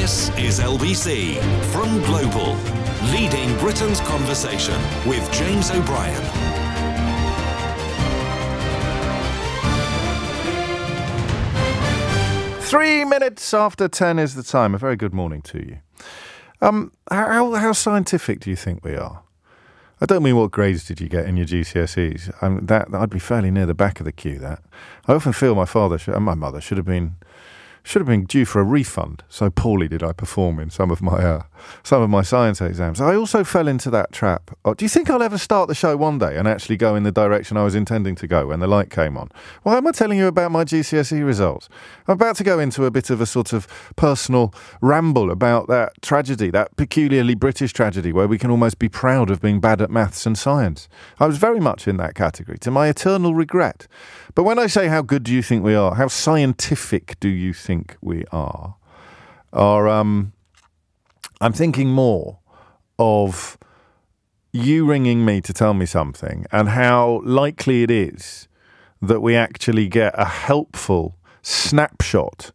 This is LBC from Global, leading Britain's conversation with James O'Brien. Three minutes after 10 is the time. A very good morning to you. How scientific do you think we are? I don't mean what grades did you get in your GCSEs. That I'd be fairly near the back of the queue. That I often feel my father and my mother should have been due for a refund. So poorly did I perform in some of my science exams. I also fell into that trap. Do you think I'll ever start the show one day and actually go in the direction I was intending to go when the light came on? Why am I telling you about my GCSE results? I'm about to go into a bit of a sort of personal ramble about that tragedy, that peculiarly British tragedy where we can almost be proud of being bad at maths and science. I was very much in that category, to my eternal regret. But when I say how good do you think we are, how scientific do you think we are, I'm thinking more of you ringing me to tell me something and how likely it is that we actually get a helpful snapshot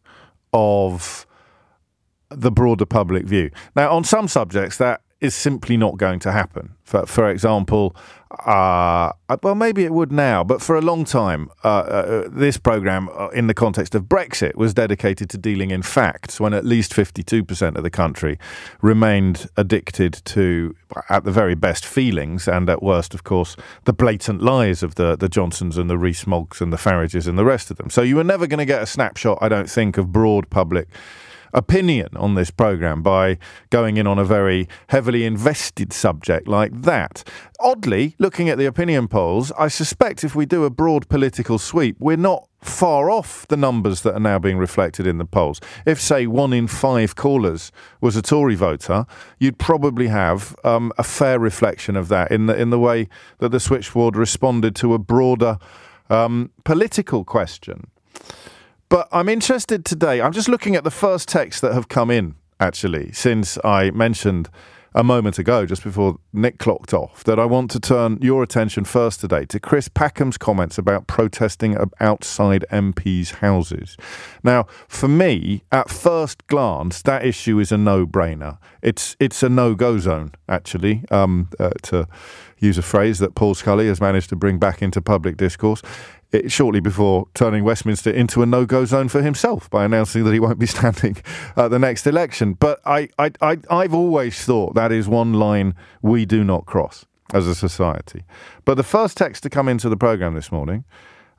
of the broader public view. Now, on some subjects, that is simply not going to happen. For example, well, maybe it would now, but for a long time, this programme, in the context of Brexit, was dedicated to dealing in facts, when at least 52% of the country remained addicted to, at the very best, feelings, and at worst, of course, the blatant lies of the Johnsons and the Rees-Moggs and the Farages and the rest of them. So you were never going to get a snapshot, I don't think, of broad public opinion on this programme by going in on a very heavily invested subject like that. Oddly, looking at the opinion polls, I suspect if we do a broad political sweep, we're not far off the numbers that are now being reflected in the polls. If, say, 1 in 5 callers was a Tory voter, you'd probably have a fair reflection of that in the way that the switchboard responded to a broader political question. But I'm interested today, I'm just looking at the first texts that have come in, actually, since I mentioned a moment ago, just before Nick clocked off, that I want to turn your attention first today to Chris Packham's comments about protesting outside MPs' houses. Now, for me, at first glance, that issue is a no-brainer. It's a no-go zone, actually, to use a phrase that Paul Scully has managed to bring back into public discourse. Shortly before turning Westminster into a no-go zone for himself by announcing that he won't be standing at the next election. But I've always thought that is one line we do not cross as a society. But the first text to come into the programme this morning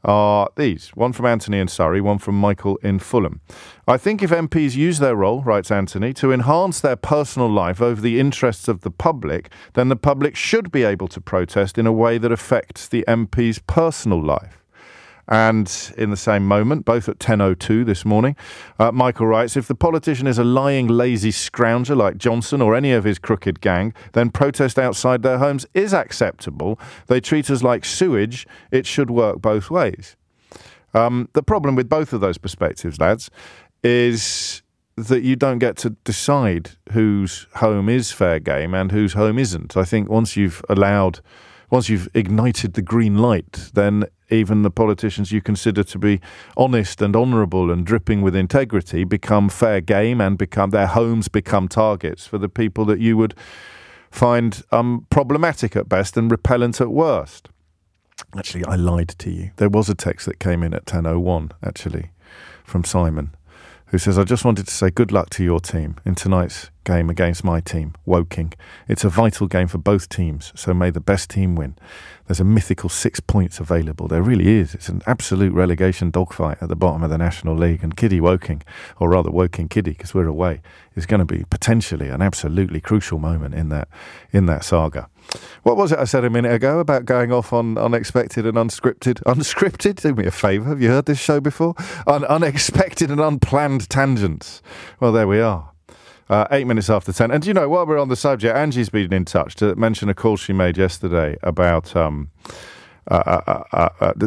are these. One from Anthony in Surrey, one from Michael in Fulham. I think if MPs use their role, writes Anthony, to enhance their personal life over the interests of the public, then the public should be able to protest in a way that affects the MP's personal life. And in the same moment, both at 10:02 this morning, Michael writes, if the politician is a lying, lazy scrounger like Johnson or any of his crooked gang, then protest outside their homes is acceptable. They treat us like sewage. It should work both ways. The problem with both of those perspectives, lads, is that you don't get to decide whose home is fair game and whose home isn't. I think once you've ignited the green light, then even the politicians you consider to be honest and honourable and dripping with integrity become fair game, and their homes become targets for the people that you would find problematic at best and repellent at worst. Actually, I lied to you. There was a text that came in at 10:01, actually, from Simon, who says, I just wanted to say good luck to your team in tonight's game against my team, Woking. It's a vital game for both teams, so may the best team win. There's a mythical 6 points available. There really is. It's an absolute relegation dogfight at the bottom of the National League, and Kiddie Woking, or rather Woking Kiddie, because we're away, is going to be potentially an absolutely crucial moment in that saga. What was it I said a minute ago about going off on unexpected and unscripted? Unscripted? Do me a favour. Have you heard this show before? Unexpected and unplanned tangents. Well, there we are. 8 minutes after 10. And, you know, while we're on the subject, Angie's been in touch to mention a call she made yesterday about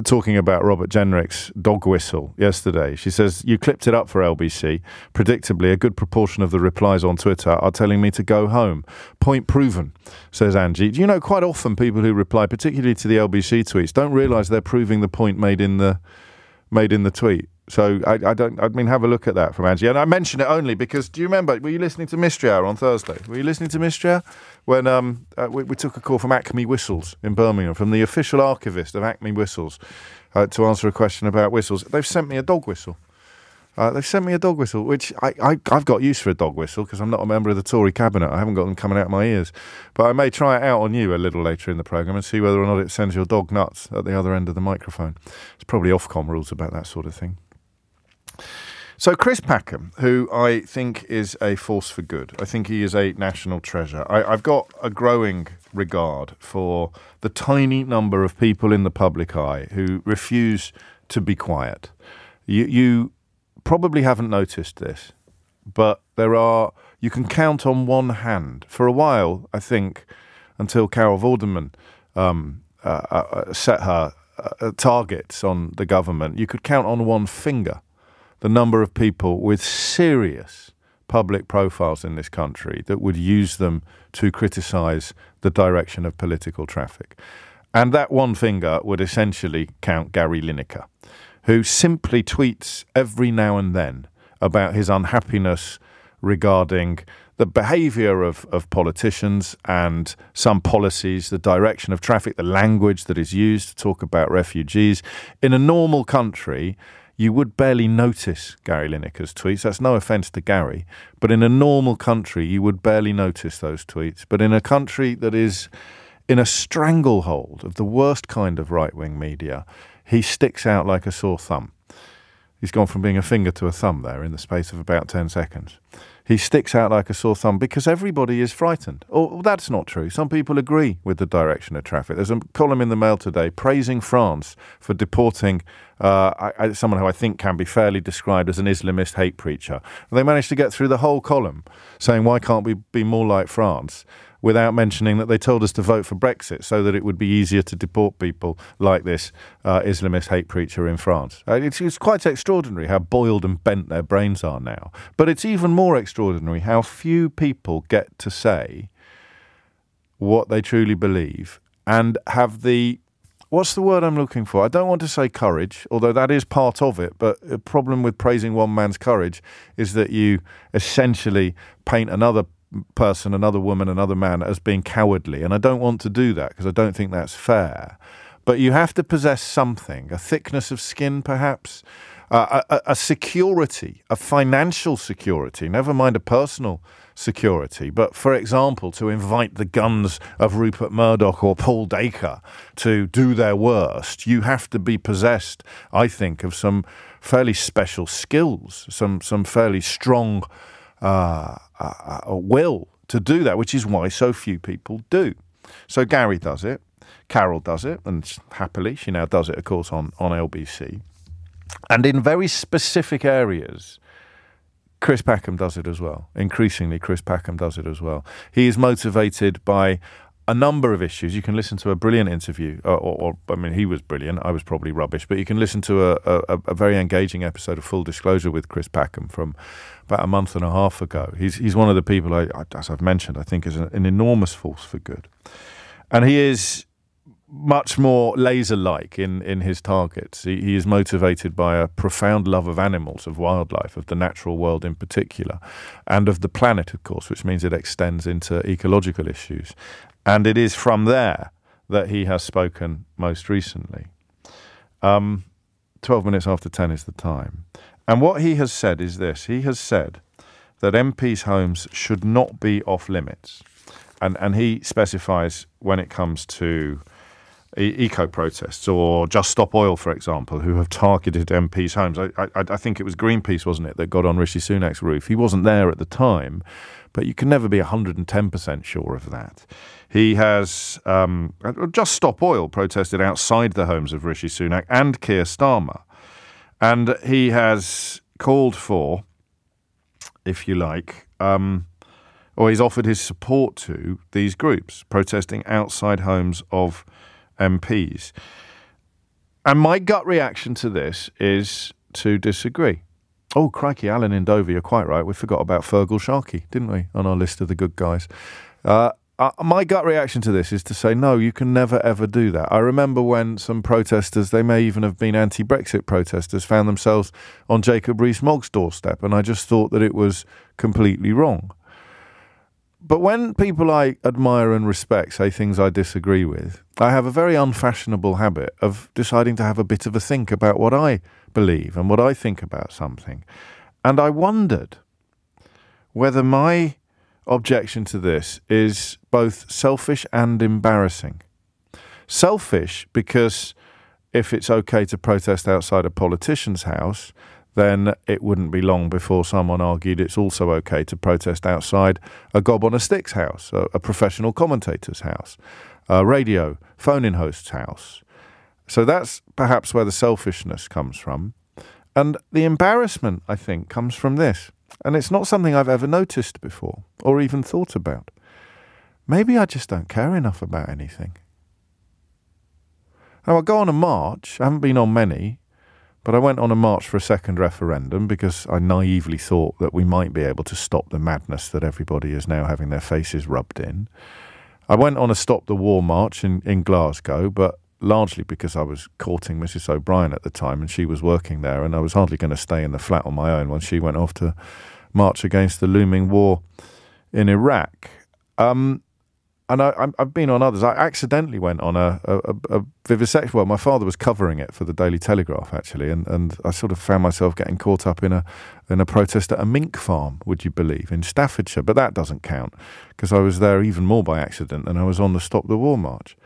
talking about Robert Jenrick's dog whistle yesterday. She says, you clipped it up for LBC. Predictably, a good proportion of the replies on Twitter are telling me to go home. Point proven, says Angie. Do you know, quite often people who reply, particularly to the LBC tweets, don't realise they're proving the point made in the tweet. So have a look at that from Angie. And I mention it only because, do you remember, were you listening to Mystery Hour on Thursday? Were you listening to Mystery Hour? When we took a call from Acme Whistles in Birmingham, from the official archivist of Acme Whistles, to answer a question about whistles. They've sent me a dog whistle. Which I've got use for a dog whistle because I'm not a member of the Tory cabinet. I haven't got them coming out of my ears. But I may try it out on you a little later in the programme and see whether or not it sends your dog nuts at the other end of the microphone. There's probably Ofcom rules about that sort of thing. So Chris Packham, who I think is a force for good. I think he is a national treasure. I've got a growing regard for the tiny number of people in the public eye who refuse to be quiet. You probably haven't noticed this, but you can count on one hand. For a while, I think, until Carol Vorderman set her targets on the government, you could count on one finger the number of people with serious public profiles in this country that would use them to criticise the direction of political traffic. And that one finger would essentially count Gary Lineker, who simply tweets every now and then about his unhappiness regarding the behaviour of politicians and some policies, the direction of traffic, the language that is used to talk about refugees. In a normal country, you would barely notice Gary Lineker's tweets. That's no offence to Gary. But in a normal country, you would barely notice those tweets. But in a country that is in a stranglehold of the worst kind of right-wing media, he sticks out like a sore thumb. He's gone from being a finger to a thumb there in the space of about 10 seconds. He sticks out like a sore thumb because everybody is frightened. Oh, that's not true. Some people agree with the direction of traffic. There's a column in the Mail today praising France for deporting someone who I think can be fairly described as an Islamist hate preacher. And they managed to get through the whole column saying, why can't we be more like France? Without mentioning that they told us to vote for Brexit so that it would be easier to deport people like this Islamist hate preacher in France. It's quite extraordinary how boiled and bent their brains are now. But it's even more extraordinary how few people get to say what they truly believe and have the... What's the word I'm looking for? I don't want to say courage, although that is part of it. But the problem with praising one man's courage is that you essentially paint another person, another woman, another man as being cowardly. And I don't want to do that because I don't think that's fair. But you have to possess something, a thickness of skin perhaps, a security, a financial security, never mind a personal security. But for example, to invite the guns of Rupert Murdoch or Paul Dacre to do their worst, you have to be possessed, I think, of some fairly special skills, some fairly strong will to do that, which is why so few people do. So Gary does it, Carol does it, and happily she now does it, of course, on LBC. And in very specific areas, Chris Packham does it as well. Increasingly, Chris Packham does it as well. He is motivated by a number of issues. You can listen to a brilliant interview, I mean, he was brilliant. I was probably rubbish, but you can listen to a very engaging episode of Full Disclosure with Chris Packham from about a month and a half ago. He's one of the people, as I've mentioned, I think is an enormous force for good. And he is much more laser-like in his targets. He is motivated by a profound love of animals, of wildlife, of the natural world in particular, and of the planet, of course, which means it extends into ecological issues. And it is from there that he has spoken most recently. 12 minutes after 10 is the time. And what he has said is this. He has said that MPs' homes should not be off limits. And he specifies when it comes to eco-protests or Just Stop Oil, for example, who have targeted MPs' homes. I think it was Greenpeace, wasn't it, that got on Rishi Sunak's roof. He wasn't there at the time, but you can never be 110% sure of that. He has Just Stop Oil protested outside the homes of Rishi Sunak and Keir Starmer. And he has called for, if you like, or he's offered his support to these groups protesting outside homes of MPs. And my gut reaction to this is to disagree. Oh, crikey, Alan in Dover, you're quite right. We forgot about Fergal Sharkey, didn't we, on our list of the good guys. my gut reaction to this is to say, no, you can never, ever do that. I remember when some protesters, they may even have been anti-Brexit protesters, found themselves on Jacob Rees-Mogg's doorstep, and I just thought that it was completely wrong. But when people I admire and respect say things I disagree with, I have a very unfashionable habit of deciding to have a bit of a think about what I believe and what I think about something. And I wondered whether my objection to this is both selfish and embarrassing. Selfish because if it's okay to protest outside a politician's house, then it wouldn't be long before someone argued it's also okay to protest outside a gob on a stick's house, a professional commentator's house, a radio phone-in host's house. So that's perhaps where the selfishness comes from. And the embarrassment, I think, comes from this. And it's not something I've ever noticed before or even thought about. Maybe I just don't care enough about anything. Now, I go on a march. I haven't been on many, but I went on a march for a second referendum because I naively thought that we might be able to stop the madness that everybody is now having their faces rubbed in. I went on a Stop the War march in Glasgow, but largely because I was courting Mrs. O'Brien at the time and she was working there, and I was hardly going to stay in the flat on my own when she went off to march against the looming war in Iraq. And I've been on others. I accidentally went on a vivisection. Well, my father was covering it for the Daily Telegraph, actually, and I sort of found myself getting caught up in a protest at a mink farm, would you believe, in Staffordshire. But that doesn't count because I was there even more by accident than I was on the Stop the War march.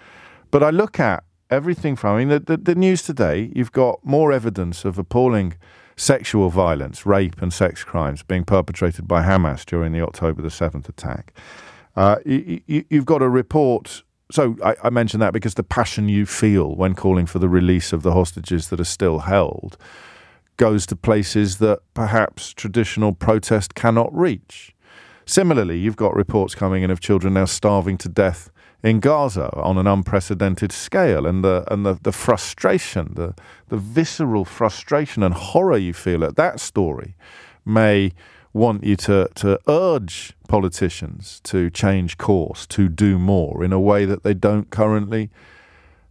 But I look at everything from, I mean, the news today, you've got more evidence of appalling sexual violence, rape and sex crimes being perpetrated by Hamas during the October the 7th attack. You've got a report, so I mention that because the passion you feel when calling for the release of the hostages that are still held goes to places that perhaps traditional protest cannot reach. Similarly, you've got reports coming in of children now starving to death in Gaza on an unprecedented scale, and the frustration, the visceral frustration and horror you feel at that story may want you to urge politicians to change course, to do more in a way that they don't currently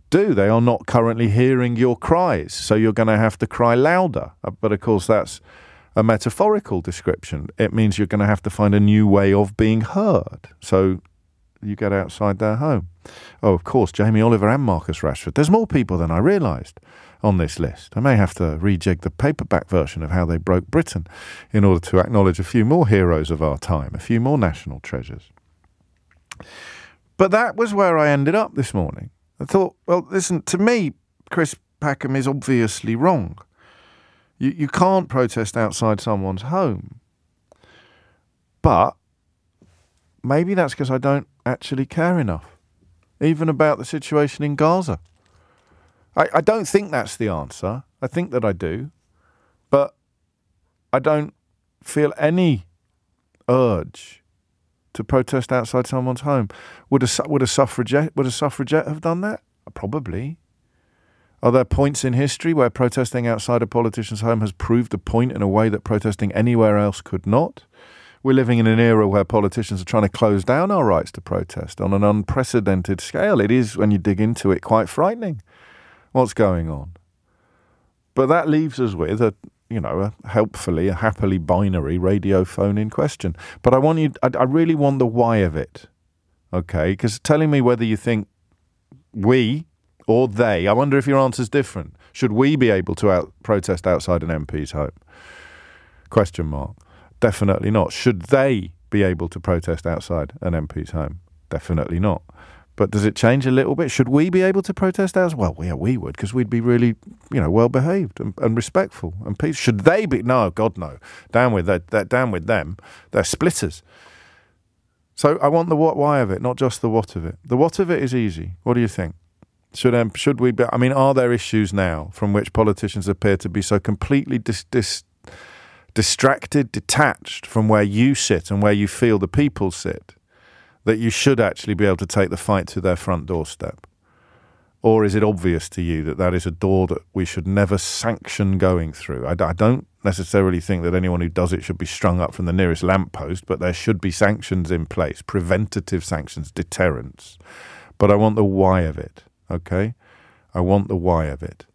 do. They are not currently hearing your cries, so you're going to have to cry louder. But of course, that's a metaphorical description. It means you're going to have to find a new way of being heard. So you get outside their home. Oh, of course, Jamie Oliver and Marcus Rashford. There's more people than I realised on this list. I may have to rejig the paperback version of How They Broke Britain in order to acknowledge a few more heroes of our time, a few more national treasures. But that was where I ended up this morning. I thought, well, listen, to me, Chris Packham is obviously wrong. You can't protest outside someone's home. But maybe that's because I don't actually care enough, even about the situation in Gaza. I don't think that's the answer. I think that I do. But I don't feel any urge to protest outside someone's home. Would a suffragette have done that? Probably. Are there points in history where protesting outside a politician's home has proved a point in a way that protesting anywhere else could not? We're living in an era where politicians are trying to close down our rights to protest on an unprecedented scale. It is, when you dig into it, quite frightening what's going on. But that leaves us with a happily binary radio phone in question. But I really want the why of it, okay? Because telling me whether you think we or they, I wonder if your answer's different. Should we be able to protest outside an MP's home? Question mark. Definitely not. Should they be able to protest outside an MP's home? Definitely not. But does it change a little bit? Should we be able to protest outside? Well, yeah, we would, because we'd be really, well behaved and respectful and peaceful. Should they be? No, God, no. Down with that. Down with them. They're splitters. So I want the why of it, not just the what of it. The what of it is easy. What do you think? Should we be? I mean, are there issues now from which politicians appear to be so completely distracted, detached from where you sit and where you feel the people sit, that you should actually be able to take the fight to their front doorstep? Or is it obvious to you that that is a door that we should never sanction going through? I don't necessarily think that anyone who does it should be strung up from the nearest lamppost, but there should be sanctions in place, preventative sanctions, deterrence. But I want the why of it, okay? I want the why of it.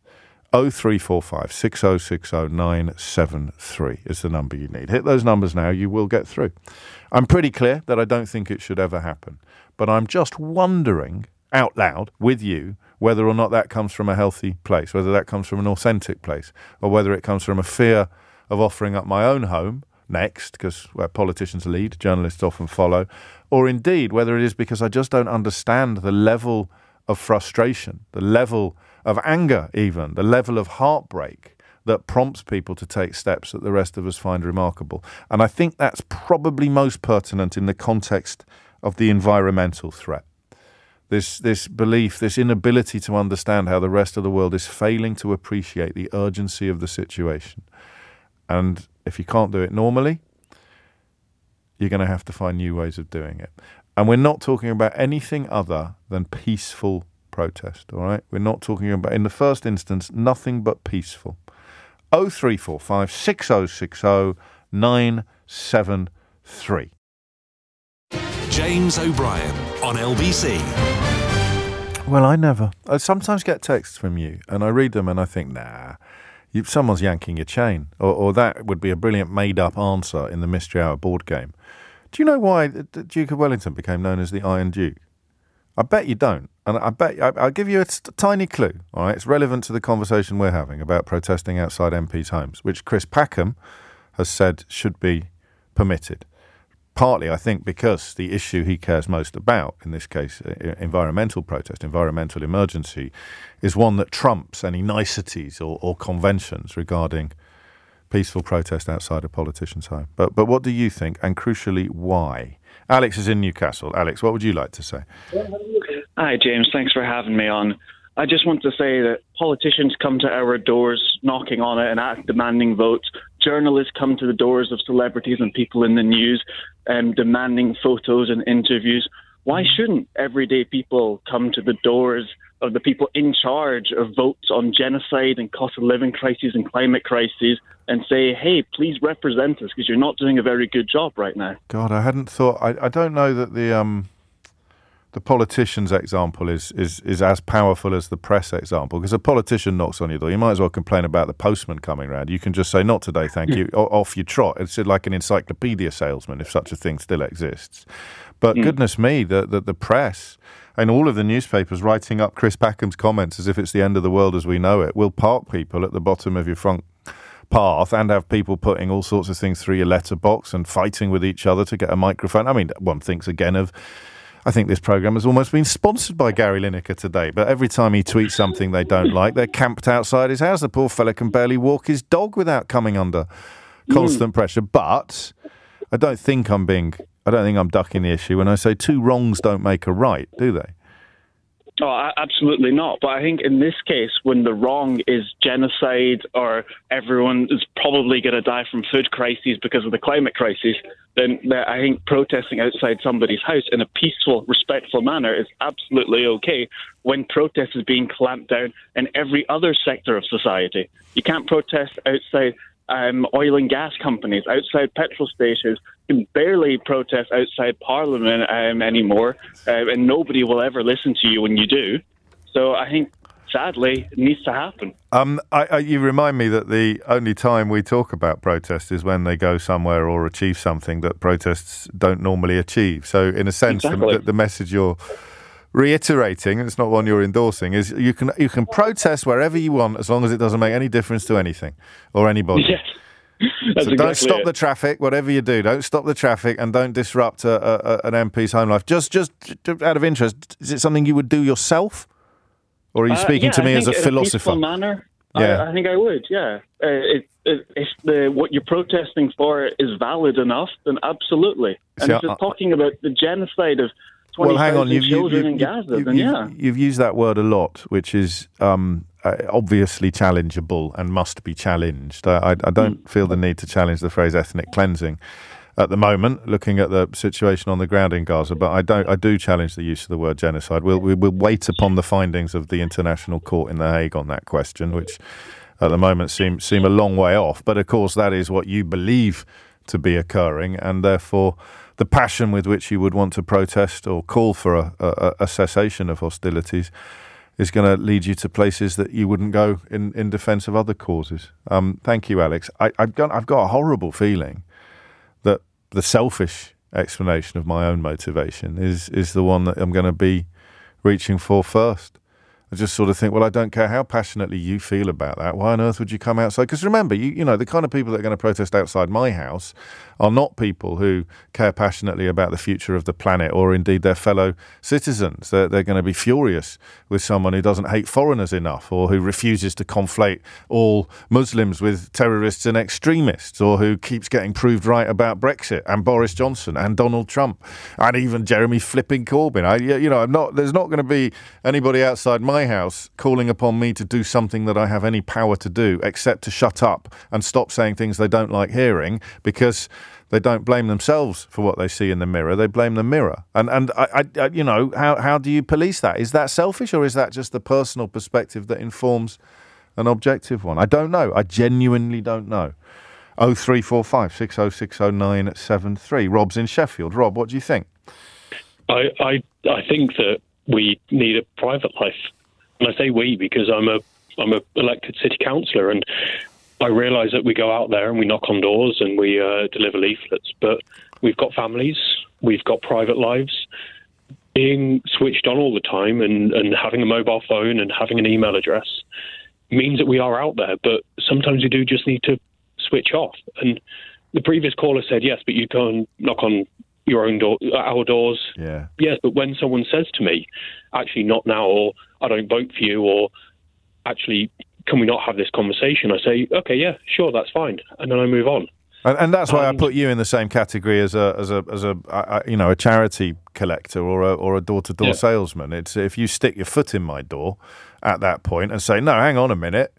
0345 6060 973 is the number you need. Hit those numbers now, you will get through. I'm pretty clear that I don't think it should ever happen, but I'm just wondering out loud with you whether or not that comes from a healthy place, whether that comes from an authentic place, or whether it comes from a fear of offering up my own home next, because where politicians lead, journalists often follow, or indeed whether it is because I just don't understand the level of frustration, the level of anger even, the level of heartbreak that prompts people to take steps that the rest of us find remarkable. And I think that's probably most pertinent in the context of the environmental threat. This belief, this inability to understand how the rest of the world is failing to appreciate the urgency of the situation. And if you can't do it normally, you're going to have to find new ways of doing it. And we're not talking about anything other than peaceful protest, all right? We're not talking about, in the first instance, nothing but peaceful. 0345 6060 973. James O'Brien on LBC. Well, I sometimes get texts from you and I read them and I think, someone's yanking your chain. Or that would be a brilliant made-up answer in the Mystery Hour board game. Do you know why the Duke of Wellington became known as the Iron Duke? I bet you don't. And I'll give you a tiny clue. All right, it's relevant to the conversation we're having about protesting outside MPs' homes, which Chris Packham has said should be permitted. Partly, I think, because the issue he cares most about, in this case, environmental protest, environmental emergency, is one that trumps any niceties or conventions regarding peaceful protest outside a politician's home. But what do you think, and crucially, why? Alex is in Newcastle. Alex, what would you like to say? Hi, James. Thanks for having me on. I just want to say that politicians come to our doors knocking on it and demanding votes. Journalists come to the doors of celebrities and people in the news demanding photos and interviews. Why shouldn't everyday people come to the doors of the people in charge of votes on genocide and cost of living crises and climate crises and say, hey, please represent us because you're not doing a very good job right now? God, I hadn't thought. I don't know that the politician's example is as powerful as the press example, because a politician knocks on your door. You might as well complain about the postman coming round. You can just say, not today, thank you, off you trot. It's like an encyclopedia salesman, if such a thing still exists. But goodness me, the press and all of the newspapers writing up Chris Packham's comments as if it's the end of the world as we know it will park people at the bottom of your front path and have people putting all sorts of things through your letterbox and fighting with each other to get a microphone. I mean, one thinks again of, I think this programme has almost been sponsored by Gary Lineker today, but every time he tweets something they don't like, they're camped outside his house. The poor fella can barely walk his dog without coming under constant pressure. But I don't think I'm ducking the issue when I say two wrongs don't make a right, do they? Oh, absolutely not. But I think in this case, when the wrong is genocide or everyone is probably going to die from food crises because of the climate crisis, then I think protesting outside somebody's house in a peaceful, respectful manner is absolutely okay when protest is being clamped down in every other sector of society. You can't protest outside oil and gas companies, outside petrol stations. You can barely protest outside Parliament anymore, and nobody will ever listen to you when you do. So I think, sadly, it needs to happen. You remind me that the only time we talk about protests is when they go somewhere or achieve something that protests don't normally achieve. So in a sense, exactly. the message you're reiterating, it's not one you're endorsing, is you can protest wherever you want as long as it doesn't make any difference to anything or anybody. Yes. That's so don't exactly stop the traffic, whatever you do. Don't stop the traffic and don't disrupt an MP's home life. Just out of interest, is it something you would do yourself? Or are you speaking to me as a philosopher? In a peaceful manner, yeah. I think I would, yeah. If what you're protesting for is valid enough, then absolutely. And if you're talking about the genocide of 20,000 children in Gaza, then yeah. You've used that word a lot, which is obviously challengeable and must be challenged. I don't feel the need to challenge the phrase ethnic cleansing. at the moment, looking at the situation on the ground in Gaza. But I do challenge the use of the word genocide. We'll wait upon the findings of the International Court in The Hague on that question, which at the moment seem a long way off. But of course, that is what you believe to be occurring, and therefore the passion with which you would want to protest or call for a cessation of hostilities is going to lead you to places that you wouldn't go in defence of other causes. Thank you, Alex. I've got a horrible feeling that the selfish explanation of my own motivation is the one that I'm going to be reaching for first. I just sort of think, well, I don't care how passionately you feel about that. Why on earth would you come outside? Because remember, you know, the kind of people that are going to protest outside my house are not people who care passionately about the future of the planet or indeed their fellow citizens. They're going to be furious with someone who doesn't hate foreigners enough, or who refuses to conflate all Muslims with terrorists and extremists, or who keeps getting proved right about Brexit and Boris Johnson and Donald Trump and even Jeremy flipping Corbyn. There's not going to be anybody outside my house calling upon me to do something that I have any power to do except to shut up and stop saying things they don't like hearing, because they don't blame themselves for what they see in the mirror. They blame the mirror. And how do you police that? Is that selfish, or is that just the personal perspective that informs an objective one? I don't know. I genuinely don't know. 0345 6060973. Rob's in Sheffield. Rob, what do you think? I think that we need a private life. And I say we because I'm a elected city councillor, and I realise that we go out there and we knock on doors and we deliver leaflets, but we've got families, we've got private lives. Being switched on all the time and having a mobile phone and having an email address means that we are out there, but sometimes you do just need to switch off. And the previous caller said, yes, but you go and knock on your own door, our doors. Yeah. Yes, but when someone says to me, actually not now, or I don't vote for you, or actually can we not have this conversation? I say, okay, yeah, sure, that's fine, and then I move on. And that's why I put you in the same category as a charity collector or a door-to-door salesman. It's if you stick your foot in my door at that point and say, no, hang on a minute,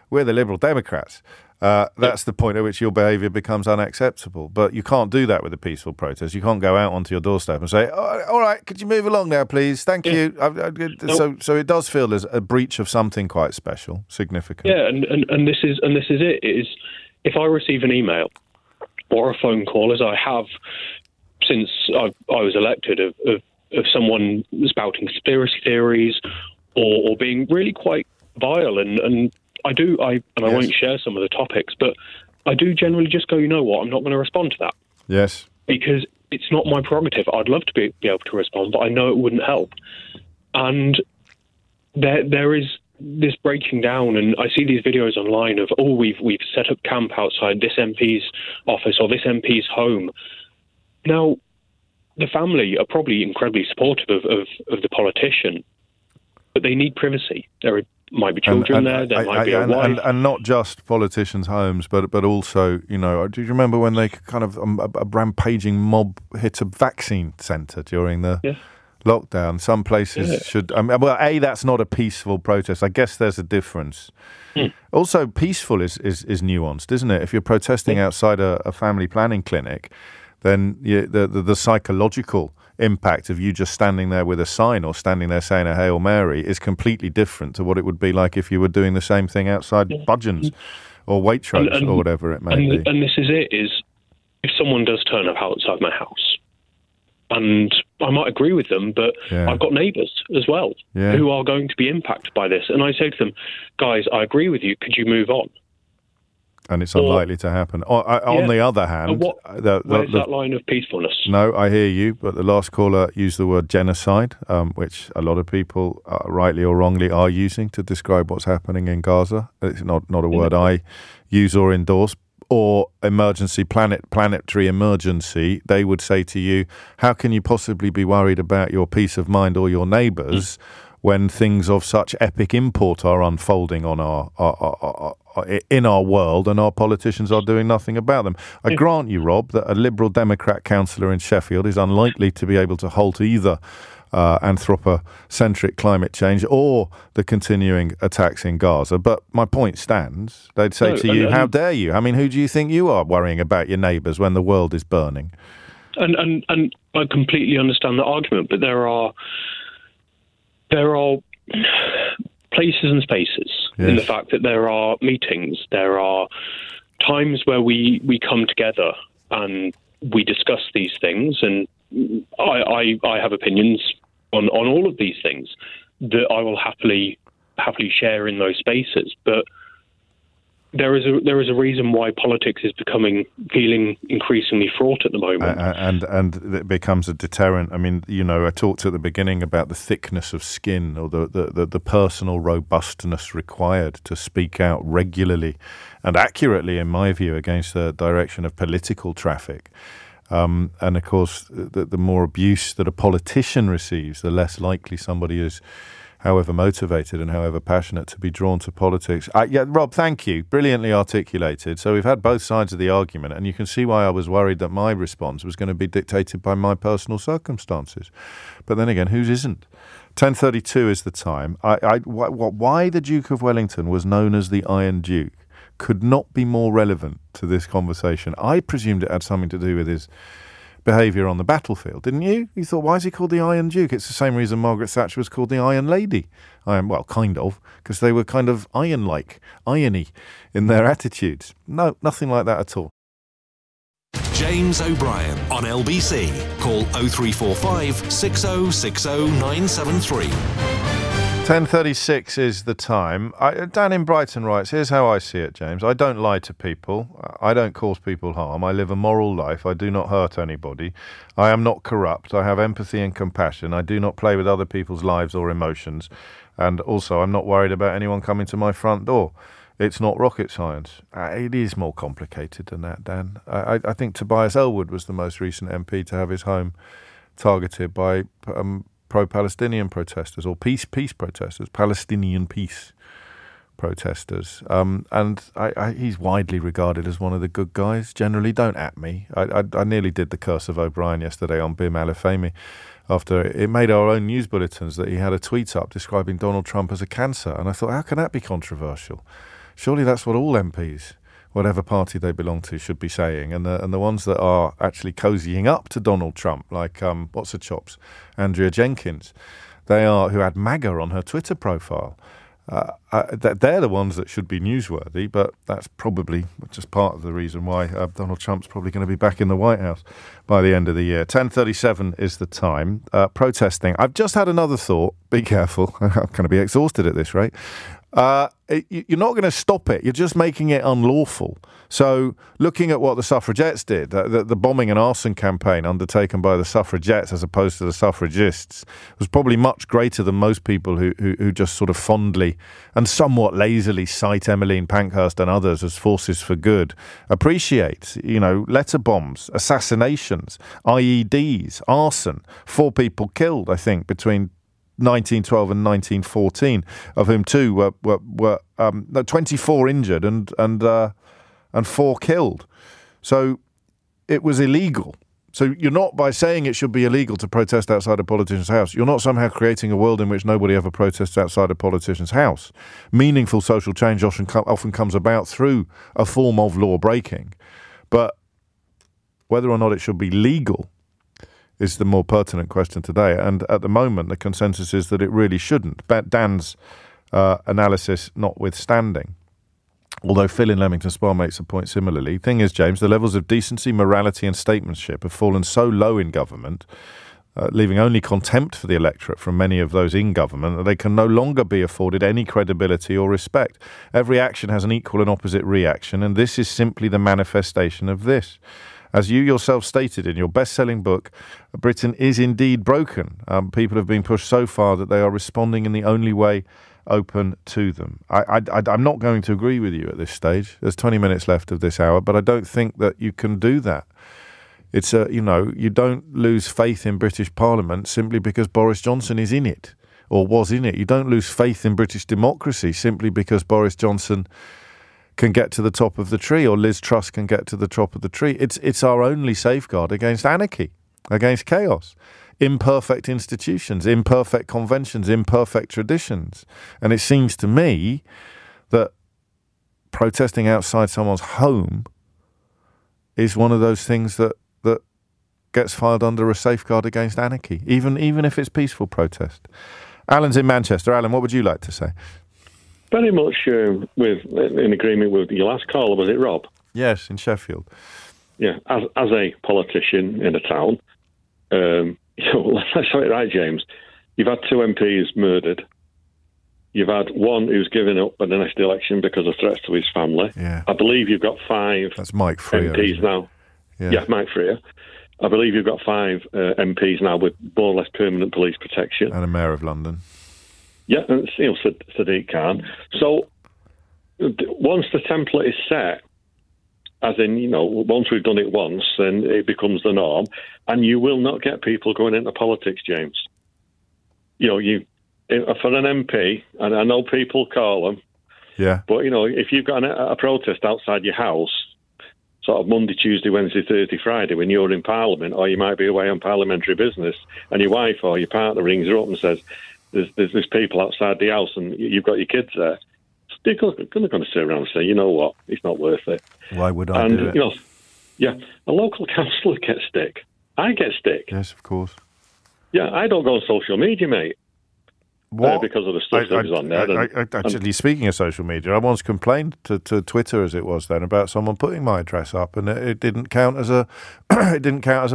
we're the Liberal Democrats. That's the point at which your behaviour becomes unacceptable. But you can't do that with a peaceful protest. You can't go out onto your doorstep and say, all right, could you move along now, please? Thank you. So it does feel there's a breach of something quite special, significant. Yeah, and this is it. It is, if I receive an email or a phone call, as I have since I was elected, of someone spouting conspiracy theories or being really quite vile, and I won't share some of the topics, but I do generally just go, you know what, I'm not going to respond to that. Yes. Because it's not my prerogative. I'd love to be able to respond, but I know it wouldn't help. And there is this breaking down, and I see these videos online of, we've set up camp outside this MP's office or this MP's home. Now, the family are probably incredibly supportive of the politician, but they need privacy. There might be children there might be a wife. And not just politicians' homes, but also, do you remember when they kind of a rampaging mob hit a vaccine centre during the lockdown? Some places should... that's not a peaceful protest. I guess there's a difference. Also, peaceful is nuanced, isn't it? If you're protesting outside a family planning clinic, then the psychological impact of you just standing there with a sign or standing there saying a Hail Mary is completely different to what it would be like if you were doing the same thing outside Budgeon's or Waitrose or whatever it may be. And this is it, is if someone does turn up outside my house, and I might agree with them, but I've got neighbours as well who are going to be impacted by this. And I say to them, guys, I agree with you, could you move on? And it's unlikely to happen. On the other hand... where's that line of peacefulness? No, I hear you, but the last caller used the word genocide, which a lot of people, rightly or wrongly, are using to describe what's happening in Gaza. It's not a word I use or endorse. Or planetary emergency. They would say to you, how can you possibly be worried about your peace of mind or your neighbours when things of such epic import are unfolding on in our world, and our politicians are doing nothing about them. I grant you, Rob, that a Liberal Democrat councillor in Sheffield is unlikely to be able to halt either anthropocentric climate change or the continuing attacks in Gaza. But my point stands. They'd say to you, how dare you? I mean, who do you think you are worrying about your neighbours when the world is burning? And I completely understand the argument, but there are places and spaces in the fact that there are meetings, there are times where we come together and we discuss these things, and I have opinions on all of these things that I will happily share in those spaces. But there is a reason why politics is feeling increasingly fraught at the moment, and it becomes a deterrent. I mean, I talked at the beginning about the thickness of skin, or the personal robustness required to speak out regularly and accurately, in my view, against the direction of political traffic. And of course, the more abuse that a politician receives, the less likely somebody is, however motivated and however passionate, to be drawn to politics. Rob, thank you. Brilliantly articulated. So we've had both sides of the argument, and you can see why I was worried that my response was going to be dictated by my personal circumstances. But then again, whose isn't? 10:32 is the time. Why the Duke of Wellington was known as the Iron Duke could not be more relevant to this conversation. I presumed it had something to do with his behaviour on the battlefield, didn't you? You thought, why is he called the Iron Duke? It's the same reason Margaret Thatcher was called the Iron Lady. Well, kind of, because they were kind of iron-like, irony in their attitudes. No, nothing like that at all. James O'Brien on LBC. Call 0345 6060 973. 10:36 is the time. Dan in Brighton writes, here's how I see it, James. I don't lie to people. I don't cause people harm. I live a moral life. I do not hurt anybody. I am not corrupt. I have empathy and compassion. I do not play with other people's lives or emotions. And also, I'm not worried about anyone coming to my front door. It's not rocket science. It is more complicated than that, Dan. I think Tobias Ellwood was the most recent MP to have his home targeted by pro-Palestinian protesters, or peace protesters, Palestinian peace protesters. And he's widely regarded as one of the good guys. Generally, don't at me. I nearly did the curse of O'Brien yesterday on Bim Alifemi after it made our own news bulletins that he had a tweet up describing Donald Trump as a cancer. And I thought, how can that be controversial? Surely that's what all MPs, whatever party they belong to, should be saying. And the ones that are actually cozying up to Donald Trump, like what's her chops, Andrea Jenkins, who had MAGA on her Twitter profile. They're the ones that should be newsworthy, but that's probably just part of the reason why Donald Trump's probably going to be back in the White House by the end of the year. 10:37 is the time. Protesting. I've just had another thought. Be careful. I'm going to be exhausted at this rate. You're not going to stop it. You're just making it unlawful. So looking at what the suffragettes did, the bombing and arson campaign undertaken by the suffragettes as opposed to the suffragists was probably much greater than most people who just sort of fondly and somewhat lazily cite Emmeline Pankhurst and others as forces for good appreciate. Letter bombs, assassinations, IEDs, arson, 4 people killed, I think, between 1912 and 1914, of whom 2 were 24 injured and 4 killed. So it was illegal. So you're not, by saying it should be illegal to protest outside a politician's house, you're not somehow creating a world in which nobody ever protests outside a politician's house. Meaningful social change often comes about through a form of law breaking. But whether or not it should be legal is the more pertinent question today. And at the moment, the consensus is that it really shouldn't. Dan's analysis notwithstanding. Although Phil in Leamington Spa makes a point similarly. Thing is, James, the levels of decency, morality and statesmanship have fallen so low in government, leaving only contempt for the electorate from many of those in government, that they can no longer be afforded any credibility or respect. Every action has an equal and opposite reaction, and this is simply the manifestation of this. As you yourself stated in your best-selling book, Britain is indeed broken. People have been pushed so far that they are responding in the only way open to them. I'm not going to agree with you at this stage. There's 20 minutes left of this hour, but I don't think that you can do that. You don't lose faith in British Parliament simply because Boris Johnson is in it. or was in it. You don't lose faith in British democracy simply because Boris Johnson can get to the top of the tree or Liz Truss can get to the top of the tree. It's our only safeguard against anarchy, against chaos. Imperfect institutions, imperfect conventions, imperfect traditions. And it seems to me that protesting outside someone's home is one of those things that gets filed under a safeguard against anarchy, even if it's peaceful protest. Alan's in Manchester. Alan, what would you like to say? Very much in agreement with your last caller, was it Rob? Yes, in Sheffield. Yeah, as a politician in a town, let's have it right, James. You've had 2 MPs murdered. You've had one who's given up at the next election because of threats to his family. Yeah. I believe you've got 5 That's Mike Freer, MPs now. Yeah, Mike Freer. I believe you've got 5 MPs now with more or less permanent police protection. And a Mayor of London. Yeah, and Sadiq Khan. So once the template is set, as in, once we've done it once, then it becomes the norm, and you will not get people going into politics, James. For an MP, and I know people call them, yeah, but, if you've got a protest outside your house, sort of Monday, Tuesday, Wednesday, Thursday, Friday, when you're in Parliament, or you might be away on parliamentary business, and your wife or your partner rings her up and says, there's people outside the house and you've got your kids there, they're going to sit around and say, you know what, it's not worth it. Why would I do it? A local councillor gets stick. I get stick. Yes, of course. Yeah, I don't go on social media, mate. What? Because of the stuff that was on there. Actually, speaking of social media, I once complained to Twitter, as it was then, about someone putting my address up, and it didn't count as a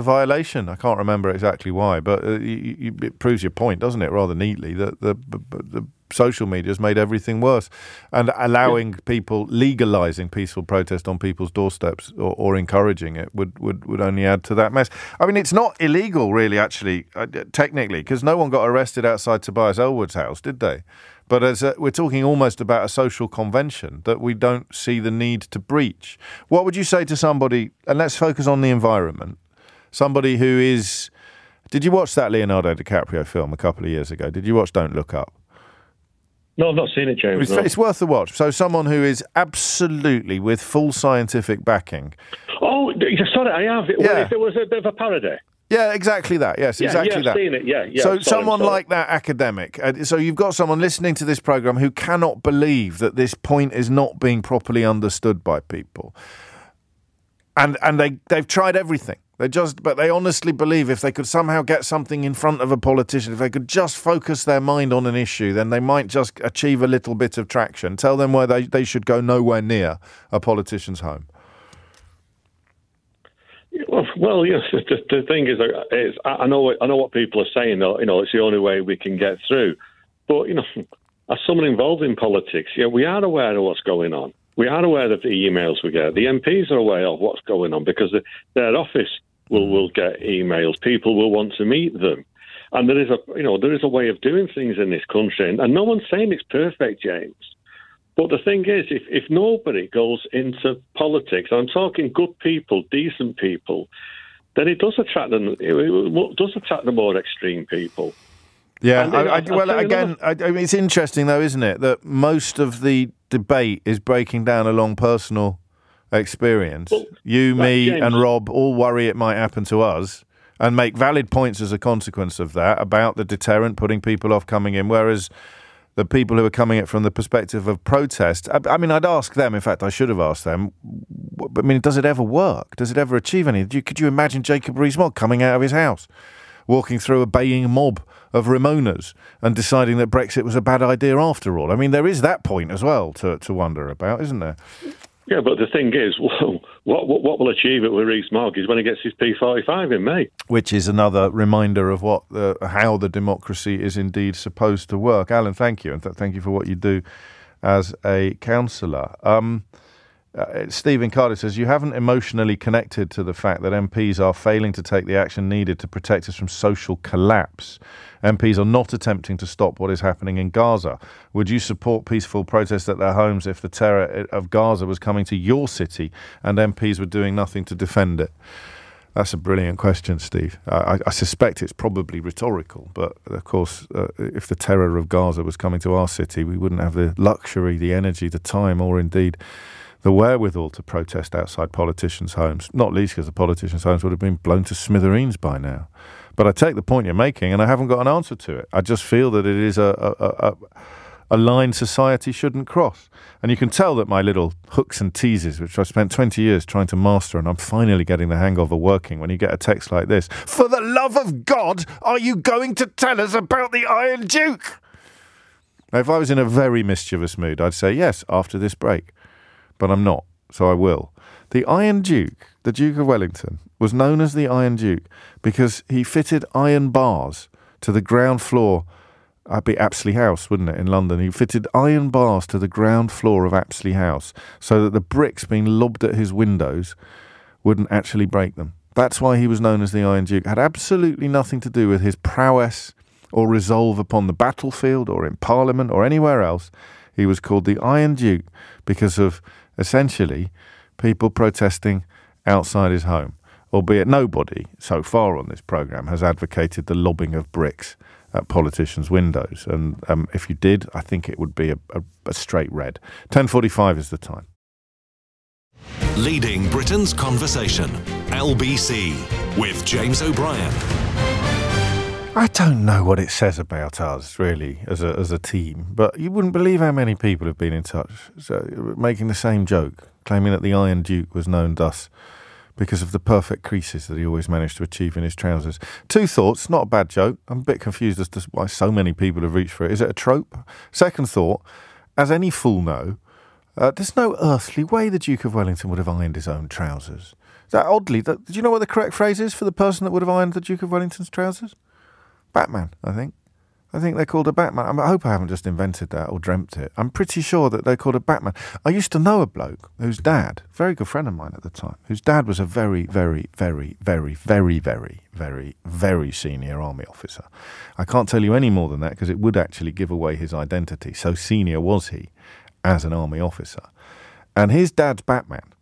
violation. I can't remember exactly why, but it proves your point, doesn't it? Rather neatly that the social media has made everything worse, and allowing people, legalising peaceful protest on people's doorsteps or encouraging it would only add to that mess. I mean, it's not illegal, really, actually, technically, because no one got arrested outside Tobias Ellwood's house, did they? But we're talking almost about a social convention that we don't see the need to breach. What would you say to somebody, and let's focus on the environment, somebody who is... Did you watch that Leonardo DiCaprio film a couple of years ago? Did you watch Don't Look Up? No, I've not seen it, James. It's worth a watch. So someone who is absolutely with full scientific backing. Oh, sorry, I have. It was a bit of a parody. Yeah, exactly that. Yes, exactly that. I've seen it, yeah. So someone like that academic. So you've got someone listening to this programme who cannot believe that this point is not being properly understood by people. And they've tried everything. But they honestly believe if they could somehow get something in front of a politician, if they could just focus their mind on an issue, then they might just achieve a little bit of traction. Tell them why they should go nowhere near a politician's home. Well, yes. The thing is, I know what people are saying. It's the only way we can get through. But as someone involved in politics, we are aware of what's going on. We are aware of the emails we get. The MPs are aware of what's going on because their office will get emails. People will want to meet them, and there is a way of doing things in this country. And no one's saying it's perfect, James. But the thing is, if nobody goes into politics, I'm talking good people, decent people, then it does attract them. It does attract the more extreme people. Yeah. I mean, it's interesting though, isn't it, that most of the debate is breaking down along personal experience. Well, you, me, James, and Rob all worry it might happen to us, and make valid points as a consequence of that about the deterrent, putting people off coming in, whereas the people who are coming at it from the perspective of protest, I mean, I'd ask them, in fact, I should have asked them, I mean, does it ever work? Does it ever achieve anything? Could you imagine Jacob Rees-Mogg coming out of his house, walking through a baying mob of Ramonas and deciding that Brexit was a bad idea after all? I mean, there is that point as well to wonder about, isn't there? Yeah, but the thing is, what will achieve it with Rees-Mogg is when he gets his P45 in May. Which is another reminder of how the democracy is indeed supposed to work. Alan, thank you, and thank you for what you do as a councillor. Stephen Carter says, you haven't emotionally connected to the fact that MPs are failing to take the action needed to protect us from social collapse. MPs are not attempting to stop what is happening in Gaza. Would you support peaceful protest at their homes if the terror of Gaza was coming to your city and MPs were doing nothing to defend it? That's a brilliant question, Steve. I suspect it's probably rhetorical, but of course, if the terror of Gaza was coming to our city, we wouldn't have the luxury, the energy, the time, or indeed the wherewithal to protest outside politicians' homes, not least because the politicians' homes would have been blown to smithereens by now. But I take the point you're making, and I haven't got an answer to it. I just feel that it is a line society shouldn't cross. And you can tell that my little hooks and teases, which I spent 20 years trying to master, and I'm finally getting the hang of, are working when you get a text like this. For the love of God, are you going to tell us about the Iron Duke? Now, if I was in a very mischievous mood, I'd say yes after this break. But I'm not, so I will. The Iron Duke, the Duke of Wellington, was known as the Iron Duke because he fitted iron bars to the ground floor. That'd be Apsley House, wouldn't it, in London? He fitted iron bars to the ground floor of Apsley House so that the bricks being lobbed at his windows wouldn't actually break them. That's why he was known as the Iron Duke. It had absolutely nothing to do with his prowess or resolve upon the battlefield or in Parliament or anywhere else. He was called the Iron Duke because of, essentially, people protesting outside his home, albeit nobody so far on this programme has advocated the lobbing of bricks at politicians' windows. And if you did, I think it would be a straight red. 10:45 is the time. Leading Britain's conversation, LBC, with James O'Brien. I don't know what it says about us, really, as a team, but you wouldn't believe how many people have been in touch, making the same joke, claiming that the Iron Duke was known thus because of the perfect creases that he always managed to achieve in his trousers. Two thoughts, not a bad joke. I'm a bit confused as to why so many people have reached for it. Is it a trope? Second thought, as any fool know, there's no earthly way the Duke of Wellington would have ironed his own trousers. That oddly, do you know what the correct phrase is for the person that would have ironed the Duke of Wellington's trousers? Batman, I think. I think they're called a Batman. I hope I haven't just invented that or dreamt it. I'm pretty sure that they're called a Batman. I used to know a bloke whose dad, very good friend of mine at the time, whose dad was a very, very, very, very, very, very, very, very senior army officer. I can't tell you any more than that because it would actually give away his identity. So senior was he as an army officer. And his dad's Batman,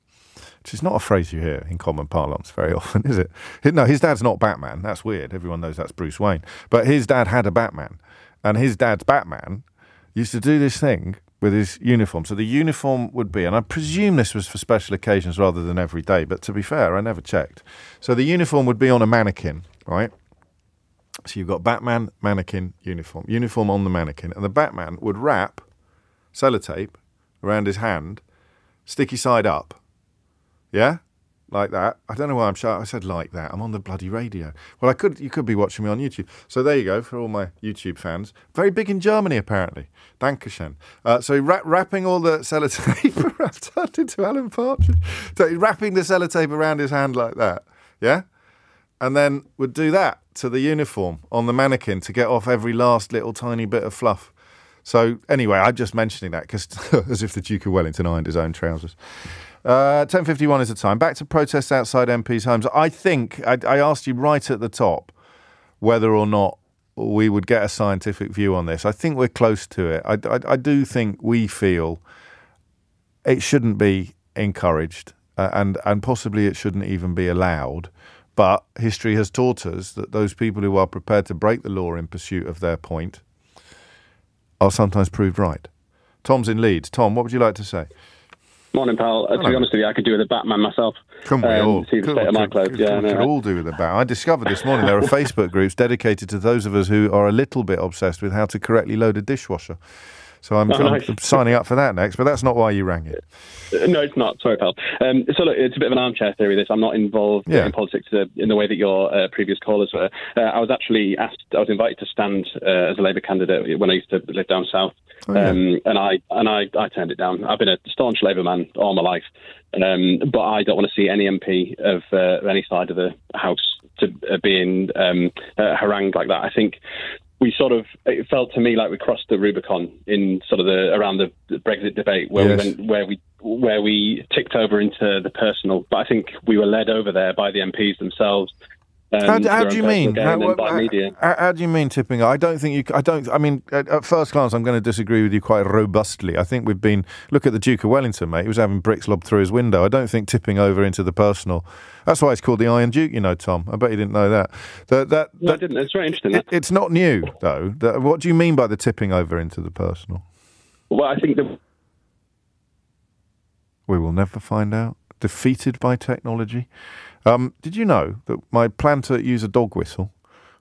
which is not a phrase you hear in common parlance very often, is it? No, his dad's not Batman. That's weird. Everyone knows that's Bruce Wayne. But his dad had a Batman. And his dad's Batman used to do this thing with his uniform. So the uniform would be, and I presume this was for special occasions rather than every day, but to be fair, I never checked. So the uniform would be on a mannequin, right? So you've got Batman, mannequin, uniform on the mannequin. And the Batman would wrap sellotape around his hand, sticky side up. Yeah? Like that. I don't know why I'm sure I said like that. I'm on the bloody radio. Well, you could be watching me on YouTube. So there you go, for all my YouTube fans. Very big in Germany, apparently. Dankeschön. So wrapping all the sellotape, I've turned into Alan Partridge. So wrapping the sellotape around his hand like that. Yeah? And then would do that to the uniform on the mannequin to get off every last little tiny bit of fluff. So anyway, I'm just mentioning that because as if the Duke of Wellington ironed his own trousers. 10:51 is the time. Back to protests outside MPs' homes. I think I asked you right at the top whether or not we would get a scientific view on this. I think we're close to it. I do think we feel it shouldn't be encouraged and possibly it shouldn't even be allowed. But history has taught us that those people who are prepared to break the law in pursuit of their point are sometimes proved right. Tom's in Leeds. Tom, what would you like to say? Morning, pal. To be honest with you, I could do with a Batman myself. Couldn't we all? See the state of my clothes. We could all do with a Batman. I discovered this morning there are Facebook groups dedicated to those of us who are a little bit obsessed with how to correctly load a dishwasher. So I'm signing up for that next, but that's not why you rang it. No, it's not. Sorry, pal. So look, it's a bit of an armchair theory, this. I'm not involved in politics in the way that your previous callers were. I was actually I was invited to stand as a Labour candidate when I used to live down south. And I turned it down. I've been a staunch Labour man all my life, but I don't want to see any MP of any side of the House to being harangued like that. I think it felt to me like we crossed the Rubicon in sort of around the Brexit debate where we ticked over into the personal. But I think we were led over there by the MPs themselves How do you mean? Media. How do you mean tipping? I don't think you. I mean, at first glance, I'm going to disagree with you quite robustly. I think we've been. Look at the Duke of Wellington, mate. He was having bricks lobbed through his window. I don't think tipping over into the personal. That's why it's called the Iron Duke. You know, Tom. I bet you didn't know that. No, I didn't. It's very interesting. It's not new, though. What do you mean by the tipping over into the personal? Well, I think we will never find out. Defeated by technology. Did you know that my plan to use a dog whistle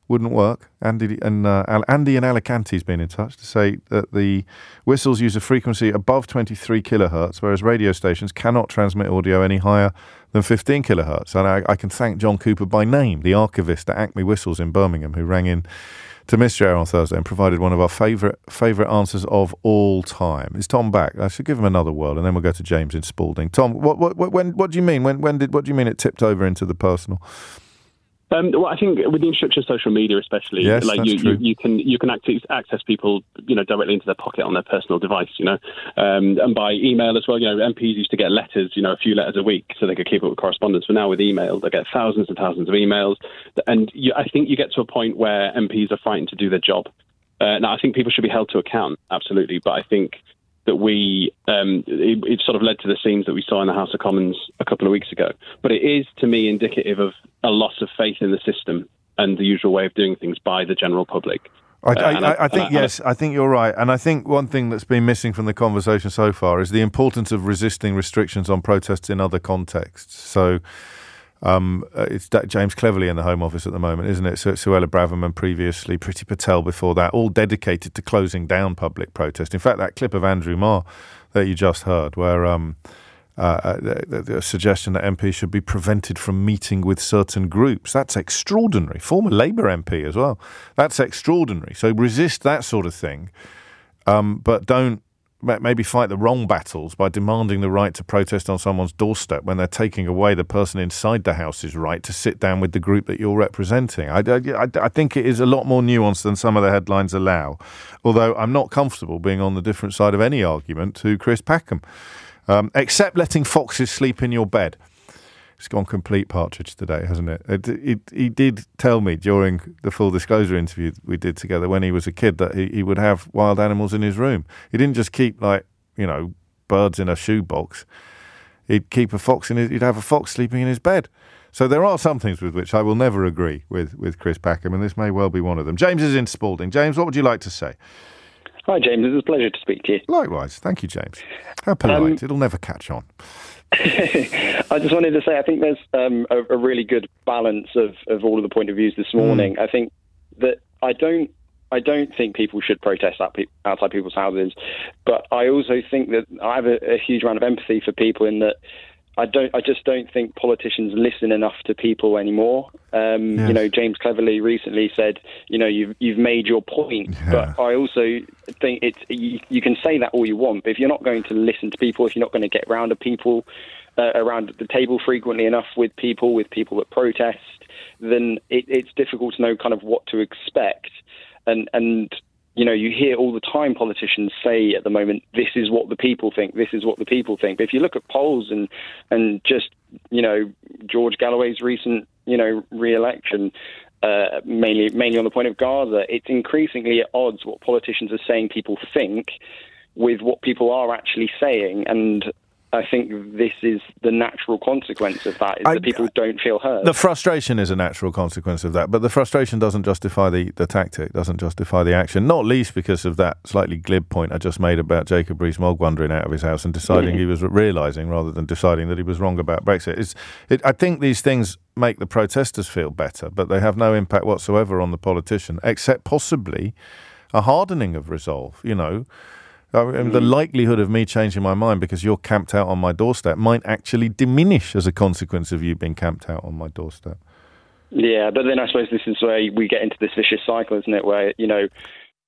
wouldn't work? Andy in Alicante's been in touch to say that the whistles use a frequency above 23 kilohertz, whereas radio stations cannot transmit audio any higher than 15 kilohertz. And I can thank John Cooper by name, the archivist at Acme Whistles in Birmingham, who rang in to Mystery Hour on Thursday and provided one of our favourite answers of all time. Is Tom back? I should give him another whirl, and then we'll go to James in Spalding. Tom, what do you mean? What do you mean it tipped over into the personal? Well, I think with the introduction of social media, especially, yes, like you can access people, directly into their pocket on their personal device, and by email as well. MPs used to get letters, a few letters a week, so they could keep up with correspondence. But now with email, they get thousands and thousands of emails, and I think you get to a point where MPs are frightened to do their job. Now, I think people should be held to account, absolutely, but I think that it sort of led to the scenes that we saw in the House of Commons a couple of weeks ago. But it is, to me, indicative of a loss of faith in the system and the usual way of doing things by the general public. I think you're right. And I think one thing that's been missing from the conversation so far is the importance of resisting restrictions on protests in other contexts. So it's James Cleverly in the Home Office at the moment, isn't it? Suella Braverman previously, Priti Patel before that, all dedicated to closing down public protest. In fact, that clip of Andrew Marr that you just heard, where the suggestion that MPs should be prevented from meeting with certain groups, that's extraordinary. Former Labour MP as well. That's extraordinary. So resist that sort of thing, but don't maybe fight the wrong battles by demanding the right to protest on someone's doorstep when they're taking away the person inside the house's right to sit down with the group that you're representing. I think it is a lot more nuanced than some of the headlines allow, although I'm not comfortable being on the different side of any argument to Chris Packham, except letting foxes sleep in your bed. It's gone complete partridge today, hasn't it? He did tell me during the full disclosure interview we did together when he was a kid that he would have wild animals in his room. He didn't just keep birds in a shoebox. He'd keep a fox he'd have a fox sleeping in his bed. So there are some things with which I will never agree with Chris Packham, and this may well be one of them. James is in Spalding. James, what would you like to say? Hi, James. It's a pleasure to speak to you. Likewise. Thank you, James. How polite. It'll never catch on. I just wanted to say I think there's a really good balance of all of the point of views this morning. I think that I don't think people should protest outside people's houses, but I also think that I have a huge amount of empathy for people in that I just don't think politicians listen enough to people anymore. Yes. James Cleverly recently said, you've made your point, but I also think you can say that all you want, but if you're not going to listen to people, if you're not going to get around around the table frequently enough with people that protest, then it's difficult to know kind of what to expect. And you hear all the time politicians say at the moment, this is what the people think, this is what the people think. But if you look at polls and just, George Galloway's recent, re-election, mainly on the point of Gaza, it's increasingly at odds what politicians are saying people think with what people are actually saying. And I think this is the natural consequence of that, is that people don't feel heard. The frustration is a natural consequence of that, but the frustration doesn't justify the tactic, doesn't justify the action, not least because of that slightly glib point I just made about Jacob Rees-Mogg wandering out of his house and deciding he was realising rather than deciding that he was wrong about Brexit. I think these things make the protesters feel better, but they have no impact whatsoever on the politician, except possibly a hardening of resolve, the likelihood of me changing my mind because you're camped out on my doorstep might actually diminish as a consequence of you being camped out on my doorstep. Yeah, but then I suppose this is where we get into this vicious cycle, isn't it, where,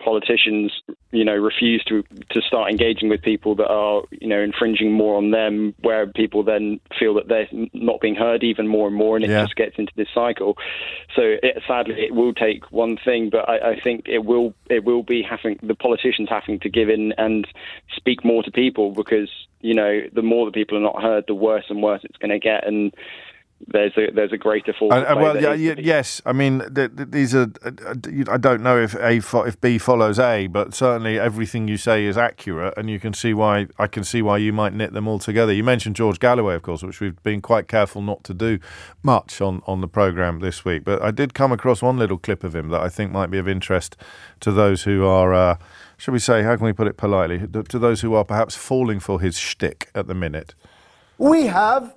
politicians, refuse to start engaging with people that are, infringing more on them, where people then feel that they're not being heard even more and more, and it just gets into this cycle. So sadly, it will take one thing, but I think it will be the politicians having to give in and speak more to people, because, the more that people are not heard, the worse and worse it's going to get. And there's a greater force. Yes. I mean, these are. I don't know if B follows A, but certainly everything you say is accurate, and you can see why. I can see why you might knit them all together. You mentioned George Galloway, of course, which we've been quite careful not to do much on the programme this week. But I did come across one little clip of him that I think might be of interest to those who are. Shall we say? How can we put it politely? To those who are perhaps falling for his shtick at the minute. We have.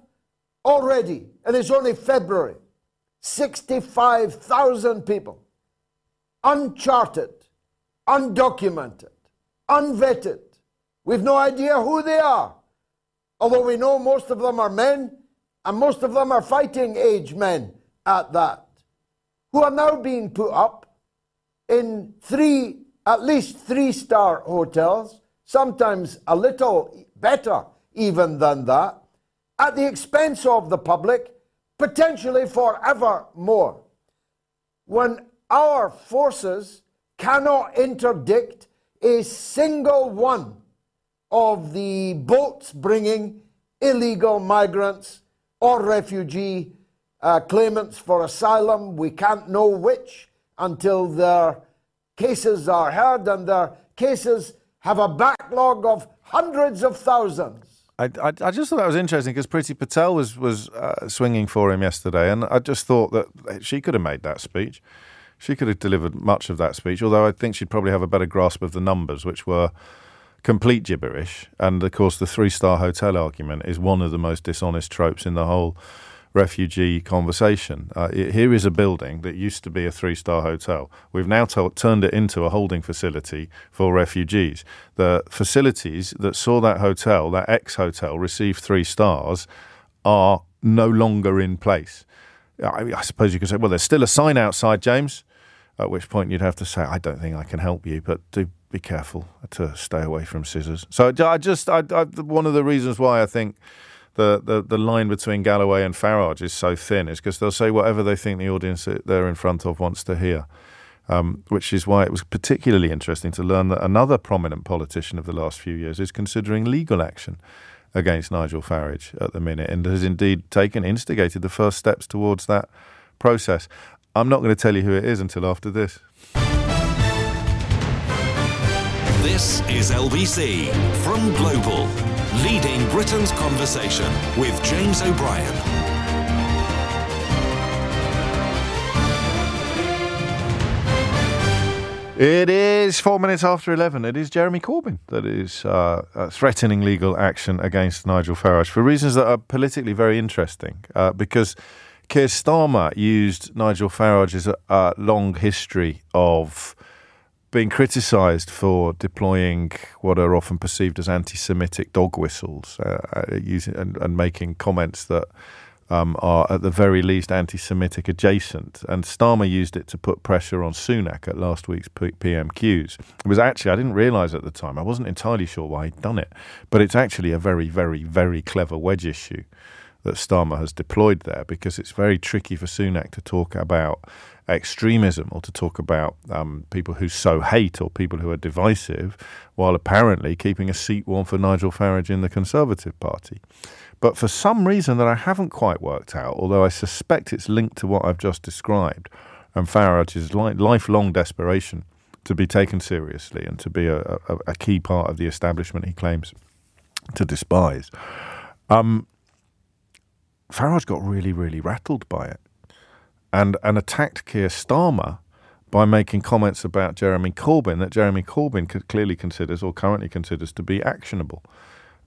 Already, and it's only February, 65,000 people, uncharted, undocumented, unvetted. We've no idea who they are, although we know most of them are men, and most of them are fighting age men at that, who are now being put up in at least 3-star hotels, sometimes a little better even than that, at the expense of the public, potentially forever more. When our forces cannot interdict a single one of the boats bringing illegal migrants or refugee claimants for asylum, we can't know which until their cases are heard, and their cases have a backlog of hundreds of thousands. I just thought that was interesting because Priti Patel was swinging for him yesterday, and I just thought that she could have made that speech. She could have delivered much of that speech, although I think she'd probably have a better grasp of the numbers, which were complete gibberish. And, of course, the 3-star hotel argument is one of the most dishonest tropes in the whole refugee conversation. Here is a building that used to be a 3-star hotel. We've now turned it into a holding facility for refugees. The facilities that saw that hotel, that ex-hotel, receive 3 stars are no longer in place. I suppose you could say, well, there's still a sign outside, James, at which point you'd have to say, I don't think I can help you, but do be careful to stay away from scissors. So one of the reasons why I think the line between Galloway and Farage is so thin is because they'll say whatever they think the audience they're in front of wants to hear, which is why it was particularly interesting to learn that another prominent politician of the last few years is considering legal action against Nigel Farage at the minute and has indeed instigated the first steps towards that process. I'm not going to tell you who it is until after this. This is LBC from Global, leading Britain's conversation with James O'Brien. It is 4 minutes after 11. It is Jeremy Corbyn that is threatening legal action against Nigel Farage for reasons that are politically very interesting, because Keir Starmer used Nigel Farage's long history of being criticised for deploying what are often perceived as anti-Semitic dog whistles, and making comments that are at the very least anti-Semitic adjacent. And Starmer used it to put pressure on Sunak at last week's PMQs. It was actually, I didn't realise at the time, I wasn't entirely sure why he'd done it, but it's actually a very, very, very clever wedge issue that Starmer has deployed there, because it's very tricky for Sunak to talk about extremism or to talk about people who sow hate or people who are divisive, while apparently keeping a seat warm for Nigel Farage in the Conservative Party. But for some reason that I haven't quite worked out, although I suspect it's linked to what I've just described, and Farage's lifelong desperation to be taken seriously and to be a key part of the establishment he claims to despise, Farage got really, really rattled by it and attacked Keir Starmer by making comments about Jeremy Corbyn that Jeremy Corbyn clearly considers or currently considers to be actionable.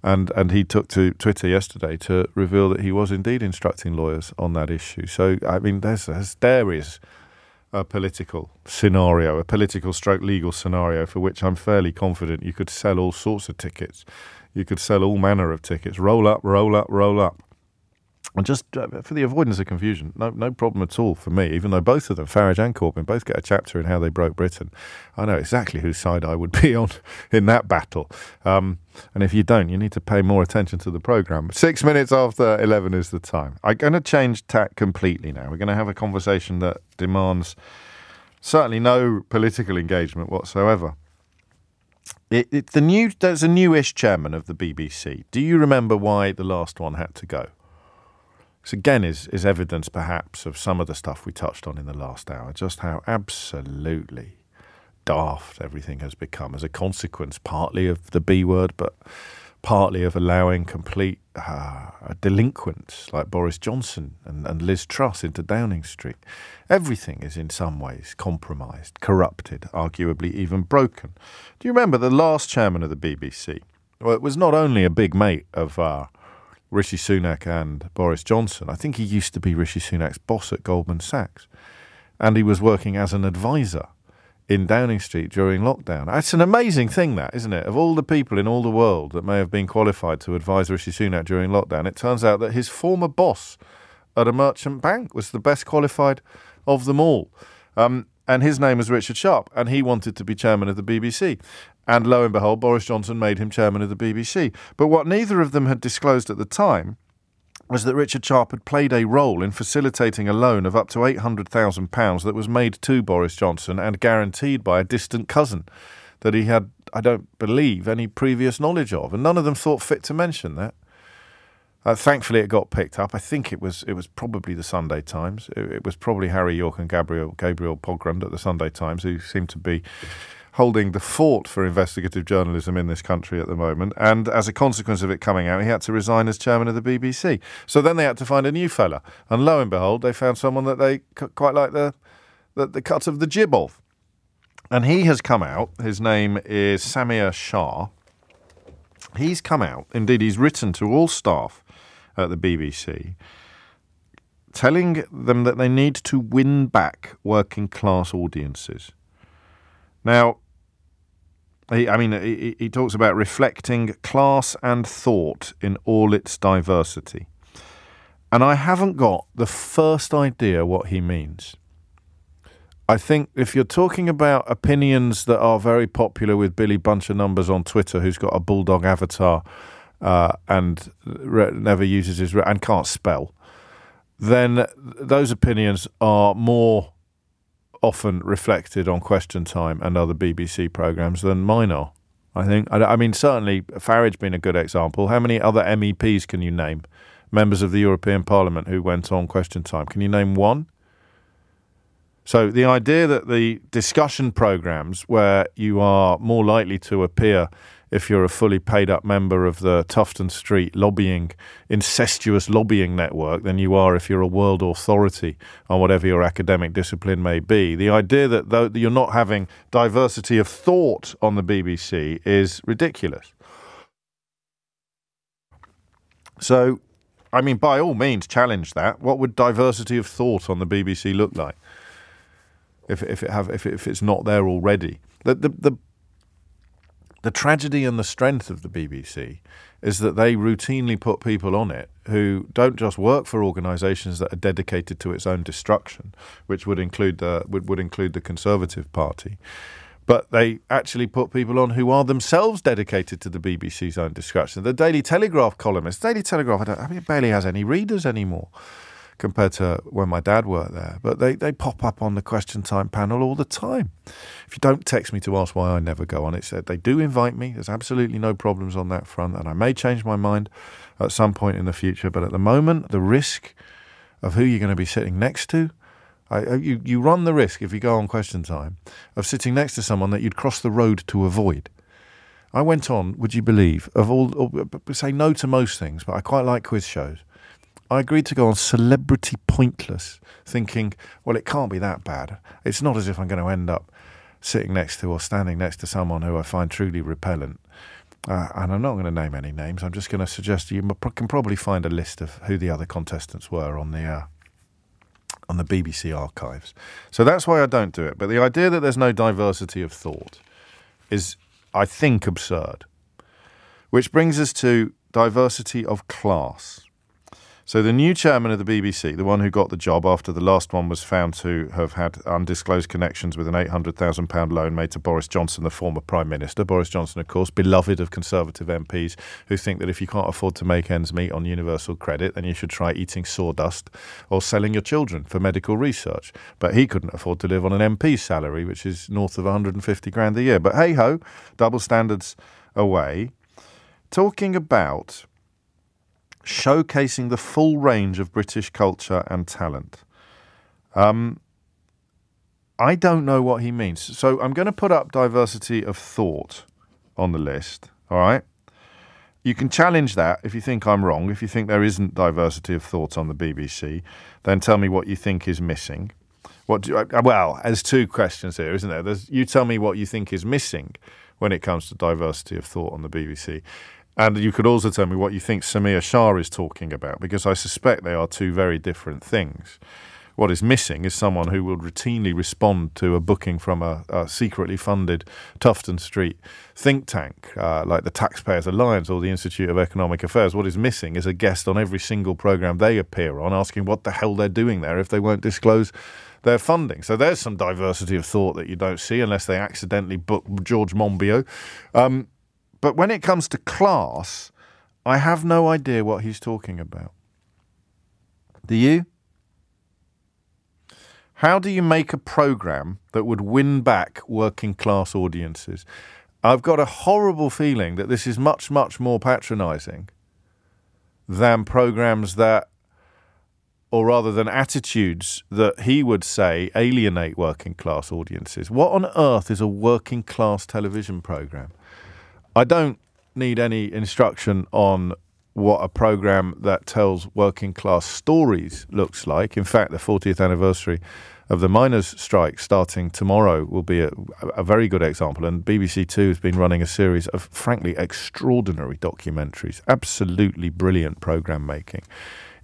And he took to Twitter yesterday to reveal that he was indeed instructing lawyers on that issue. So, I mean, there is a political scenario, a political stroke legal scenario for which I'm fairly confident you could sell all sorts of tickets. You could sell all manner of tickets. Roll up, roll up, roll up. And just for the avoidance of confusion, no problem at all for me, even though both of them, Farage and Corbyn, both get a chapter in How They Broke Britain. I know exactly whose side I would be on in that battle. And if you don't, you need to pay more attention to the programme. 6 minutes after 11 is the time. I'm going to change tack completely now. We're going to have a conversation that demands certainly no political engagement whatsoever. There's a newish chairman of the BBC. Do you remember why the last one had to go? This again is evidence perhaps of some of the stuff we touched on in the last hour, just how absolutely daft everything has become as a consequence, partly of the B word, but partly of allowing complete delinquents like Boris Johnson and Liz Truss into Downing Street. Everything is in some ways compromised, corrupted, arguably even broken. Do you remember the last chairman of the BBC? Well, it was not only a big mate of Rishi Sunak and Boris Johnson. I think he used to be Rishi Sunak's boss at Goldman Sachs. And he was working as an advisor in Downing Street during lockdown. It's an amazing thing, that, isn't it? Of all the people in all the world that may have been qualified to advise Rishi Sunak during lockdown, it turns out that his former boss at a merchant bank was the best qualified of them all. And his name was Richard Sharp, and he wanted to be chairman of the BBC. And lo and behold, Boris Johnson made him chairman of the BBC. But what neither of them had disclosed at the time was that Richard Sharp had played a role in facilitating a loan of up to £800,000 that was made to Boris Johnson and guaranteed by a distant cousin that he had, I don't believe, any previous knowledge of. And none of them thought fit to mention that. Thankfully, it got picked up. I think it was probably the Sunday Times. It was probably Harry York and Gabriel Pogrund at the Sunday Times, who seem to be holding the fort for investigative journalism in this country at the moment. And as a consequence of it coming out, he had to resign as chairman of the BBC. So then they had to find a new fella. And lo and behold, they found someone that they quite like the cut of the jib of. And he has come out. His name is Samir Shah. He's come out. Indeed, he's written to all staff at the BBC, telling them that they need to win back working class audiences. Now, he talks about reflecting class and thought in all its diversity. And I haven't got the first idea what he means. I think if you're talking about opinions that are very popular with Billy Bunch of Numbers on Twitter, who's got a bulldog avatar and never uses his and can't spell, then those opinions are more often reflected on Question Time and other BBC programmes than mine are. I think. I mean, certainly Farage being a good example. How many other MEPs can you name, members of the European Parliament, who went on Question Time? Can you name one? So the idea that the discussion programmes where you are more likely to appear if you're a fully paid up member of the Tufton Street incestuous lobbying network than you are if you're a world authority on whatever your academic discipline may be. The idea that though you're not having diversity of thought on the BBC is ridiculous. So, I mean, by all means, challenge that. What would diversity of thought on the BBC look like if it's not there already? The tragedy and the strength of the BBC is that they routinely put people on it who don't just work for organisations that are dedicated to its own destruction, which would include the Conservative Party, but they actually put people on who are themselves dedicated to the BBC's own destruction. The Daily Telegraph columnists, Daily Telegraph, it barely has any readers anymore compared to when my dad worked there. But they pop up on the Question Time panel all the time. If you don't text me to ask why I never go on, it's that they do invite me. There's absolutely no problems on that front, and I may change my mind at some point in the future. But at the moment, the risk of who you're going to be sitting next to, you run the risk, if you go on Question Time, of sitting next to someone that you'd cross the road to avoid. I went on, would you believe, say no to most things, but I quite like quiz shows. I agreed to go on Celebrity Pointless, thinking, well, it can't be that bad. It's not as if I'm going to end up sitting next to or standing next to someone who I find truly repellent. And I'm not going to name any names. I'm just going to suggest you can probably find a list of who the other contestants were on the BBC archives. So that's why I don't do it. But the idea that there's no diversity of thought is, I think, absurd. Which brings us to diversity of class. So the new chairman of the BBC, the one who got the job after the last one was found to have had undisclosed connections with an £800,000 loan made to Boris Johnson, the former Prime Minister. Boris Johnson, of course, beloved of Conservative MPs who think that if you can't afford to make ends meet on universal credit, then you should try eating sawdust or selling your children for medical research. But he couldn't afford to live on an MP's salary, which is north of 150 grand a year. But hey-ho, double standards away. Talking about showcasing the full range of British culture and talent. I don't know what he means. So I'm going to put up diversity of thought on the list, all right? You can challenge that if you think I'm wrong. If you think there isn't diversity of thought on the BBC, then tell me what you think is missing. Well, there's two questions here, isn't there? You tell me what you think is missing when it comes to diversity of thought on the BBC. And you could also tell me what you think Samir Shah is talking about, because I suspect they are two very different things. What is missing is someone who will routinely respond to a booking from a secretly funded Tufton Street think tank, like the Taxpayers Alliance or the Institute of Economic Affairs. What is missing is a guest on every single programme they appear on asking what the hell they're doing there if they won't disclose their funding. So there's some diversity of thought that you don't see unless they accidentally book George Monbiot. But when it comes to class, I have no idea what he's talking about. Do you? How do you make a programme that would win back working class audiences? I've got a horrible feeling that this is much, much more patronising than programmes that, or rather than attitudes that he would say alienate working class audiences. What on earth is a working class television programme? I don't need any instruction on what a programme that tells working class stories looks like. In fact, the 40th anniversary of the miners' strike starting tomorrow will be a very good example. And BBC Two has been running a series of, frankly, extraordinary documentaries, absolutely brilliant programme making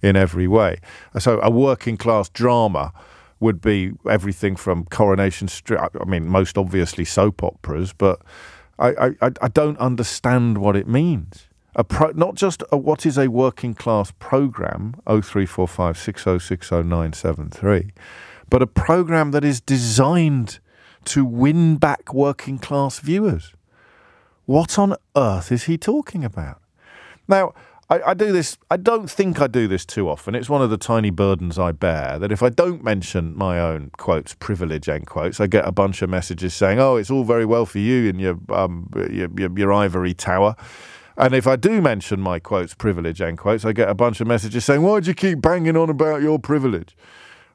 in every way. So a working class drama would be everything from Coronation Street, I mean, most obviously soap operas, but I don't understand what it means. Not just what is a working class programme, 0345 6060 973, but a programme that is designed to win back working class viewers. What on earth is he talking about? Now, I do this. I don't think I do this too often. It's one of the tiny burdens I bear, that if I don't mention my own, quotes, privilege, end quotes, I get a bunch of messages saying, oh, it's all very well for you in your ivory tower. And if I do mention my, quotes, privilege, end quotes, I get a bunch of messages saying, why do you keep banging on about your privilege?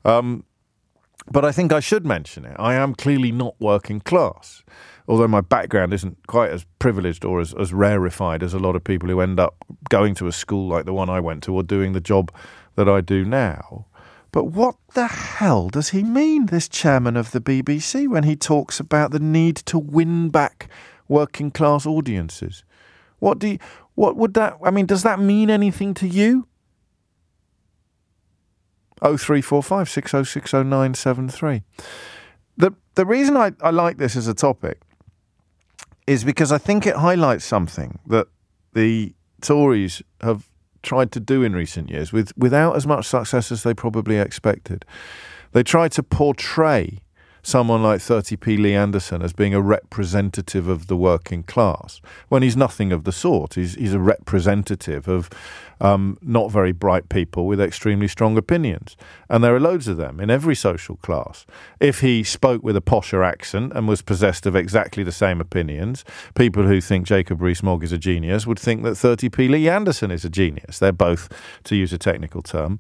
But I think I should mention it. I am clearly not working class, although my background isn't quite as privileged or as rarefied as a lot of people who end up going to a school like the one I went to or doing the job that I do now. But what the hell does he mean, this chairman of the BBC, when he talks about the need to win back working class audiences? What would that, I mean, does that mean anything to you? 0345 6060 973. The reason I like this as a topic is because I think it highlights something that the Tories have tried to do in recent years without as much success as they probably expected. They tried to portray someone like 30p Lee Anderson as being a representative of the working class, when he's nothing of the sort. He's a representative of not very bright people with extremely strong opinions. And there are loads of them in every social class. If he spoke with a posher accent and was possessed of exactly the same opinions, people who think Jacob Rees-Mogg is a genius would think that 30p Lee Anderson is a genius. They're both, to use a technical term,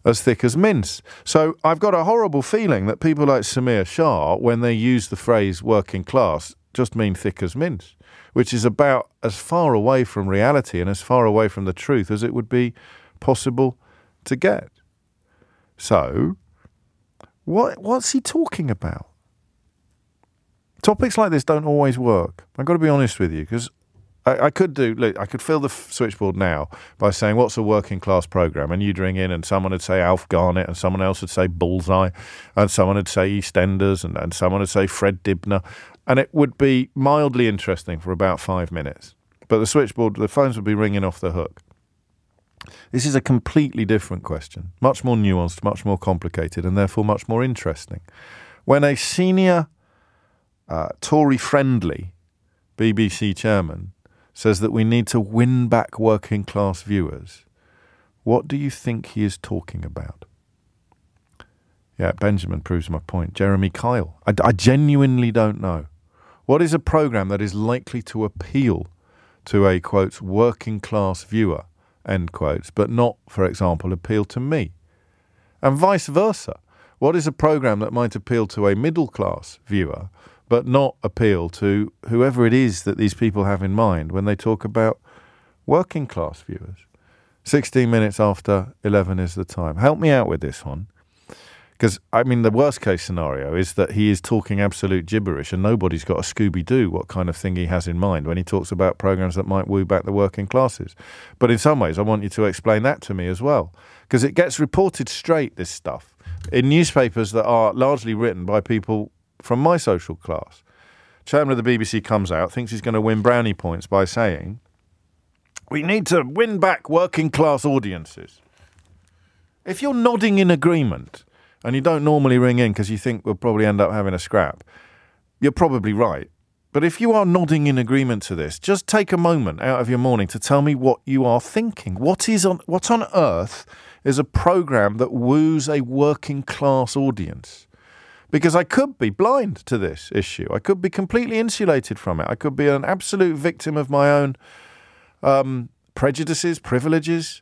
as thick as mince. So I've got a horrible feeling that people like Samir Shah, when they use the phrase working class, just mean thick as mince, which is about as far away from reality and as far away from the truth as it would be possible to get. So, what's he talking about? Topics like this don't always work. I've got to be honest with you, because I could fill the switchboard now by saying, what's a working class programme? And you'd ring in and someone would say Alf Garnett and someone else would say Bullseye and someone would say EastEnders and someone would say Fred Dibner. And it would be mildly interesting for about 5 minutes. But the phones would be ringing off the hook. This is a completely different question, much more nuanced, much more complicated, and therefore much more interesting. When a senior Tory-friendly BBC chairman says that we need to win back working class viewers, what do you think he is talking about? Yeah, Benjamin proves my point. Jeremy Kyle. I genuinely don't know. What is a programme that is likely to appeal to a, quote, working class viewer end quotes, but not, for example, appeal to me. And vice versa. What is a programme that might appeal to a middle-class viewer, but not appeal to whoever it is that these people have in mind when they talk about working-class viewers? 16 minutes after 11 is the time. Help me out with this one. Because, I mean, the worst-case scenario is that he is talking absolute gibberish and nobody's got a Scooby-Doo what kind of thing he has in mind when he talks about programmes that might woo back the working classes. But in some ways, I want you to explain that to me as well. Because it gets reported straight, this stuff, in newspapers that are largely written by people from my social class. Chairman of the BBC comes out, thinks he's going to win brownie points by saying, we need to win back working-class audiences. If you're nodding in agreement, and you don't normally ring in because you think we'll probably end up having a scrap, you're probably right. But if you are nodding in agreement to this, just take a moment out of your morning to tell me what you are thinking. What on earth is a programme that woos a working-class audience? Because I could be blind to this issue. I could be completely insulated from it. I could be an absolute victim of my own prejudices, privileges,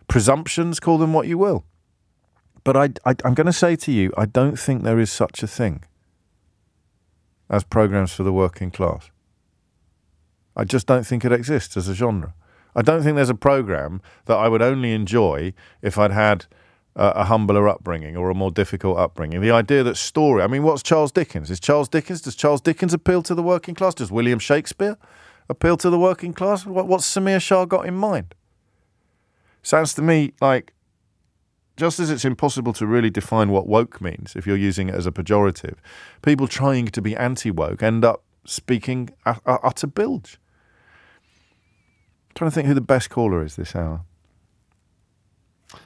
presumptions, call them what you will. But I'm going to say to you, I don't think there is such a thing as programmes for the working class. I just don't think it exists as a genre. I don't think there's a programme that I would only enjoy if I'd had a humbler upbringing or a more difficult upbringing. The idea that story... I mean, what's Charles Dickens? Does Charles Dickens appeal to the working class? Does William Shakespeare appeal to the working class? What's Samir Shah got in mind? Sounds to me like, just as it's impossible to really define what woke means if you're using it as a pejorative, people trying to be anti-woke end up speaking utter bilge. I'm trying to think who the best caller is this hour.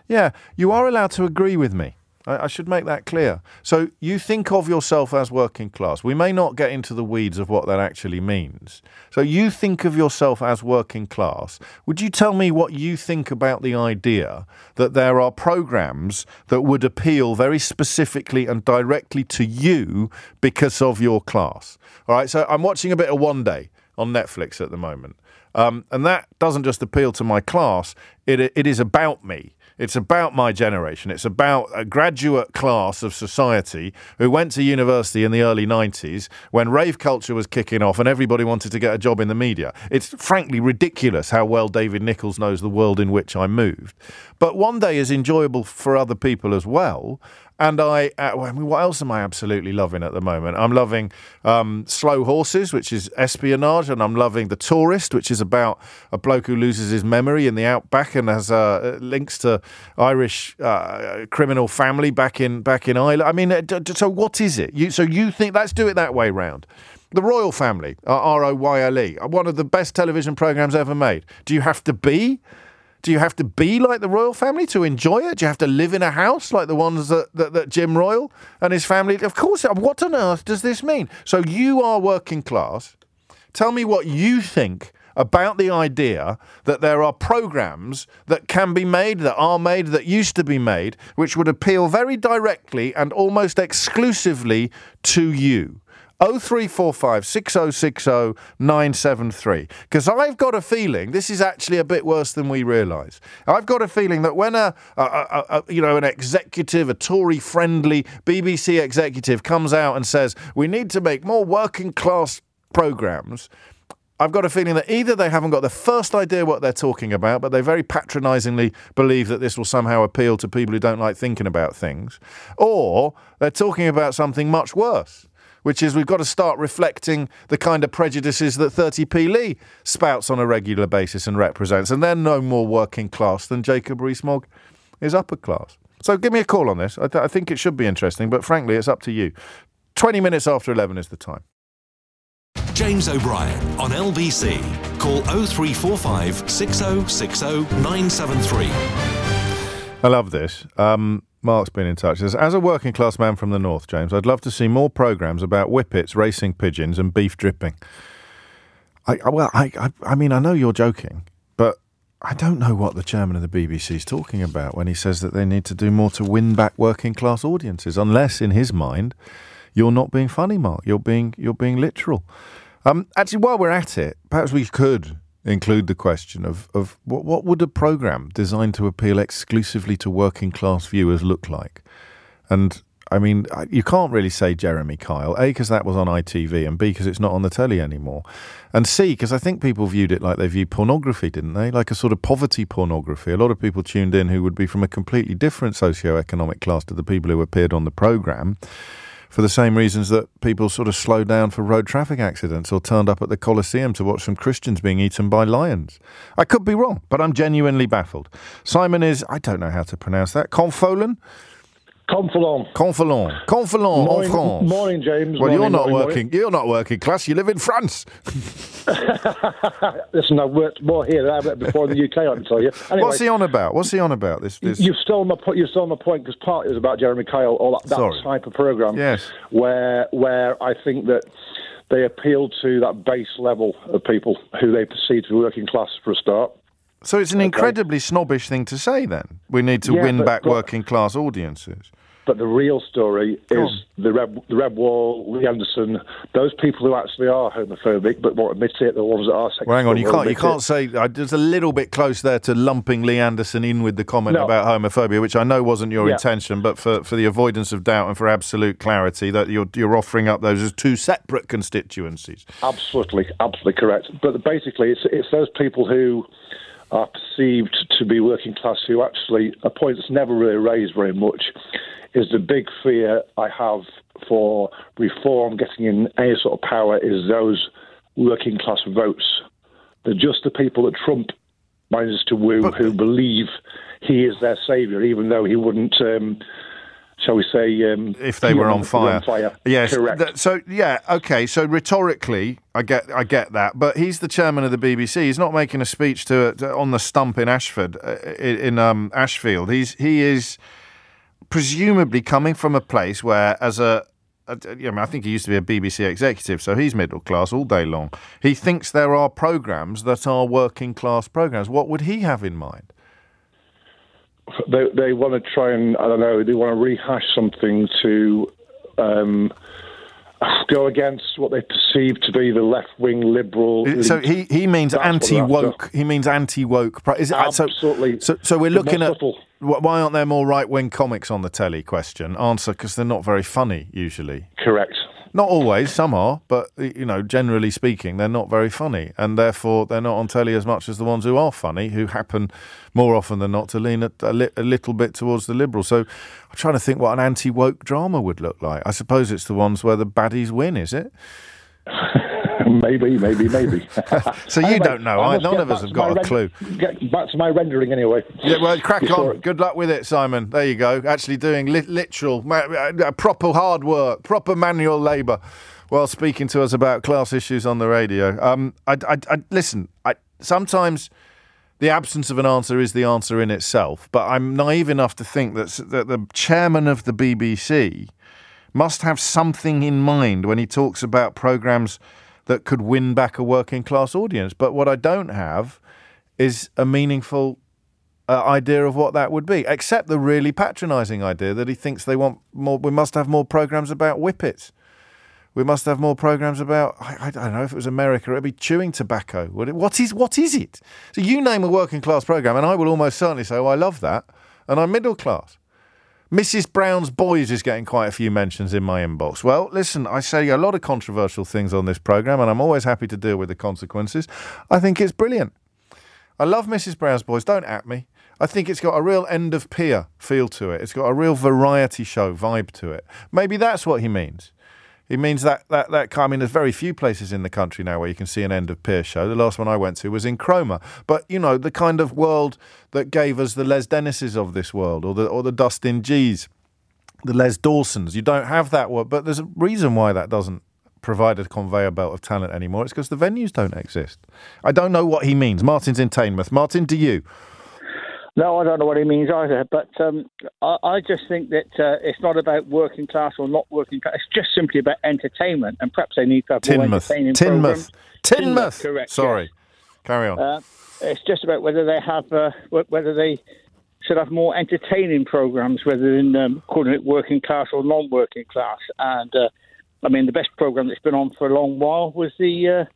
Yeah, you are allowed to agree with me. I should make that clear. So you think of yourself as working class. We may not get into the weeds of what that actually means. So you think of yourself as working class. Would you tell me what you think about the idea that there are programmes that would appeal very specifically and directly to you because of your class? All right, so I'm watching a bit of One Day on Netflix at the moment. And that doesn't just appeal to my class. It is about me. It's about my generation. It's about a graduate class of society who went to university in the early 90s when rave culture was kicking off and everybody wanted to get a job in the media. It's frankly ridiculous how well David Nichols knows the world in which I moved. But One Day is enjoyable for other people as well. And I mean, what else am I absolutely loving at the moment? I'm loving Slow Horses, which is espionage, and I'm loving The Tourist, which is about a bloke who loses his memory in the outback and has links to Irish criminal family back in Ireland. I mean, so what is it? You think, let's do it that way round. The Royal Family, Royle, one of the best television programmes ever made. Do you have to be like the royal family to enjoy it? Do you have to live in a house like the ones that Jim Royle and his family? Of course. What on earth does this mean? So you are working class. Tell me what you think about the idea that there are programmes that can be made, that are made, that used to be made, which would appeal very directly and almost exclusively to you. 0345 6060 973. Because I've got a feeling this is actually a bit worse than we realise. I've got a feeling that when an executive, a Tory-friendly BBC executive comes out and says we need to make more working class programmes, I've got a feeling that either they haven't got the first idea what they're talking about, but they very patronisingly believe that this will somehow appeal to people who don't like thinking about things, or they're talking about something much worse, which is we've got to start reflecting the kind of prejudices that 30p Lee spouts on a regular basis and represents. And they're no more working class than Jacob Rees-Mogg is upper class. So give me a call on this. I think it should be interesting, but frankly, it's up to you. 20 minutes after 11 is the time. James O'Brien on LBC. Call 0345 6060 973. I love this. Mark's been in touch. Says, as a working class man from the north, James, I'd love to see more programmes about whippets, racing pigeons and beef dripping. I mean, I know you're joking, but I don't know what the chairman of the BBC is talking about when he says that they need to do more to win back working class audiences, unless in his mind you're not being funny, Mark. You're being literal. Actually, while we're at it, perhaps we could include the question of what would a programme designed to appeal exclusively to working class viewers look like? And I mean, you can't really say Jeremy Kyle, A, because that was on ITV, and B, because it's not on the telly anymore, and C, because I think people viewed it like they viewed pornography, didn't they? Like a sort of poverty pornography. A lot of people tuned in who would be from a completely different socio-economic class to the people who appeared on the programme, for the same reasons that people sort of slowed down for road traffic accidents or turned up at the Colosseum to watch some Christians being eaten by lions. I could be wrong, but I'm genuinely baffled. Simon is, I don't know how to pronounce that, Confolin? Confalon en France. Morning, James. Well, you're not morning. You're not working class. You live in France. Listen, I've worked more here than I've worked before in the UK, I can tell you. Anyway, What's he on about? This. You've stolen my point because partly it was about Jeremy Kyle or that type of programme. Yes. Where I think that they appeal to that base level of people who they perceive to be working class for a start. So it's an incredibly snobbish thing to say, then. We need to win back working-class audiences. But the real story is the Red Wall, Lee Anderson, those people who actually are homophobic but won't admit it, the ones that are sexist. Well, hang on, you can't say... There's a little bit close there to lumping Lee Anderson in with the comment about homophobia, which I know wasn't your intention, but for the avoidance of doubt and for absolute clarity, that you're offering up those as two separate constituencies. Absolutely correct. But basically, it's those people who are perceived to be working class who actually, a point that's never really raised very much, is the big fear I have for reform getting in any sort of power is those working class votes. They're just the people that Trump manages to woo who believe he is their saviour, even though he wouldn't... shall we say... if they were on fire. Yes. Correct. So rhetorically, I get that. But he's the chairman of the BBC. He's not making a speech on the stump in Ashford, Ashfield. He is presumably coming from a place where, I think he used to be a BBC executive, so he's middle class all day long. He thinks there are programmes that are working class programmes. What would he have in mind? They want to try and, I don't know, they want to rehash something to go against what they perceive to be the left-wing liberal... So he means anti-woke. He means anti-woke. Is it, absolutely. So we're looking at... Why aren't there more right-wing comics on the telly? Question. Answer, because they're not very funny, usually. Correct. Not always, some are, but, generally speaking, they're not very funny, and therefore they're not on telly as much as the ones who are funny, who happen more often than not to lean a little bit towards the liberal. So I'm trying to think what an anti-woke drama would look like. I suppose it's the ones where the baddies win, is it? Maybe. So you don't know. None of us have got a clue. Get back to my rendering anyway. Yeah, well, crack on. Good luck with it, Simon. There you go. Actually doing literal, proper hard work, proper manual labour while speaking to us about class issues on the radio. Listen, sometimes the absence of an answer is the answer in itself, but I'm naive enough to think that the chairman of the BBC must have something in mind when he talks about programmes that could win back a working class audience. But what I don't have is a meaningful idea of what that would be, except the really patronising idea that he thinks they want more. We must have more programmes about whippets. We must have more programmes about, I don't know, if it was America, it'd be chewing tobacco. What is it? So you name a working class programme and I will almost certainly say, oh, I love that. And I'm middle class. Mrs. Brown's Boys is getting quite a few mentions in my inbox. Well, listen, I say a lot of controversial things on this programme and I'm always happy to deal with the consequences. I think it's brilliant. I love Mrs. Brown's Boys. Don't at me. I think it's got a real end of pier feel to it. It's got a real variety show vibe to it. Maybe that's what he means. He means that I mean, there's very few places in the country now where you can see an end of pier show. The last one I went to was in Cromer. But, the kind of world that gave us the Les Dennises of this world, or the Dustin G's, the Les Dawsons. You don't have that word, but there's a reason why that doesn't provide a conveyor belt of talent anymore. It's because the venues don't exist. I don't know what he means. Martin's in Teignmouth. Martin, do you? No, I don't know what he means either, but I just think that it's not about working class or not working class. It's just simply about entertainment, and perhaps they need to have more entertaining programs. Teignmouth. Correct. Sorry. Yes. Carry on. It's just about whether they should have more entertaining programs, rather than calling it working class or non-working class. And the best program that's been on for a long while was the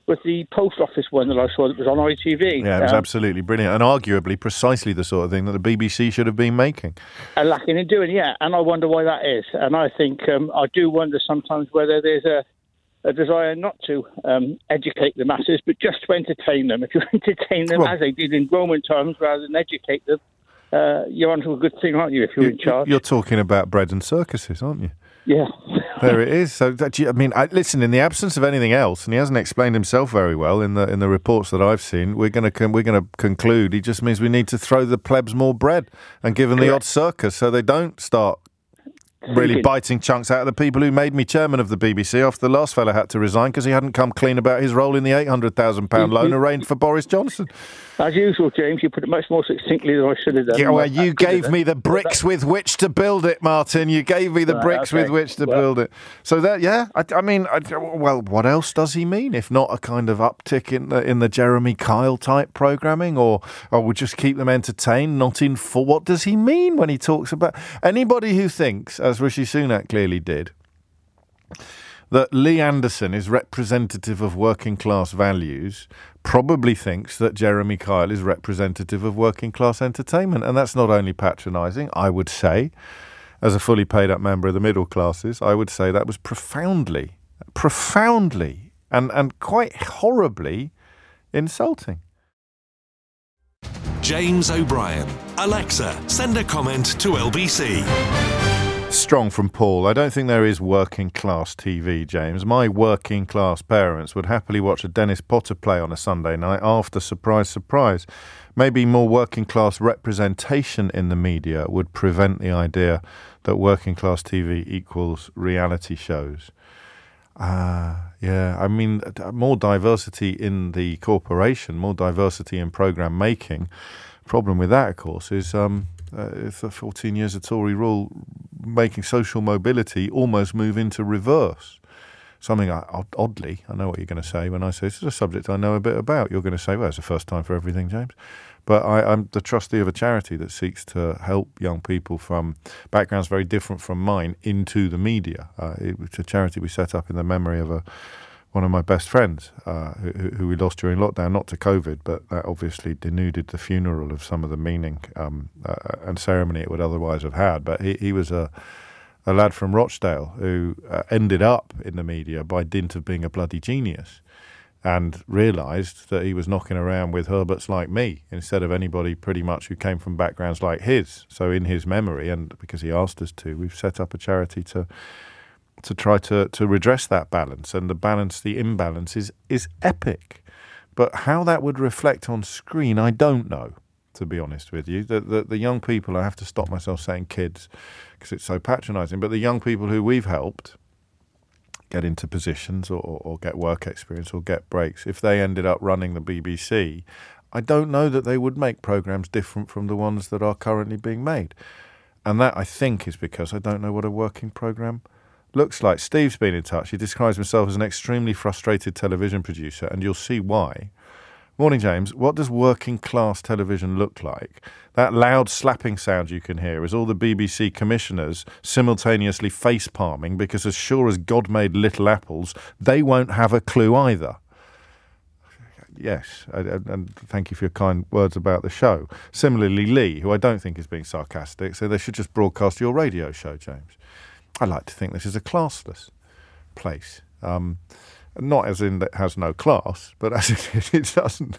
was the post office one that I saw that was on ITV. Yeah, it was absolutely brilliant, and arguably precisely the sort of thing that the BBC should have been making. And lacking in doing, and I wonder why that is. And I think I do wonder sometimes whether there's a desire not to educate the masses, but just to entertain them. If you entertain them as they did in Roman times rather than educate them, you're onto a good thing, aren't you, if you're in charge? You're talking about bread and circuses, aren't you? Yeah. There it is. So, listen, in the absence of anything else, and he hasn't explained himself very well in the reports that I've seen, we're going to conclude he just means we need to throw the plebs more bread and give them the odd circus so they don't start really biting chunks out of the people who made me chairman of the BBC after the last fella had to resign because he hadn't come clean about his role in the £800,000 loan arranged for Boris Johnson. As usual, James, you put it much more succinctly than I should have done. Yeah, well, you gave me the bricks with which to build it, Martin. You gave me the bricks with which to build it. So that, well, what else does he mean if not a kind of uptick in the Jeremy Kyle type programming, or we'll just keep them entertained, not in full? What does he mean when he talks about anybody who thinks, as Rishi Sunak clearly did, that Lee Anderson is representative of working class values, probably thinks that Jeremy Kyle is representative of working class entertainment. And that's not only patronising, I would say, as a fully paid up member of the middle classes, I would say that was profoundly and quite horribly insulting. James O'Brien. Alexa, send a comment to LBC. Strong from Paul. I don't think there is working class TV, James. My working class parents would happily watch a Dennis Potter play on a Sunday night after surprise, surprise. Maybe more working class representation in the media would prevent the idea that working class TV equals reality shows. I mean, more diversity in the corporation, more diversity in programme making. Problem with that, of course, is for 14 years of Tory rule, making social mobility almost move into reverse. Something oddly, I know what you're going to say when I say this is a subject I know a bit about. You're going to say, well, it's the first time for everything, James. But I'm the trustee of a charity that seeks to help young people from backgrounds very different from mine into the media. It's a charity we set up in the memory of one of my best friends who we lost during lockdown, not to COVID, but that obviously denuded the funeral of some of the meaning and ceremony it would otherwise have had. But he was a lad from Rochdale who ended up in the media by dint of being a bloody genius and realised that he was knocking around with Herberts like me instead of anybody pretty much who came from backgrounds like his. So in his memory, and because he asked us to, we've set up a charity to try to redress that balance. And the imbalance is epic. But how that would reflect on screen, I don't know, to be honest with you. The young people, I have to stop myself saying kids because it's so patronising, but the young people who we've helped get into positions or get work experience or get breaks, if they ended up running the BBC, I don't know that they would make programmes different from the ones that are currently being made. And that, I think, is because I don't know what a working programme looks like. Steve's been in touch. He describes himself as an extremely frustrated television producer, and you'll see why. Morning, James. What does working class television look like? That loud slapping sound you can hear is all the BBC commissioners simultaneously face palming because as sure as God made little apples, they won't have a clue either. Yes, and thank you for your kind words about the show. Similarly, Lee, who I don't think is being sarcastic, so they should just broadcast your radio show, James. I like to think this is a classless place. Not as in that it has no class, but as in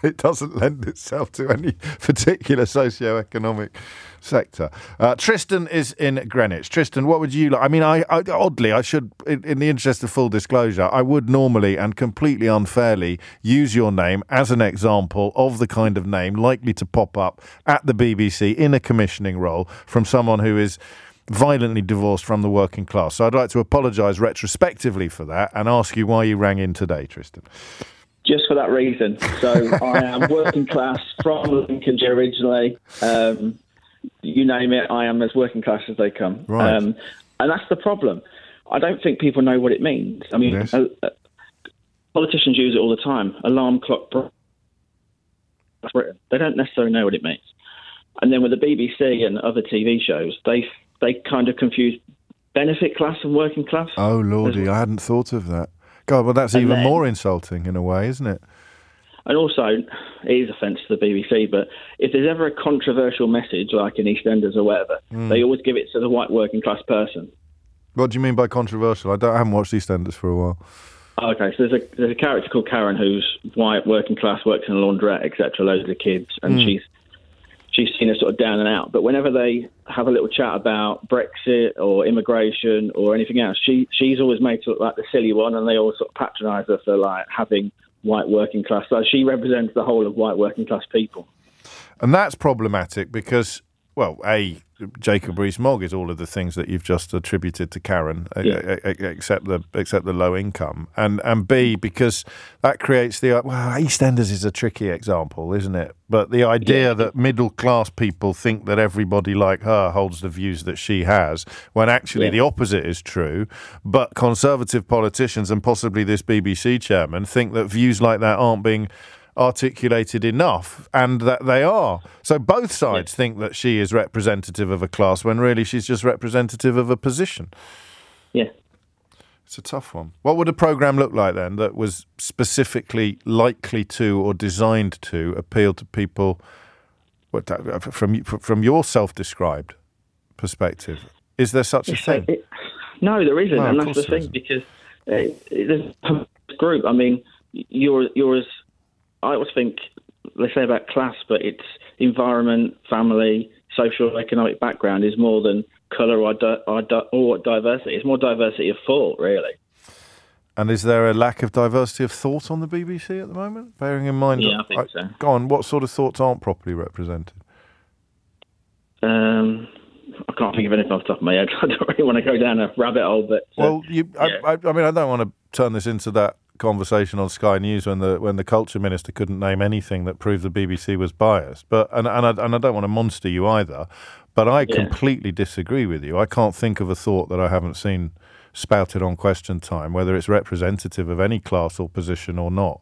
it doesn't lend itself to any particular socio-economic sector. Tristan is in Greenwich. Tristan, what would you like? I mean, oddly, I should, in the interest of full disclosure, I would normally and completely unfairly use your name as an example of the kind of name likely to pop up at the BBC in a commissioning role from someone who is violently divorced from the working class. So I'd like to apologise retrospectively for that and ask you why you rang in today, Tristan. Just for that reason. So I am working class from Lincolnshire originally. You name it, I am as working class as they come. Right. And that's the problem. I don't think people know what it means. I mean, yes. Politicians use it all the time. Alarm clock. They don't necessarily know what it means. And then with the BBC and other TV shows, they kind of confuse benefit class and working class. Oh, Lordy, I hadn't thought of that. God, well, that's even more insulting in a way, isn't it? And also, it is offensive to the BBC, but if there's ever a controversial message, like in EastEnders or whatever, they always give it to the white working class person. What do you mean by controversial? I haven't watched EastEnders for a while. Okay, so there's a character called Karen who's white, working class, works in a laundrette, etc., loads of kids, and she's seen as sort of down and out. But whenever they have a little chat about Brexit or immigration or anything else, she's always made to look like the silly one, and they always sort of patronise her for like having white working class. So she represents the whole of white working class people. And that's problematic because, well, Jacob Rees-Mogg is all of the things that you've just attributed to Karen, except the low income, and B, because that creates EastEnders is a tricky example, isn't it? But the idea that middle class people think that everybody like her holds the views that she has, when actually the opposite is true. But conservative politicians and possibly this BBC chairman think that views like that aren't being articulated enough, and that they are. So both sides think that she is representative of a class when really she's just representative of a position. Yeah. It's a tough one. What would a programme look like then that was specifically likely to or designed to appeal to people from your self-described perspective? Is there such a thing? No, there isn't, and that's the thing, because there's a group. I mean, you're as I always think they say about class, but it's environment, family, social, economic background is more than colour or diversity. It's more diversity of thought, really. And is there a lack of diversity of thought on the BBC at the moment? Bearing in mind, I think so. Go on. What sort of thoughts aren't properly represented? I can't think of anything off the top of my head. I don't really want to go down a rabbit hole, but I mean, I don't want to turn this into that conversation on Sky News when the culture minister couldn't name anything that proved the BBC was biased. But and I don't want to monster you either. But I completely disagree with you. I can't think of a thought that I haven't seen spouted on Question Time, whether it's representative of any class or position or not.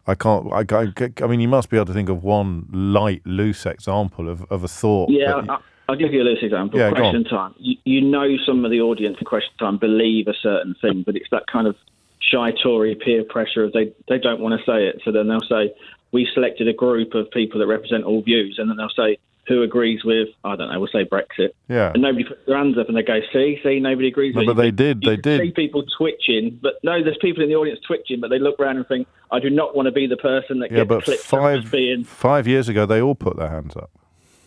I can't. I mean, you must be able to think of one light, loose example of a thought. Yeah, I'll give you a loose example. Yeah, Question Time. You know, some of the audience in Question Time believe a certain thing, but it's that kind of shy Tory peer pressure of they don't want to say it. So then they'll say, we selected a group of people that represent all views, and then they'll say, who agrees with, I don't know, we'll say Brexit. Yeah. And nobody puts their hands up and they go, see, nobody agrees with it. But they did. See people twitching, but no, there's people in the audience twitching, but they look around and think, I do not want to be the person that gets clipped up as being... 5 years ago, they all put their hands up.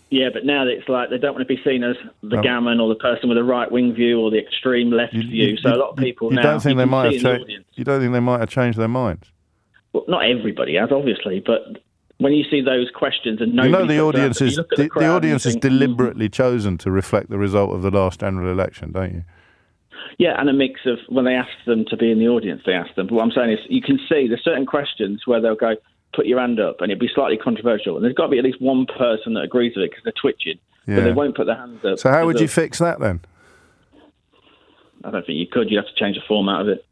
Yeah, but now it's like they don't want to be seen as the gammon or the person with a right-wing view or the extreme left view. So a lot of people now... You don't think they might have changed their minds? Well, not everybody has, obviously, but when you see those questions and nobody... the audience is deliberately chosen to reflect the result of the last general election, don't you? Yeah, and a mix of when they ask them to be in the audience, they ask them. But what I'm saying is you can see there's certain questions where they'll go, put your hand up, and it'd be slightly controversial. And there's got to be at least one person that agrees with it because they're twitching, but they won't put their hands up. So how would you fix that then? I don't think you could. You'd have to change the format of it.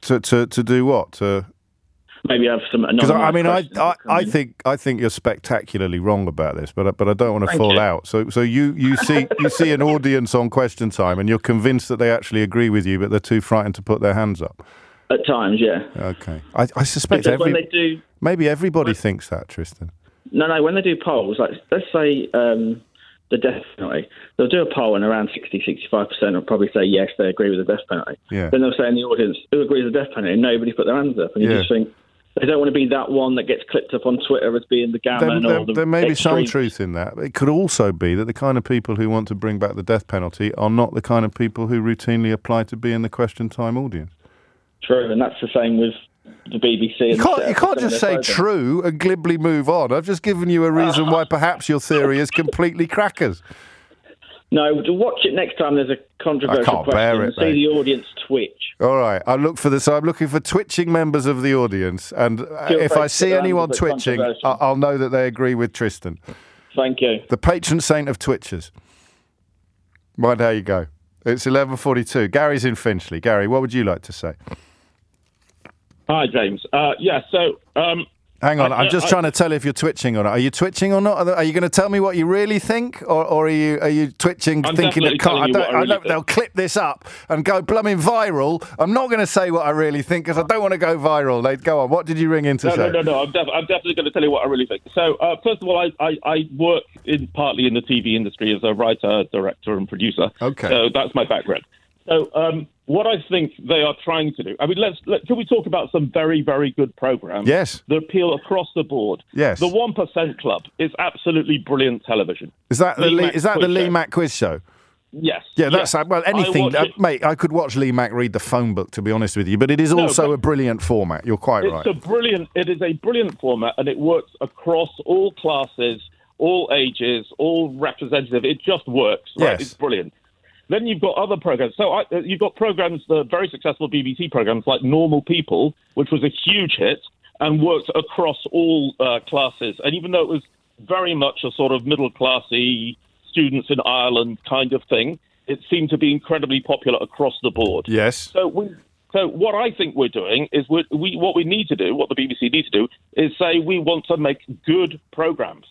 To do what? To maybe have some. Because I mean, I think you're spectacularly wrong about this, but I don't want to fall out. So you see an audience on Question Time, and you're convinced that they actually agree with you, but they're too frightened to put their hands up. At times, yeah. Okay. I suspect maybe everybody thinks that, Tristan. No, when they do polls, like let's say the death penalty, they'll do a poll and around 60-65% will probably say yes, they agree with the death penalty. Yeah. Then they'll say in the audience, who agrees with the death penalty? And nobody put their hands up. And you just think, they don't want to be that one that gets clipped up on Twitter as being the gammon there may be some truth in that. It could also be that the kind of people who want to bring back the death penalty are not the kind of people who routinely apply to be in the Question Time audience. True, and that's the same with the BBC. You can't just say true and glibly move on. I've just given you a reason why perhaps your theory is completely crackers. No, watch it next time there's a controversial question and see the audience twitch. All right, I'll look for this. So I'm looking for twitching members of the audience, and if I see anyone twitching, I'll know that they agree with Tristan. Thank you. The patron saint of twitchers. Mind how you go. It's 11:42. Gary's in Finchley. Gary, what would you like to say? Hi, James. So Hang on, I'm just trying to tell if you're twitching or not. Are you twitching or not? Are you going to tell me what you really think, or are you twitching, thinking that they'll clip this up and go blooming viral? I'm not going to say what I really think because I don't want to go viral. Go on. What did you ring in to say? No. I'm definitely going to tell you what I really think. So, first of all, I work partly in the TV industry as a writer, director, and producer. Okay. So that's my background. So, what I think they are trying to do, I mean, can we talk about some very, very good programs? Yes. That appeal across the board. Yes. The 1% Club is absolutely brilliant television. Is that the Lee Mack quiz show? Yes. Yeah, that's well, anything, mate. I could watch Lee Mack read the phone book, to be honest with you, but it is also a brilliant format. You're quite right. It is a brilliant format, and it works across all classes, all ages, all representative. It just works. Right? Yes. It's brilliant. Then you've got other programs. So you've got programs, the very successful BBC programs like Normal People, which was a huge hit and worked across all classes. And even though it was very much a sort of middle-classy students in Ireland kind of thing, it seemed to be incredibly popular across the board. Yes. So what I think we're doing is what we need to do, what the BBC needs to do, is say we want to make good programs.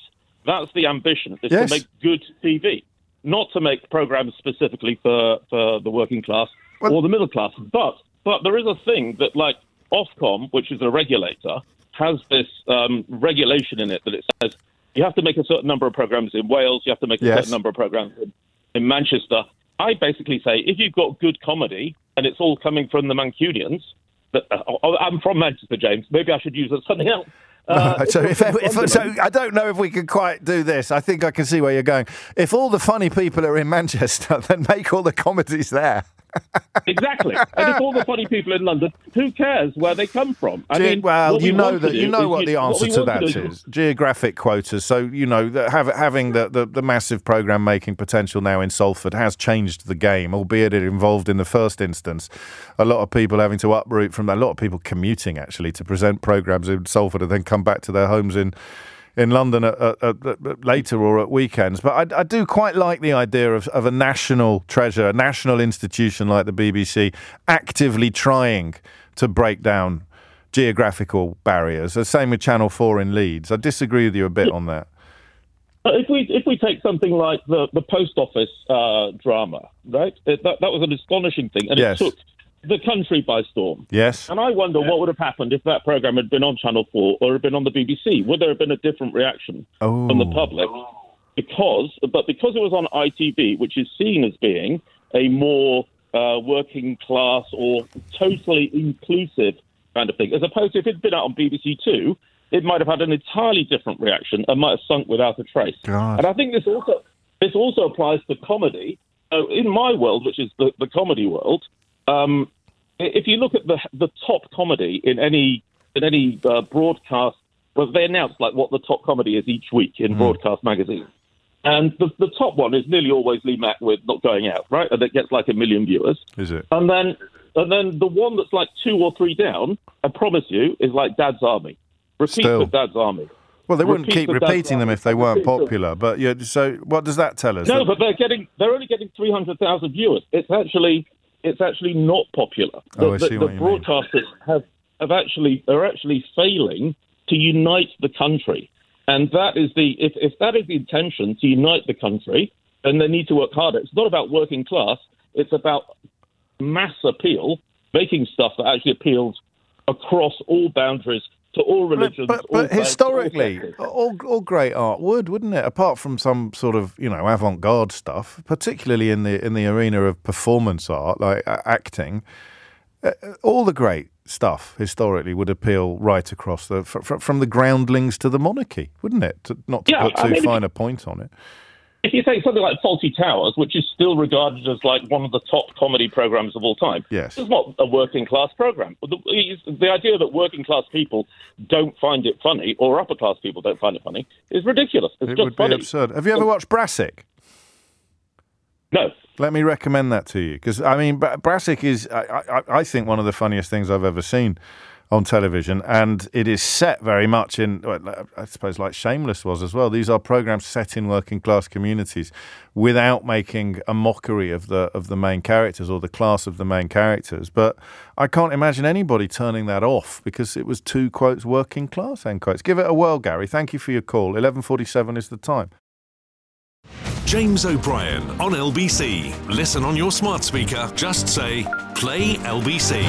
That's the ambition, is to make good TV. Not to make programs specifically for the working class or the middle class. But there is a thing that, like Ofcom, which is a regulator, has this regulation in it that it says you have to make a certain number of programs in Wales, you have to make a certain number of programs in Manchester. I basically say if you've got good comedy and it's all coming from the Mancunians, I'm from Manchester, James, maybe I should use something else. So I don't know if we can quite do this. I think I can see where you're going. If all the funny people are in Manchester, then make all the comedies there. Exactly. And if all the funny people in London, who cares where they come from? I mean, well, you know what the answer to that is. Geographic quotas. So, having the massive programme making potential now in Salford has changed the game, albeit it involved in the first instance a lot of people having to uproot from a lot of people commuting actually to present programmes in Salford and then come back to their homes in London later or at weekends. But I do quite like the idea of a national treasure, a national institution like the BBC, actively trying to break down geographical barriers. The same with Channel 4 in Leeds. I disagree with you a bit on that. If we take something like the Post Office drama, right? That was an astonishing thing, and it took the country by storm. Yes. And I wonder what would have happened if that programme had been on Channel 4 or had been on the BBC. Would there have been a different reaction from the public? Because it was on ITV, which is seen as being a more working class or totally inclusive kind of thing, as opposed to if it had been out on BBC 2, it might have had an entirely different reaction and might have sunk without a trace. God. And I think this also applies to comedy. In my world, which is the comedy world, if you look at the top comedy in any broadcast, well, they announce like what the top comedy is each week in broadcast magazines, and the top one is nearly always Lee Mack with Not Going Out, right? And it gets like 1 million viewers. Is it? And then the one that's like 2 or 3 down, I promise you, is like Dad's Army. Repeat with Dad's Army. Well, they wouldn't keep repeating them if they weren't popular. But so what does that tell us? No, but they're only getting 300,000 viewers. It's actually not popular. The broadcasters are actually failing to unite the country, and that is if that is the intention, to unite the country, then they need to work harder. It's not about working class; it's about mass appeal, making stuff that actually appeals across all boundaries to all religions. But historically, all great art wouldn't it? Apart from some sort of avant-garde stuff, particularly in the arena of performance art like acting, all the great stuff historically would appeal right across from the groundlings to the monarchy, wouldn't it? Not to put too fine a point on it. If you take something like Fawlty Towers, which is still regarded as like one of the top comedy programs of all time, yes, it's not a working class program. The idea that working class people don't find it funny or upper class people don't find it funny is ridiculous. It would be absurd. Have you ever watched Brassic? No. Let me recommend that to you because I mean Brassic is I think one of the funniest things I've ever seen on television, and it is set very much in, well, I suppose, like Shameless was as well. These are programs set in working class communities without making a mockery of the main characters or the class of the main characters. But I can't imagine anybody turning that off because it was too, quotes, working class, end quotes. Give it a whirl, Gary. Thank you for your call. 11:47 is the time. James O'Brien on LBC. Listen on your smart speaker. Just say, play LBC.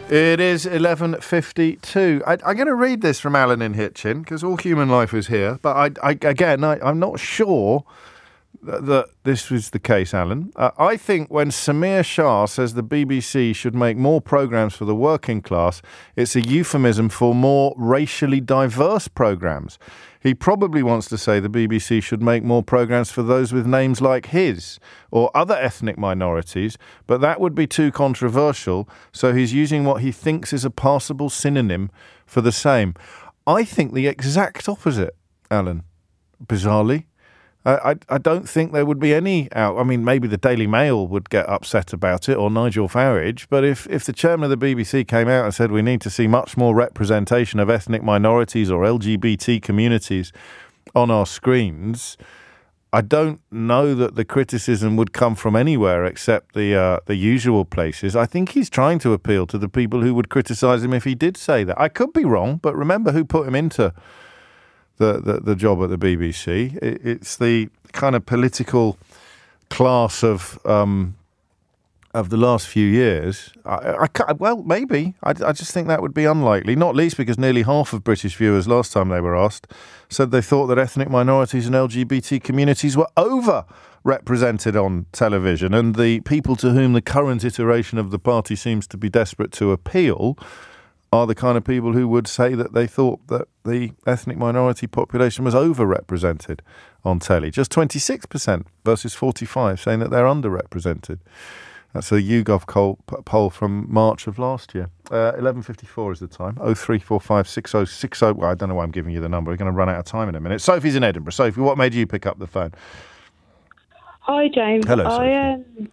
It is 11:52. I'm going to read this from Alan in Hitchin because all human life is here. But I'm not sure that this was the case, Alan. I think when Samir Shah says the BBC should make more programmes for the working class, it's a euphemism for more racially diverse programmes. He probably wants to say the BBC should make more programmes for those with names like his or other ethnic minorities, but that would be too controversial, so he's using what he thinks is a passable synonym for the same. I think the exact opposite, Alan, bizarrely. I don't think there would be any out. I mean, maybe the Daily Mail would get upset about it, or Nigel Farage, but if the chairman of the BBC came out and said we need to see much more representation of ethnic minorities or LGBT communities on our screens, I don't know that the criticism would come from anywhere except the usual places. I think he's trying to appeal to the people who would criticise him if he did say that. I could be wrong, but remember who put him into the job at the BBC. It's the kind of political class of the last few years. Maybe. I just think that would be unlikely, not least because nearly half of British viewers last time they were asked said they thought that ethnic minorities and LGBT communities were over-represented on television, and the people to whom the current iteration of the party seems to be desperate to appeal are the kind of people who would say that they thought that the ethnic minority population was overrepresented on telly. Just 26% versus 45% saying that they're underrepresented. That's a YouGov poll from March of last year. 11:54 is the time. 0345 6060. Well, I don't know why I'm giving you the number. We're going to run out of time in a minute. Sophie's in Edinburgh. Sophie, what made you pick up the phone? Hi, James. Hello, Sophie.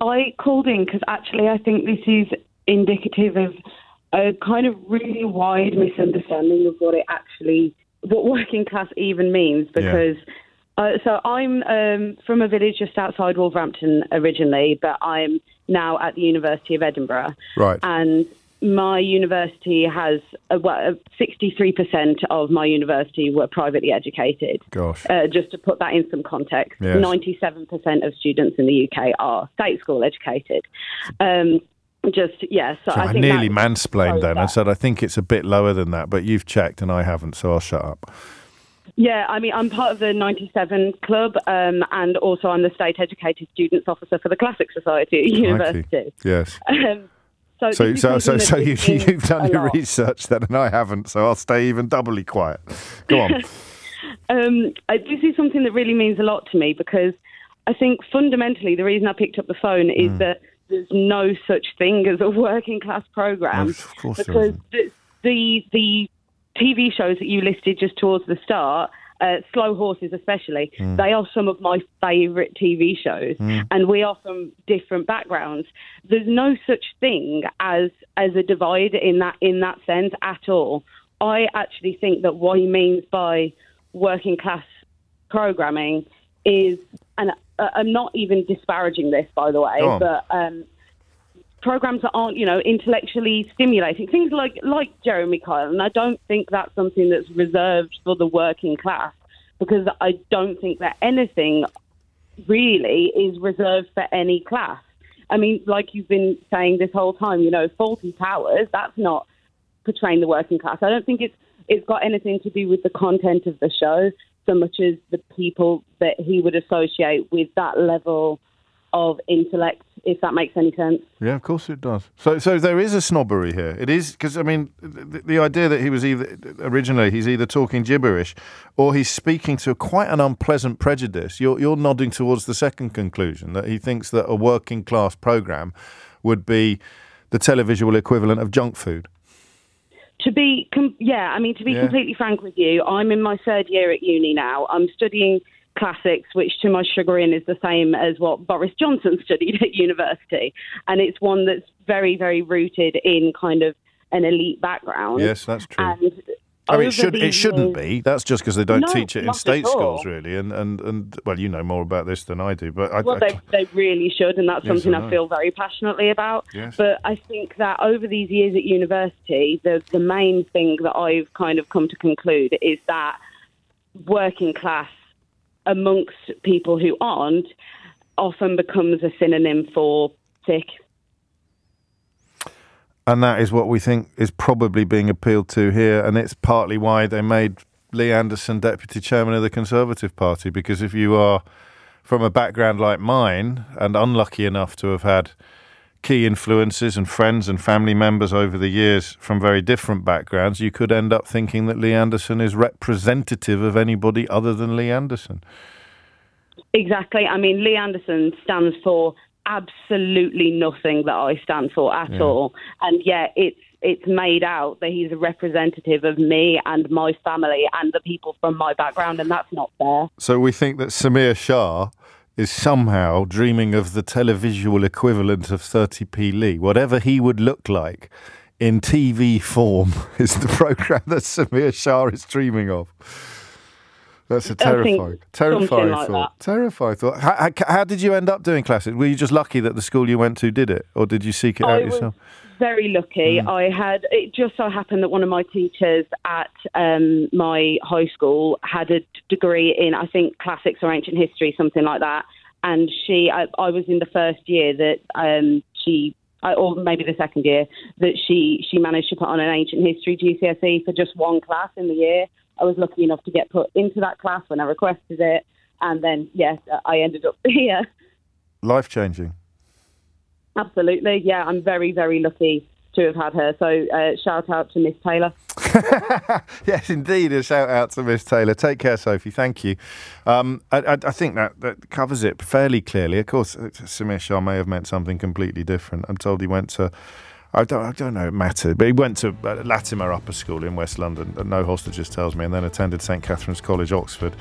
I called in because actually I think this is indicative of a kind of really wide misunderstanding of what working class even means, because so I'm from a village just outside Wolverhampton originally, but I'm now at the University of Edinburgh. Right. And my university has 63% of my university were privately educated. Gosh. Just to put that in some context, yes. 97% of students in the UK are state school educated. So I think nearly mansplained then. I said I think it's a bit lower than that, but you've checked and I haven't, so I'll shut up. Yeah, I mean, I'm part of the 97 Club, and also I'm the State Educated Students Officer for the Classic Society at university. Yes. So you've done your research then, and I haven't, so I'll stay even doubly quiet. Go on. This is something that really means a lot to me, because I think fundamentally the reason I picked up the phone is that there's no such thing as a working class programme, because the TV shows that you listed just towards the start, Slow Horses especially, they are some of my favourite TV shows, and we are from different backgrounds. There's no such thing as a divide in that sense at all. I actually think that what he means by working class programming is, and I'm not even disparaging this, by the way, but programs that aren't, intellectually stimulating, things like Jeremy Kyle, and I don't think that's something that's reserved for the working class, because I don't think that anything really is reserved for any class. I mean, like you've been saying this whole time, Faulty Towers, that's not portraying the working class. I don't think it's got anything to do with the content of the show so much as the people that he would associate with that level of intellect, if that makes any sense. Yeah, of course it does. So there is a snobbery here. It is, because, I mean, the idea that he was he's either talking gibberish or he's speaking to quite an unpleasant prejudice. You're nodding towards the second conclusion, that he thinks that a working class programme would be the televisual equivalent of junk food. To be completely frank with you, I'm in my third year at uni now. I'm studying classics, which to my chagrin is the same as what Boris Johnson studied at university. And it's one that's very, very rooted in kind of an elite background. Yes, that's true. And I mean, it shouldn't be. That's just because they don't teach it in state schools, really. And well, you know more about this than I do. But they really should, and that's something I feel very passionately about. Yes. But I think that over these years at university, the main thing that I've kind of come to conclude is that working class amongst people who aren't often becomes a synonym for sick. And that is what we think is probably being appealed to here, and it's partly why they made Lee Anderson Deputy Chairman of the Conservative Party, because if you are from a background like mine and unlucky enough to have had key influences and friends and family members over the years from very different backgrounds, you could end up thinking that Lee Anderson is representative of anybody other than Lee Anderson. Exactly. I mean, Lee Anderson stands for absolutely nothing that I stand for at all, and yet it's made out that he's a representative of me and my family and the people from my background, and that's not fair. So we think that Samir Shah is somehow dreaming of the televisual equivalent of 30p Lee. Whatever he would look like in TV form is the programme that Samir Shah is dreaming of. That's a terrifying thought. Terrifying thought. How did you end up doing classics? Were you just lucky that the school you went to did it, or did you seek it out yourself? Very lucky. It just so happened that one of my teachers at my high school had a degree in, I think, classics or ancient history, something like that. And I was in the first year that or maybe the second year, that she managed to put on an ancient history GCSE for just one class in the year. I was lucky enough to get put into that class when I requested it. And then, yes, I ended up here. Life-changing. Absolutely. Yeah, I'm very, very lucky to have had her. So shout out to Miss Taylor. Yes, indeed, a shout out to Miss Taylor. Take care, Sophie. Thank you. I think that covers it fairly clearly. Of course, Samir Shah may have meant something completely different. I'm told he went to... I don't know, it mattered, but he went to Latimer Upper School in West London, no hostages tells me, and then attended St Catherine's College, Oxford.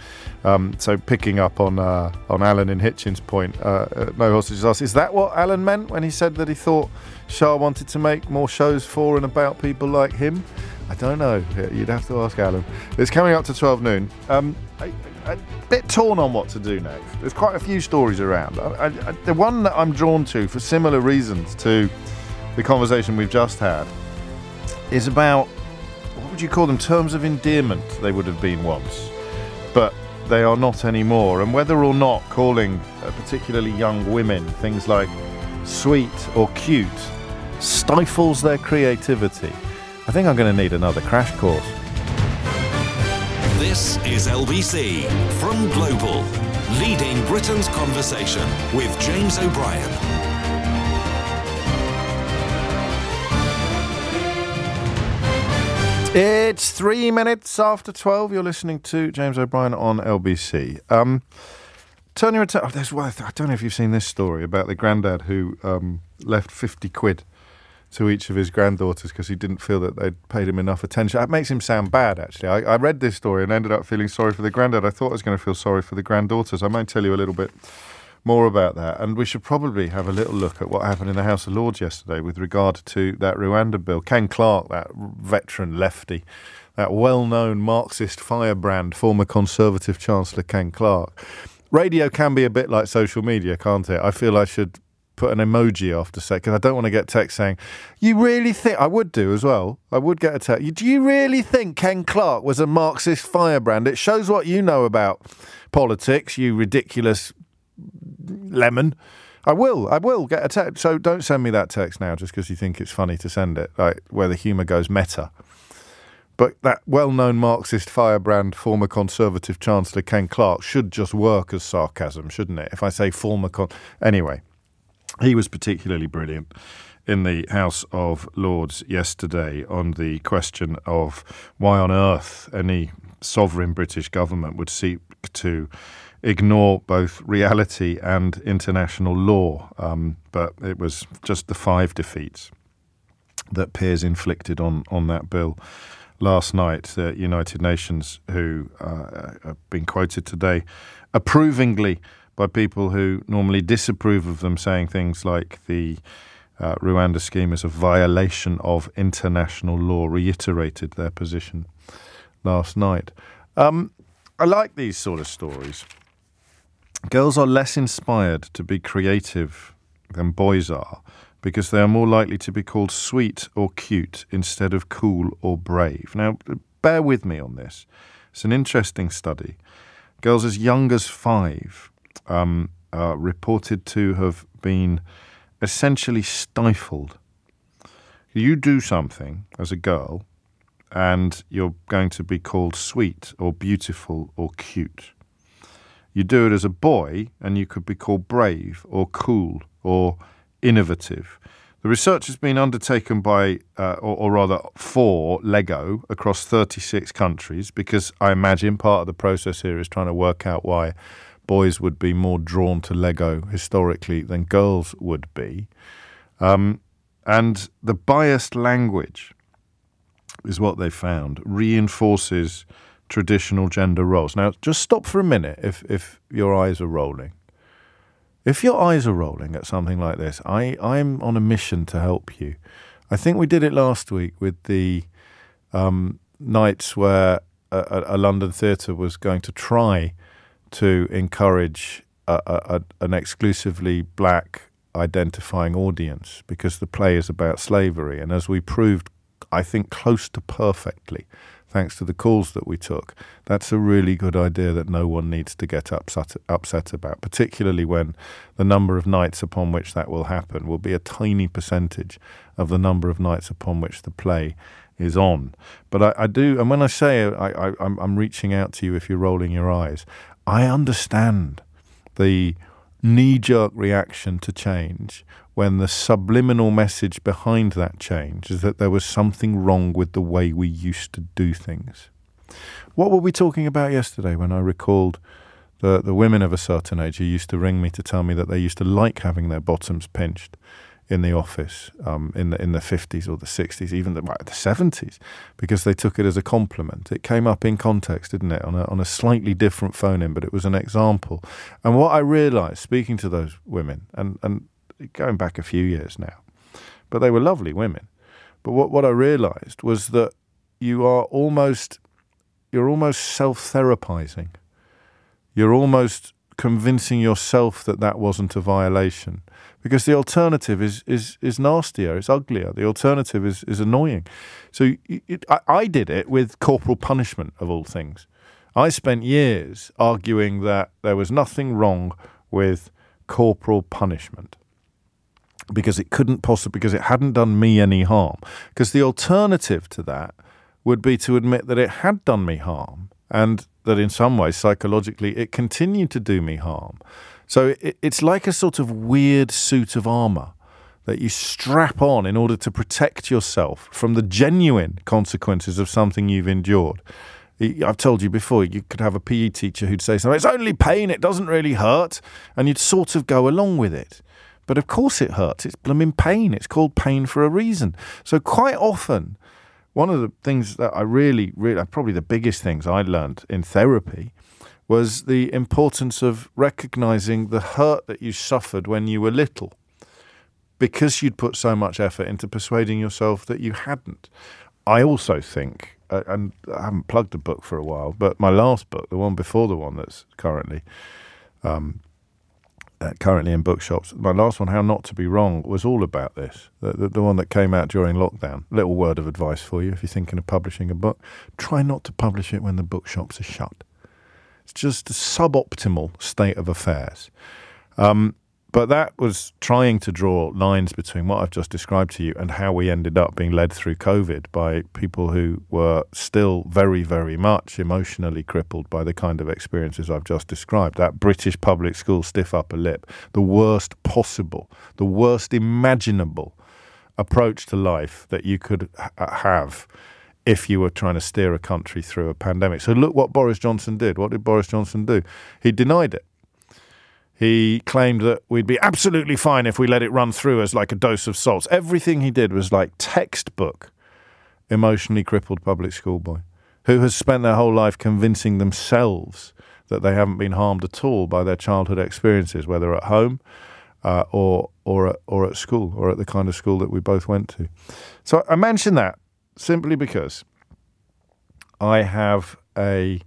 So picking up on Alan in Hitchin's point, no hostages asked, is that what Alan meant when he said that he thought Shah wanted to make more shows for and about people like him? I don't know. You'd have to ask Alan. It's coming up to 12 noon. A bit torn on what to do next. There's quite a few stories around. The one that I'm drawn to for similar reasons to the conversation we've just had is about, what would you call them, terms of endearment they would have been once, but they are not anymore, and whether or not calling particularly young women things like sweet or cute stifles their creativity. I think I'm going to need another crash course. This is LBC from Global, leading Britain's conversation with James O'Brien. It's 3 minutes after 12. You're listening to James O'Brien on LBC. Turn your attention. I don't know if you've seen this story about the granddad who left 50 quid to each of his granddaughters because he didn't feel that they'd paid him enough attention. That makes him sound bad, actually. I read this story and ended up feeling sorry for the granddad. I thought I was going to feel sorry for the granddaughters. I might tell you a little bit more about that. And we should probably have a little look at what happened in the House of Lords yesterday with regard to that Rwanda bill. Ken Clarke, that veteran lefty, that well-known Marxist firebrand, former Conservative Chancellor Ken Clarke. Radio can be a bit like social media, can't it? I feel I should put an emoji after because I don't want to get text saying, you really think... I would do as well. I would get a text. Do you really think Ken Clarke was a Marxist firebrand? It shows what you know about politics, you ridiculous... lemon. I will get a text. So don't send me that text now just because you think it's funny to send it, like where the humour goes meta. But that well-known Marxist firebrand, former Conservative Chancellor Ken Clarke should just work as sarcasm, shouldn't it? If I say Anyway, he was particularly brilliant in the House of Lords yesterday on the question of why on earth any sovereign British government would seek to ignore both reality and international law. But it was just the 5 defeats that Piers inflicted on that bill last night. The United Nations, who have been quoted today approvingly by people who normally disapprove of them, saying things like the Rwanda scheme is a violation of international law, reiterated their position last night. I like these sort of stories. Girls are less inspired to be creative than boys are because they are more likely to be called sweet or cute instead of cool or brave. Now, bear with me on this. It's an interesting study. Girls as young as 5 are reported to have been essentially stifled. You do something as a girl and you're going to be called sweet or beautiful or cute. You do it as a boy and you could be called brave or cool or innovative. The research has been undertaken by, or rather for Lego across 36 countries, because I imagine part of the process here is trying to work out why boys would be more drawn to Lego historically than girls would be. And the biased language is what they found, reinforces traditional gender roles. Now, just stop for a minute if your eyes are rolling. If your eyes are rolling at something like this, I'm on a mission to help you. I think we did it last week with the nights where a London theatre was going to try to encourage an exclusively black identifying audience because the play is about slavery. And as we proved, I think, close to perfectly, thanks to the calls that we took, that's a really good idea that no one needs to get upset about, particularly when the number of nights upon which that will happen will be a tiny percentage of the number of nights upon which the play is on. But I do, and when I say I'm reaching out to you if you're rolling your eyes, I understand the knee-jerk reaction to change when the subliminal message behind that change is that there was something wrong with the way we used to do things. What were we talking about yesterday when I recalled the women of a certain age who used to ring me to tell me that they used to like having their bottoms pinched in the office in the 50s or the 60s, even the 70s, because they took it as a compliment. It came up in context, didn't it, on a slightly different phone-in, but it was an example. And what I realised, speaking to those women, and going back a few years now, but they were lovely women. But what I realised was that you're almost self-therapizing. You're almost convincing yourself that wasn't a violation, because the alternative is nastier, it's uglier. The alternative is annoying. So I did it with corporal punishment, of all things. I spent years arguing that there was nothing wrong with corporal punishment, because it hadn't done me any harm. Because the alternative to that would be to admit that it had done me harm, and that in some ways, psychologically, it continued to do me harm. So it's like a sort of weird suit of armour that you strap on in order to protect yourself from the genuine consequences of something you've endured. I've told you before, you could have a PE teacher who'd say something, it's only pain, it doesn't really hurt, and you'd sort of go along with it. But of course it hurts, it's blooming pain, it's called pain for a reason. So quite often, one of the things that I really, probably the biggest things I learned in therapy was the importance of recognising the hurt that you suffered when you were little, because you'd put so much effort into persuading yourself that you hadn't. I also think, and I haven't plugged a book for a while, but my last book, the one before the one that's currently in bookshops, my last one, How Not to Be Wrong, was all about this. The one that came out during lockdown. Little word of advice for you if you're thinking of publishing a book. Try not to publish it when the bookshops are shut. It's just a suboptimal state of affairs. But that was trying to draw lines between what I've just described to you and how we ended up being led through COVID by people who were still very, very much emotionally crippled by the kind of experiences I've just described. That British public school stiff upper lip, the worst possible, the worst imaginable approach to life that you could have if you were trying to steer a country through a pandemic. So look what Boris Johnson did. What did Boris Johnson do? He denied it. He claimed that we'd be absolutely fine if we let it run through as like a dose of salts. Everything he did was like textbook emotionally crippled public school boy who has spent their whole life convincing themselves that they haven't been harmed at all by their childhood experiences, whether at home or at school, or at the kind of school that we both went to. So I mention that simply because I have a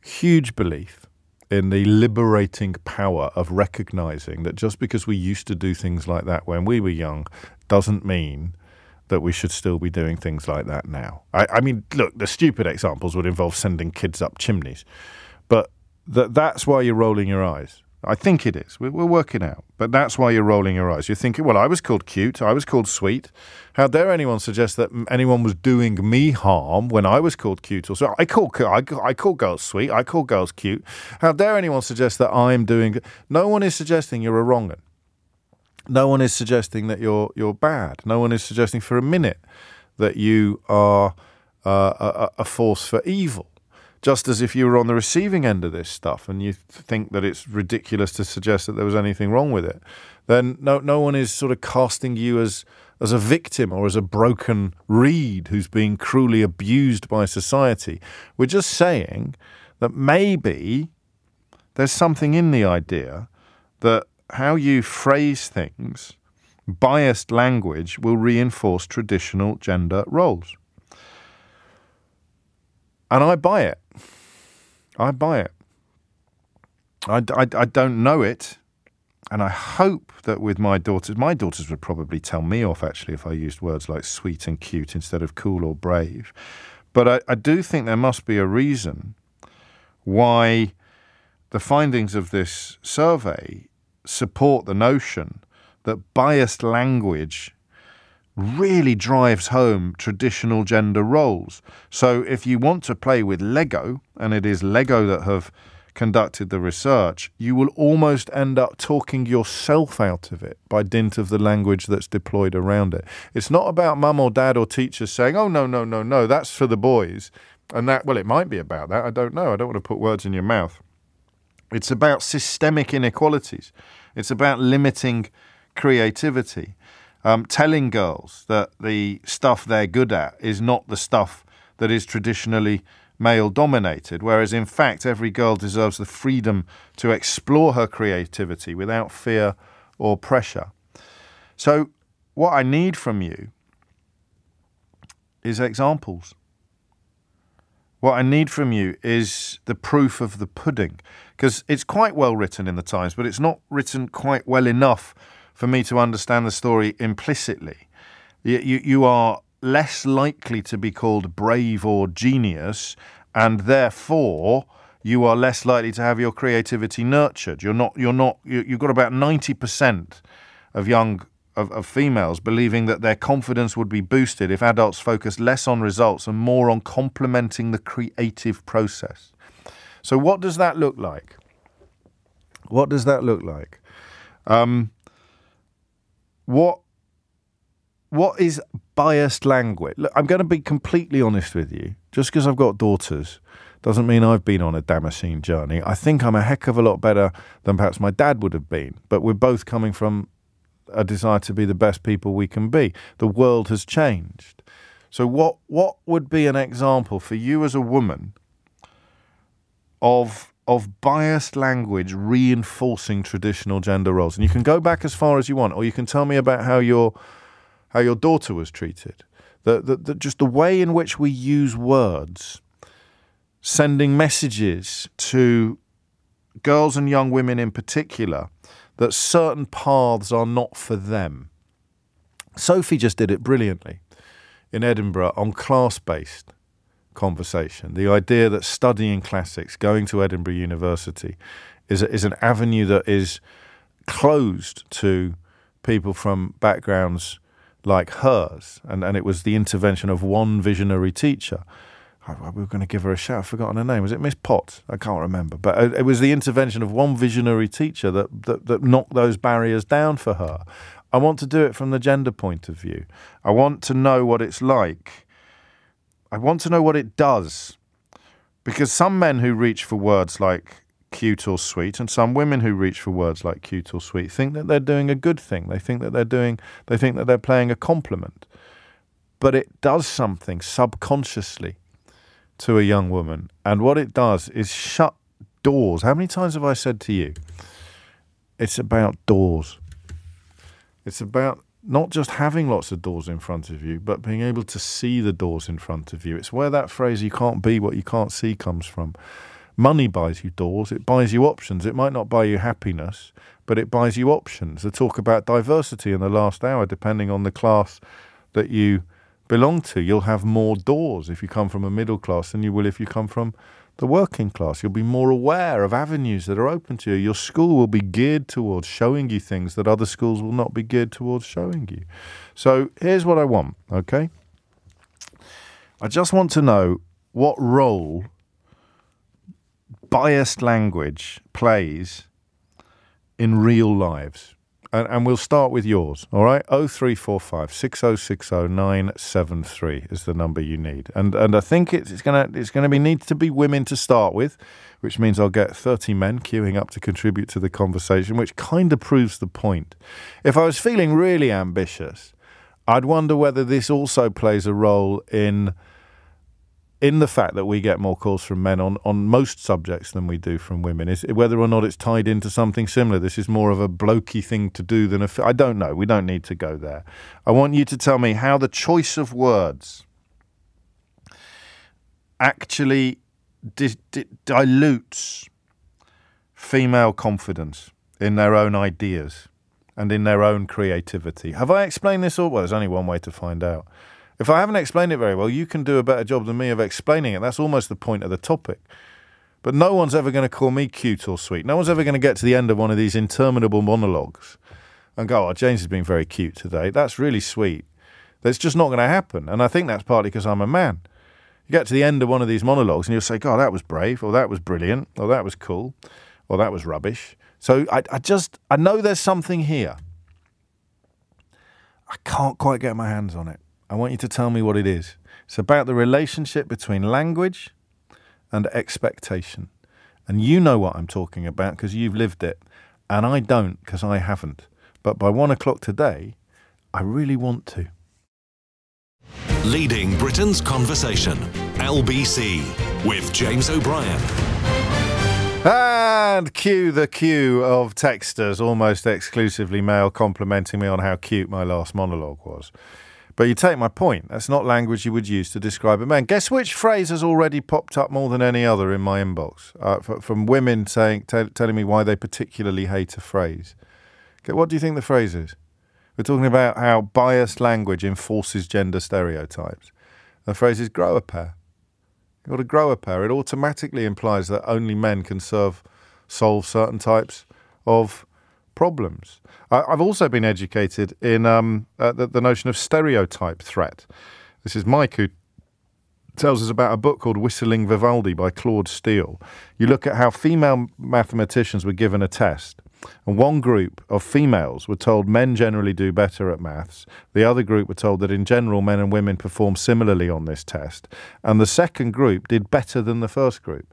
huge belief in the liberating power of recognizing that just because we used to do things like that when we were young doesn't mean that we should still be doing things like that now. I mean, look, the stupid examples would involve sending kids up chimneys, but that's why you're rolling your eyes. I think it is. We're working out. But that's why you're rolling your eyes. You're thinking, well, I was called cute. I was called sweet. How dare anyone suggest that anyone was doing me harm when I was called cute? Or so I call girls sweet. I call girls cute. How dare anyone suggest that I'm doing... No one is suggesting you're a wrong 'un. No one is suggesting that you're bad. No one is suggesting for a minute that you are a force for evil. Just as if you were on the receiving end of this stuff and you think that it's ridiculous to suggest that there was anything wrong with it, then no one is sort of casting you as a victim or as a broken reed who's being cruelly abused by society. We're just saying that maybe there's something in the idea that how you phrase things, biased language, will reinforce traditional gender roles. And I buy it. I buy it. I don't know it. And I hope that with my daughters would probably tell me off, actually, if I used words like sweet and cute instead of cool or brave. But I do think there must be a reason why the findings of this survey support the notion that biased language really drives home traditional gender roles. So if you want to play with Lego, and it is Lego that have conducted the research, you will almost end up talking yourself out of it by dint of the language that's deployed around it. It's not about mum or dad or teachers saying, oh, no, that's for the boys. And that, well, it might be about that. I don't know. I don't want to put words in your mouth. It's about systemic inequalities. It's about limiting creativity. Telling girls that the stuff they're good at is not the stuff that is traditionally male-dominated, whereas in fact every girl deserves the freedom to explore her creativity without fear or pressure. So what I need from you is examples. What I need from you is the proof of the pudding, because it's quite well written in the Times, but it's not written quite well enough for me to understand the story implicitly. You are less likely to be called brave or genius, and therefore you are less likely to have your creativity nurtured. You've got about 90% of females believing that their confidence would be boosted if adults focused less on results and more on complementing the creative process. So what does that look like? What does that look like? What is biased language? Look, I'm going to be completely honest with you. Just because I've got daughters doesn't mean I've been on a Damascene journey. I think I'm a heck of a lot better than perhaps my dad would have been. But we're both coming from a desire to be the best people we can be. The world has changed. So what would be an example for you as a woman of biased language reinforcing traditional gender roles? And you can go back as far as you want, or you can tell me about how your daughter was treated. Just the way in which we use words, sending messages to girls and young women in particular, that certain paths are not for them. Sophie just did it brilliantly in Edinburgh on class-based conversation. The idea that studying classics, going to Edinburgh University, is an avenue that is closed to people from backgrounds like hers, and it was the intervention of one visionary teacher. We were going to give her a shout. I've forgotten her name. Was it Miss Potts? I can't remember. But it was the intervention of one visionary teacher that knocked those barriers down for her. I want to do it from the gender point of view. I want to know what it's like. I want to know what it does. Because some men who reach for words like cute or sweet, and some women who reach for words like cute or sweet, think that they're doing a good thing. They think that they're playing a compliment. But it does something subconsciously to a young woman. And what it does is shut doors. How many times have I said to you, it's about doors. It's about not just having lots of doors in front of you, but being able to see the doors in front of you. It's where that phrase, you can't be what you can't see, comes from. Money buys you doors, it buys you options. It might not buy you happiness, but it buys you options. The talk about diversity in the last hour, depending on the class that you belong to, you'll have more doors if you come from a middle class than you will if you come from the working class. You'll be more aware of avenues that are open to you. Your school will be geared towards showing you things that other schools will not be geared towards showing you. So here's what I want, okay? I just want to know what role biased language plays in real lives. And we'll start with yours, all right? 0345 6060 973 is the number you need. And I think it's gonna need to be women to start with, which means I'll get 30 men queuing up to contribute to the conversation, which kind of proves the point. If I was feeling really ambitious, I'd wonder whether this also plays a role in the fact that we get more calls from men on most subjects than we do from women, is whether or not it's tied into something similar. This is more of a blokey thing to do than I don't know. We don't need to go there. I want you to tell me how the choice of words actually dilutes female confidence in their own ideas and in their own creativity. Have I explained this all? Well, there's only one way to find out. If I haven't explained it very well, you can do a better job than me of explaining it. That's almost the point of the topic. But no one's ever going to call me cute or sweet. No one's ever going to get to the end of one of these interminable monologues and go, oh, James has been very cute today. That's really sweet. That's just not going to happen. And I think that's partly because I'm a man. You get to the end of one of these monologues and you'll say, God, that was brave, or that was brilliant, or that was cool, or that was rubbish. So I know there's something here. I can't quite get my hands on it. I want you to tell me what it is. It's about the relationship between language and expectation. And you know what I'm talking about because you've lived it. And I don't because I haven't. But by 1 o'clock today, I really want to. Leading Britain's conversation. LBC with James O'Brien. And cue the queue of texters, almost exclusively male, complimenting me on how cute my last monologue was. But you take my point. That's not language you would use to describe a man. Guess which phrase has already popped up more than any other in my inbox? From women telling me why they particularly hate a phrase. Okay, what do you think the phrase is? We're talking about how biased language enforces gender stereotypes. The phrase is grow a pair. You've got to grow a pair. It automatically implies that only men can solve certain types of problems. I've also been educated in the notion of stereotype threat. This is Mike, who tells us about a book called Whistling Vivaldi by Claude Steele. You look at how female mathematicians were given a test, and one group of females were told men generally do better at maths. The other group were told that in general men and women perform similarly on this test, and the second group did better than the first group.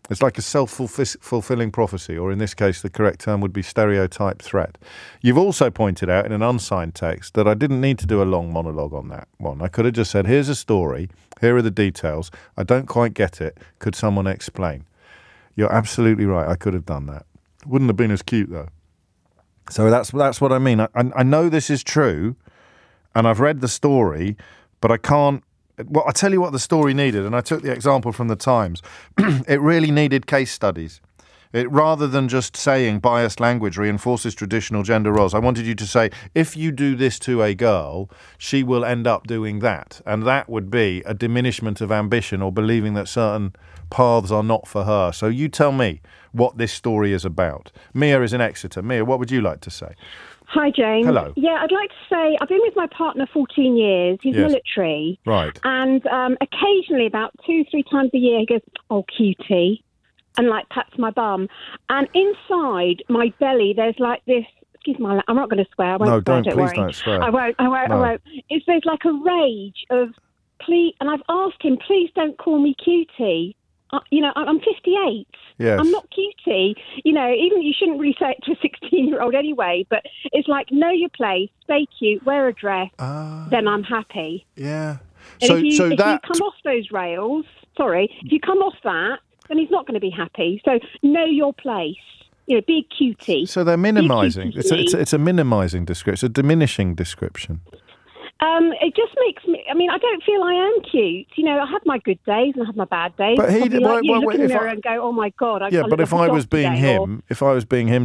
It's like a self-fulfilling prophecy, or in this case, the correct term would be stereotype threat. You've also pointed out in an unsigned text that I didn't need to do a long monologue on that one. I could have just said, here's a story, here are the details, I don't quite get it, could someone explain? You're absolutely right, I could have done that. Wouldn't have been as cute, though. So that's what I mean. I know this is true, and I've read the story, but I can't. Well, I tell you what the story needed, and I took the example from the Times. It really needed case studies. Rather than just saying biased language reinforces traditional gender roles, I wanted you to say, if you do this to a girl, she will end up doing that. And that would be a diminishment of ambition or believing that certain paths are not for her. So you tell me what this story is about. Mia is in Exeter. Mia, what would you like to say? Hi, James. Hello. Yeah, I'd like to say I've been with my partner 14 years. He's military. Right. And occasionally, about 2-3 times a year, he goes, oh, cutie, and like pats my bum. And inside my belly, there's like this, excuse my, I'm not going to swear. I won't swear, please worry. don't swear. I won't. There's like a rage of, please, and I've asked him, please don't call me cutie. I'm 58. Yes. I'm not cutie. Even you shouldn't really say it to a 16-year-old anyway, but it's like, know your place, stay cute, wear a dress, then I'm happy. Yeah. And So if you that come off those rails, if you come off that, then he's not going to be happy. So know your place. be a cutie. So they're minimising. It's a minimising description. It's a diminishing description. It just makes me. I mean, I don't feel I am cute. I have my good days and I have my bad days. But look in the mirror and go, "Oh my God!" But if I was being him,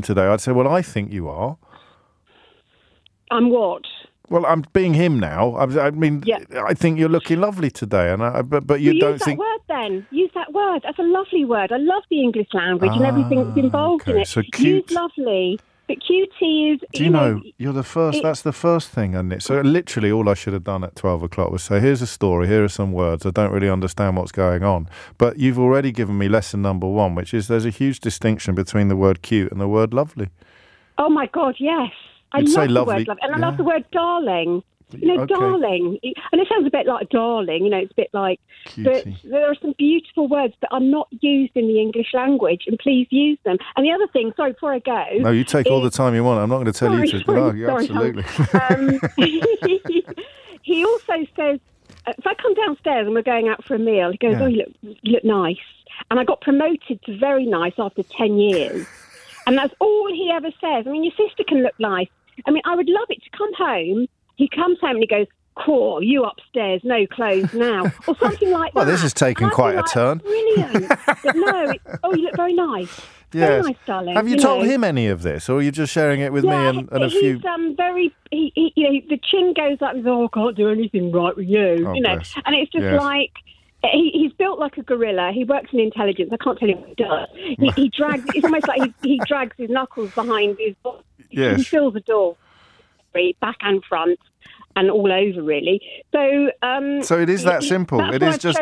today, I'd say, "Well, I think you are." I'm what? Well, I'm being him now. I think you're looking lovely today, but you don't think. Use that word then. Use that word. That's a lovely word. I love the English language and everything that's involved in it. So cute. Use lovely. But cutie is... Do you know, you're the first... That's the first thing, isn't it? So literally all I should have done at 12 o'clock was say, here's a story, here are some words. I don't really understand what's going on. But you've already given me lesson number 1, which is there's a huge distinction between the word cute and the word lovely. Oh, my God, yes. I love the word love. And I love the word darling. Darling. And it sounds a bit like darling, it's a bit like... But there are some beautiful words that are not used in the English language, and please use them. And the other thing, sorry, before I go... No, you take all the time you want. I'm not going to tell you to... No, absolutely. He also says, if I come downstairs and we're going out for a meal, he goes, you look nice. And I got promoted to very nice after 10 years. And that's all he ever says. I mean, your sister can look nice. I mean, I would love it to come home. He comes home and he goes, "Cool, you upstairs, no clothes now," or something like that. Well, this has taken quite a turn. Brilliant. But no, you look very nice. Yes. Very nice, darling. Have you told him any of this, or are you just sharing it with me and a few? He's very. The chin goes up and says, "Oh, I can't do anything right with you," Bless. And it's just like. He's built like a gorilla. He works in intelligence. I can't tell you what he does. He drags. It's almost like he drags his knuckles behind his body. Yes. He fills the door, back and front, and all over really. So it is that simple. It is just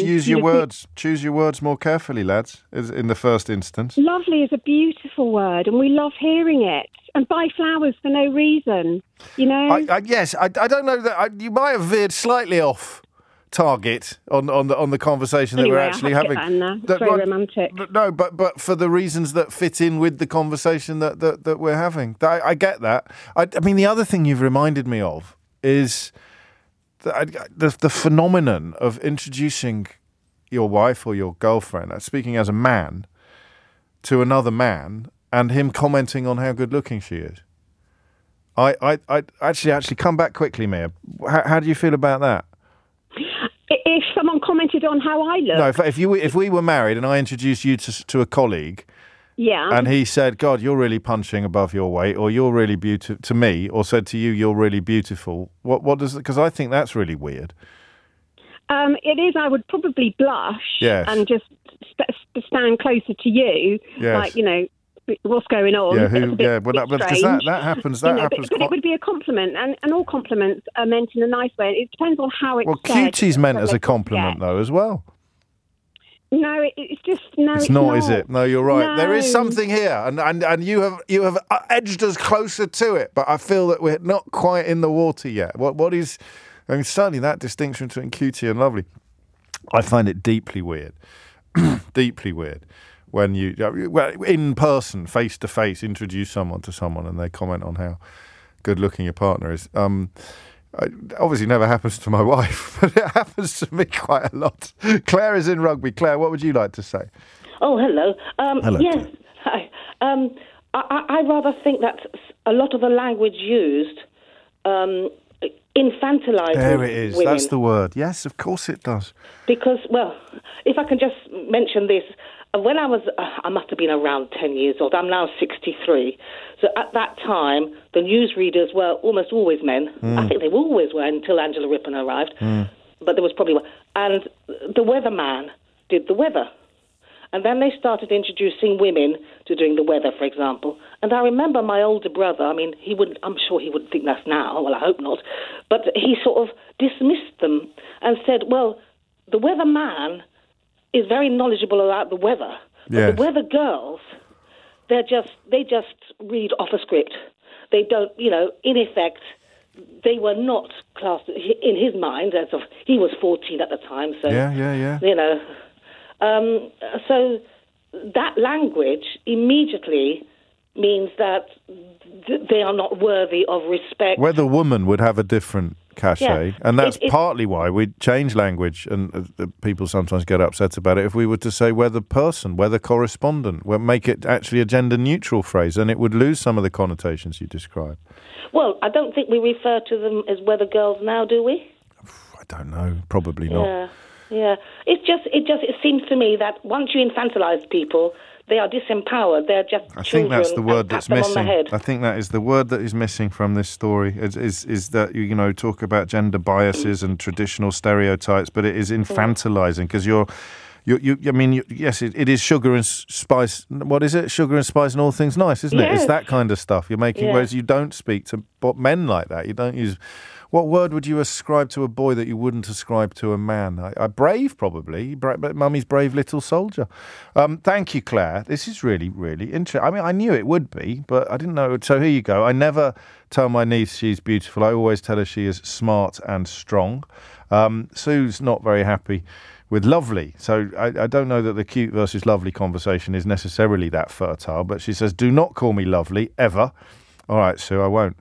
use your words. Choose your words more carefully, lads. In the first instance, lovely is a beautiful word, and we love hearing it. And buy flowers for no reason. Yes, I don't know that you might have veered slightly off target on the conversation that we're actually having. It's very romantic. No, but for the reasons that fit in with the conversation that we're having. I get that. I mean, the other thing you've reminded me of is the phenomenon of introducing your wife or your girlfriend, speaking as a man, to another man, and him commenting on how good looking she is. I actually come back quickly, Mia. How do you feel about that? If someone commented on how I look, no. If we were married and I introduced you to a colleague, and he said, "God, you're really punching above your weight," or "You're really beautiful," to me, or said to you, "You're really beautiful." What does? Because I think that's really weird. It is. I would probably blush and just stand closer to you, like what's going on. Because that happens. That happens. But it would be a compliment, and all compliments are meant in a nice way. It depends on how it's said. Well, cutie's meant as a compliment, though, as well. No, it's just no. It's not, is it? No, you're right. No. There is something here, and you have edged us closer to it. But I feel that we're not quite in the water yet. What is? I mean, certainly that distinction between cutie and lovely, I find it deeply weird. Deeply weird. When you, in person, face to face, introduce someone to someone and they comment on how good looking your partner is. Obviously never happens to my wife, but it happens to me quite a lot. Claire is in Rugby. Claire, what would you like to say? Oh, hello. Hello. Yes. Hi. I rather think that a lot of the language used infantilises There it is. women. That's the word. Yes, of course it does. Because, well, if I can just mention this, when I must have been around 10 years old. I'm now 63. So at that time, the newsreaders were almost always men. I think they always were until Angela Rippon arrived. But there was probably one. And the weatherman did the weather. And then they started introducing women to doing the weather, for example. And I remember my older brother, I'm sure he wouldn't think that's now, well, I hope not, but he sort of dismissed them and said, well, the weatherman is very knowledgeable about the weather. But the weather girls, they just read off a script. They don't, in effect, they were not classed, in his mind, as of, he was 14 at the time, so, so that language immediately means that they are not worthy of respect. Whether woman would have a different cachet, and that's partly why we change language, and people sometimes get upset about it. If we were to say weather person, weather correspondent, we'll make it actually a gender-neutral phrase, and it would lose some of the connotations you describe. Well, I don't think we refer to them as weather girls now, do we? I don't know. Probably not. Yeah. It seems to me that once you infantilize people, they are disempowered. They're just children. I think that's the word that's missing. I think that is the word that is missing from this story. Is that you talk about gender biases and traditional stereotypes, but it is infantilizing because yes, it is sugar and spice. What is it? Sugar and spice and all things nice, isn't it? It's that kind of stuff you're making. Whereas you don't speak to men like that. You don't use. What word would you ascribe to a boy that you wouldn't ascribe to a man? Brave, probably. Mummy's brave little soldier. Thank you, Claire. This is really, really interesting. I mean, I knew it would be, but I didn't know. So here you go. I never tell my niece she's beautiful. I always tell her she is smart and strong. Sue's not very happy with lovely. So I don't know that the cute versus lovely conversation is necessarily that fertile, but she says, do not call me lovely, ever. All right, Sue, I won't.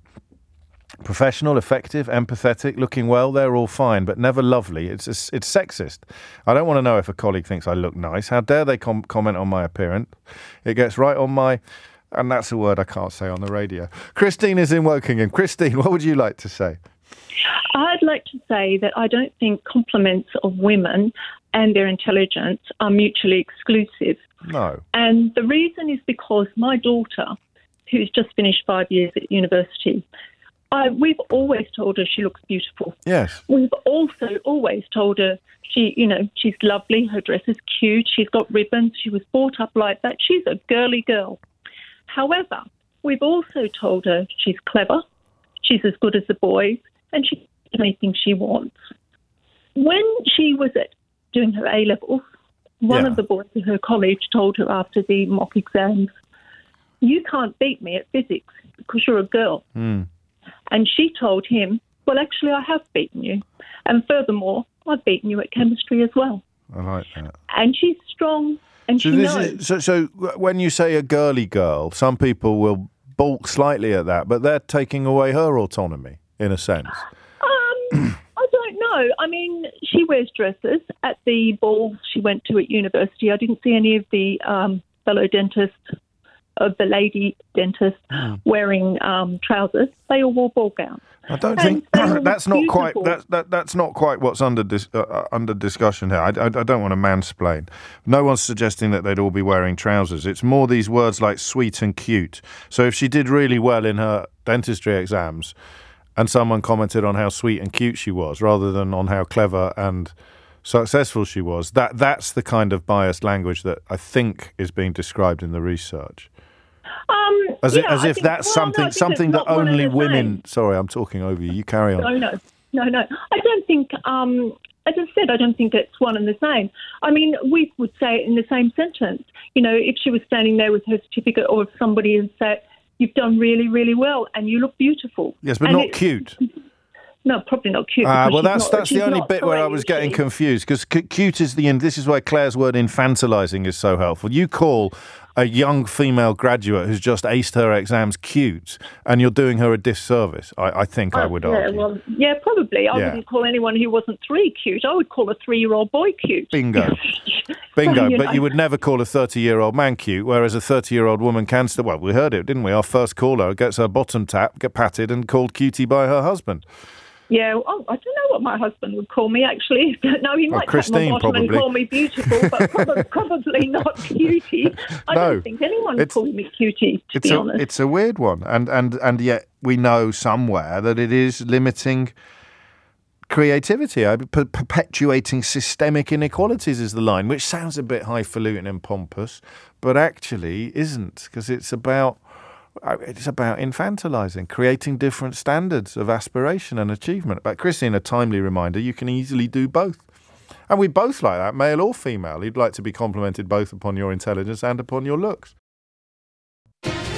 Professional, effective, empathetic, looking well, they're all fine, but never lovely. It's sexist. I don't want to know if a colleague thinks I look nice. How dare they comment on my appearance? It gets right on my... And that's a word I can't say on the radio. Christine is in Wokingham. Christine, what would you like to say? I'd like to say that I don't think compliments of women and their intelligence are mutually exclusive. No. And the reason is because my daughter, who's just finished 5 years at university... we've always told her she looks beautiful. Yes. We've also always told her she's lovely, her dress is cute, she's got ribbons, she was brought up like that, she's a girly girl. However, we've also told her she's clever, she's as good as the boys, and she can do anything she wants. When she was doing her A-levels, one of the boys at her college told her after the mock exams, you can't beat me at physics because you're a girl. Mm. And she told him, well, actually, I have beaten you. And furthermore, I've beaten you at chemistry as well. I like that. And she's strong, and she knows. So when you say a girly girl, some people will balk slightly at that, but they're taking away her autonomy, in a sense. I don't know. I mean, she wears dresses. At the balls she went to at university, I didn't see any of the fellow dentists, of the lady dentist wearing trousers. They all wore ball gowns. I don't think that's not quite that's not quite what's under discussion here. I don't want to mansplain. No one's suggesting that they'd all be wearing trousers. It's more these words like sweet and cute. So if she did really well in her dentistry exams, and someone commented on how sweet and cute she was, rather than on how clever and successful she was, that's the kind of biased language that I think is being described in the research. As if that's something that only women... Sorry, I'm talking over you. You carry on. No. I don't think... as I said, I don't think it's one and the same. I mean, we would say it in the same sentence. You know, if she was standing there with her certificate, or if somebody had said, you've done really, really well and you look beautiful. Yes, but not cute. No, probably not cute. Well, that's the only bit where I was getting confused, because cute is the end. This is why Claire's word infantilizing is so helpful. You call a young female graduate who's just aced her exams cute, and you're doing her a disservice. I think I would argue. Well, yeah, probably. I wouldn't call anyone who wasn't 3 cute. I would call a 3-year-old boy cute. Bingo. Bingo. But you would never call a 30-year-old man cute, whereas a 30-year-old woman can still... Well, we heard it, didn't we? Our first caller gets her bottom tap, get patted and called cutie by her husband. Yeah, well, I don't know what my husband would call me, actually. No, he might tap my bottom and call me beautiful, but probably not cutie. I don't think anyone would call me cutie, to be honest. It's a weird one, and yet we know somewhere that it is limiting creativity. Perpetuating systemic inequalities is the line, which sounds a bit highfalutin and pompous, but actually isn't, because it's about infantilizing, creating different standards of aspiration and achievement. But Christine, a timely reminder, you can easily do both. And we both like that, male or female. You'd like to be complimented both upon your intelligence and upon your looks.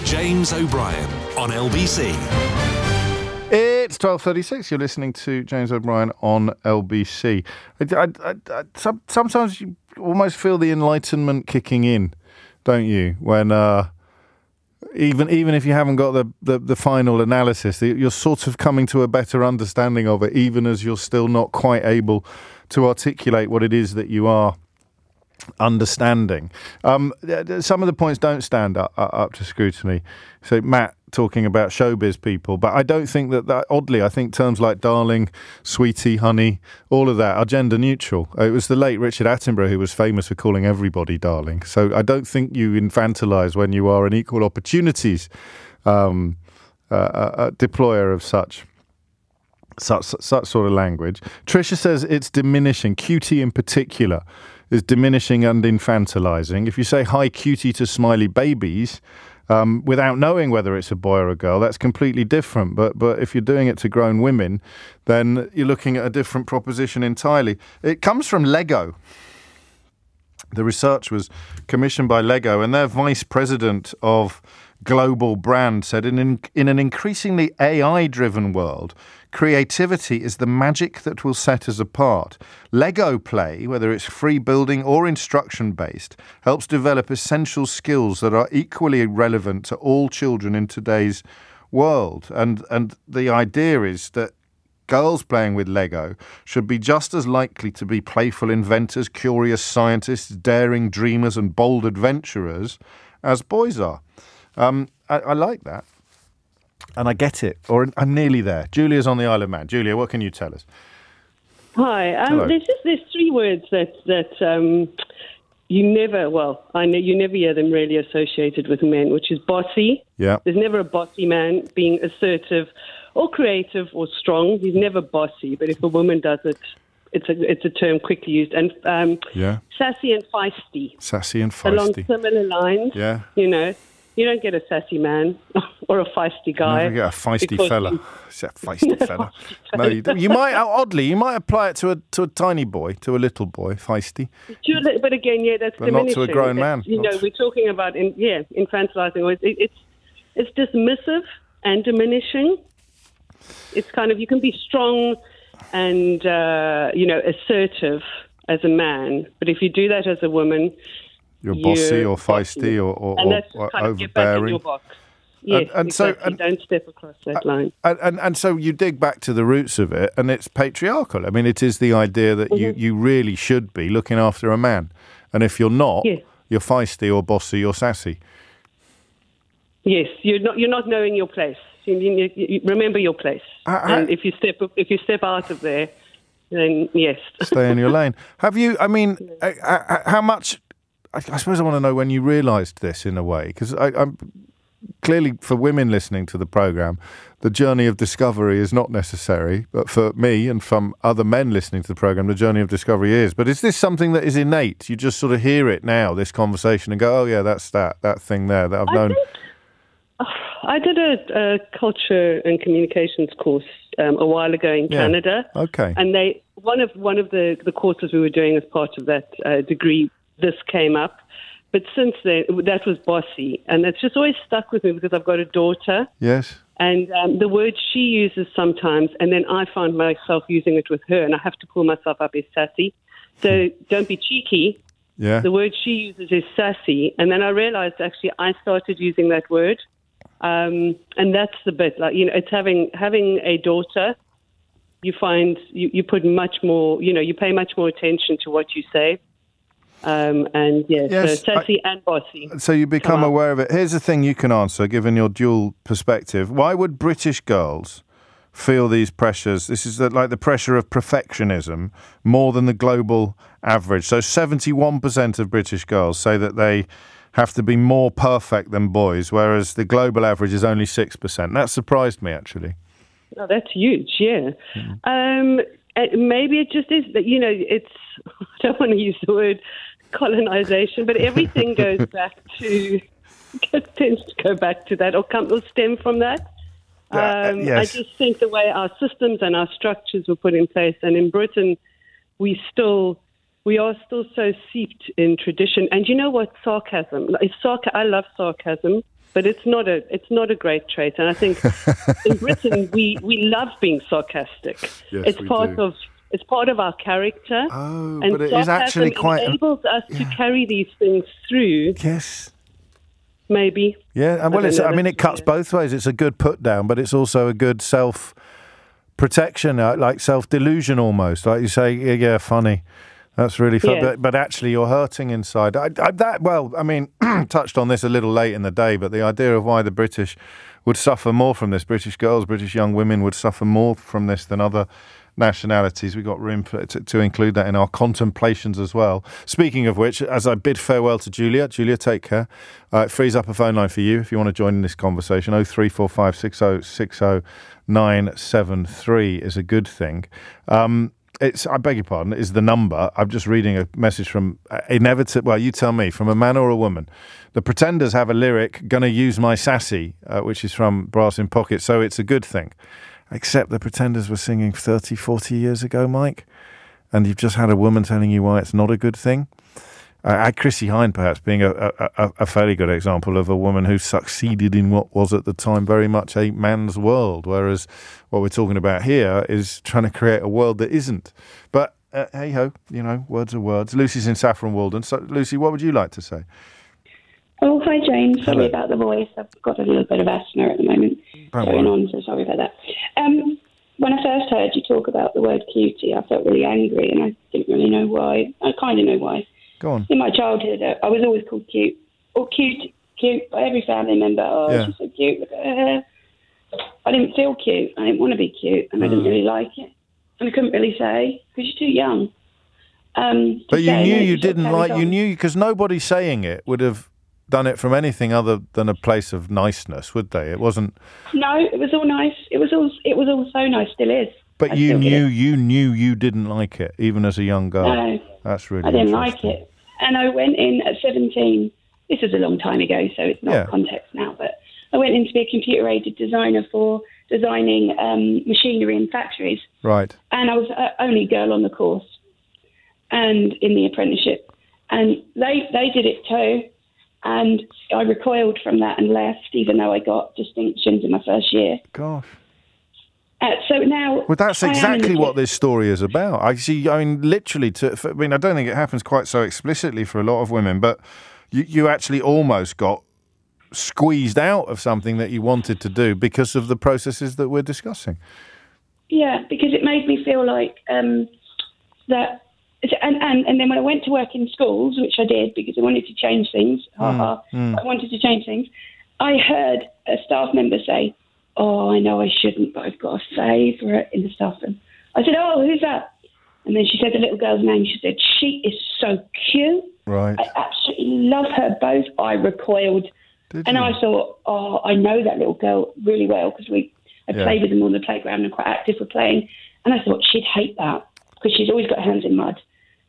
James O'Brien on LBC. It's 12:36. You're listening to James O'Brien on LBC. Sometimes you almost feel the enlightenment kicking in, don't you? When Even if you haven't got the final analysis, you're sort of coming to a better understanding of it, even as you're still not quite able to articulate what it is that you are understanding. Some of the points don't stand up to scrutiny. So Matt talking about showbiz people, but I don't think that oddly, I think terms like darling, sweetie, honey, all of that are gender neutral. It was the late Richard Attenborough who was famous for calling everybody darling. So I don't think you infantilise when you are an equal opportunities deployer of such sort of language. Tricia says it's diminishing. Cutie in particular is diminishing and infantilizing. If you say hi cutie to smiley babies without knowing whether it's a boy or a girl, that's completely different. But if you're doing it to grown women, then you're looking at a different proposition entirely. It comes from Lego. The research was commissioned by Lego, and their vice president of global brand said in an increasingly AI-driven world, creativity is the magic that will set us apart. Lego play, whether it's free building or instruction-based, helps develop essential skills that are equally relevant to all children in today's world. And the idea is that girls playing with Lego should be just as likely to be playful inventors, curious scientists, daring dreamers and bold adventurers as boys are. I like that. And I get it, or I'm nearly there. Julia's on the Isle of Man. Julia, what can you tell us? Hi. There's three words that you never, I know you never hear them really associated with men, which is bossy. Yeah. There's never a bossy man being assertive or creative or strong. He's never bossy, but if a woman does it, it's a term quickly used. And sassy and feisty. Sassy and feisty. Along similar lines. Yeah. You know. You don't get a sassy man or a feisty guy. You never get a feisty fella. It's a feisty fella. No, you might, oddly, you might apply it to a tiny boy, to a little boy, feisty. But again, that's but diminishing. not to a grown man. We're talking about, infantilizing. It's dismissive and diminishing. It's kind of, you can be strong and, assertive as a man, but if you do that as a woman, you're bossy or feisty or kind of overbearing. Get back in your box. Yes, and exactly. So don't step across that line. And so you dig back to the roots of it, and it's patriarchal. I mean, it is the idea that you really should be looking after a man, and if you're not, you're feisty or bossy or sassy. Yes, you're not knowing your place. You remember your place, and if you step out of there, then yes, stay in your lane. Have you? I mean, how much? I suppose I want to know when you realised this in a way, because I'm clearly, for women listening to the programme, the journey of discovery is not necessary, but for me and from other men listening to the programme, the journey of discovery is. But is this something that is innate? You just sort of hear it now, this conversation, and go, oh yeah, that's that thing there that I've known. I did a culture and communications course a while ago in Canada. Okay. And one of the courses we were doing as part of that degree, this came up. But since then, that was bossy. And it's just always stuck with me because I've got a daughter. Yes. And the word she uses sometimes, and then I find myself using it with her, and I have to pull myself up as sassy. So don't be cheeky. Yeah. The word she uses is sassy. And then I realized, actually, I started using that word. And that's the bit, it's having a daughter, you find you put much more, you pay much more attention to what you say. So sassy and bossy. So you become aware of it. Here's the thing you can answer, given your dual perspective. Why would British girls feel these pressures? This is like the pressure of perfectionism more than the global average. So 71% of British girls say that they have to be more perfect than boys, whereas the global average is only 6%. That surprised me, actually. Oh, that's huge, yeah. Maybe it just is that, it's, I don't want to use the word colonization, but everything goes back to, tends to go back to that or stem from that. Yes. I just think the way our systems and our structures were put in place, and in Britain, we are still so seeped in tradition. And you know what? Sarcasm. I love sarcasm, but it's not a great trait. And I think in Britain we love being sarcastic. Yes, It's part of our character. Oh, and but it is actually quite enables us to carry these things through. Yes. maybe. Yeah, and well, it cuts both ways. It's a good put down, but it's also a good self-protection, like self-delusion almost. Like you say, yeah, funny. That's really fun, Yeah. but actually you're hurting inside. Touched on this a little late in the day, but the idea of why the British would suffer more from this, British girls, British young women would suffer more from this than other nationalities. We've got room to include that in our contemplations as well. Speaking of which, as I bid farewell to Julia, take care. It frees up a phone line for you if you want to join in this conversation. 0345 60 973 is a good thing. I beg your pardon, is the number. I'm just reading a message from Inevitable. Well, you tell me, from a man or a woman. The Pretenders have a lyric, "Gonna use my sassy," which is from Brass in Pocket, so it's a good thing. Except the Pretenders were singing 30, 40 years ago, Mike, and you've just had a woman telling you why it's not a good thing. Chrissy Hine, perhaps, being a fairly good example of a woman who succeeded in what was at the time very much a man's world, whereas what we're talking about here is trying to create a world that isn't. But hey-ho, words are words. Lucy's in Saffron Walden. So, Lucy, what would you like to say? Oh, hi, James. Sorry Hello. about the voice. I've got a little bit of asthma at the moment going on, so sorry about that. When I first heard you talk about the word cutie, I felt really angry, and I didn't really know why. I kind of know why. Go on. In my childhood, I was always called cute, or cute by every family member. Oh, Yeah. she's so cute. Look at her. I didn't feel cute. I didn't want to be cute, and I didn't really like it. And I couldn't really say, because you're too young. But you knew you didn't like, because nobody saying it would have done it from anything other than a place of niceness, would they? It wasn't. No, it was all nice. It was all so nice, still is. But you knew you didn't like it, even as a young girl. No. That's really I didn't interesting. like it. And I went in at 17. This was a long time ago, so it's not context now. But I went in to be a computer-aided designer for designing machinery in factories. Right. And I was the only girl on the course and in the apprenticeship. And they did it too. And I recoiled from that and left, even though I got distinctions in my first year. Gosh. So now... Well, that's exactly what this story is about. Literally, I don't think it happens quite so explicitly for a lot of women, but you actually almost got squeezed out of something that you wanted to do because of the processes that we're discussing. Yeah, because it made me feel like that... And then when I went to work in schools, which I did because I wanted to change things, I wanted to change things, I heard a staff member say, "Oh, I know I shouldn't, but I've got to say for it in the staff room." I said, "Oh, who's that?" And then she said the little girl's name. She said, "She is so cute. Right. I absolutely love her both." I recoiled. And I thought, "Oh, I know that little girl really well because I played with them on the playground and quite active with playing." And I thought she'd hate that because she's always got her hands in mud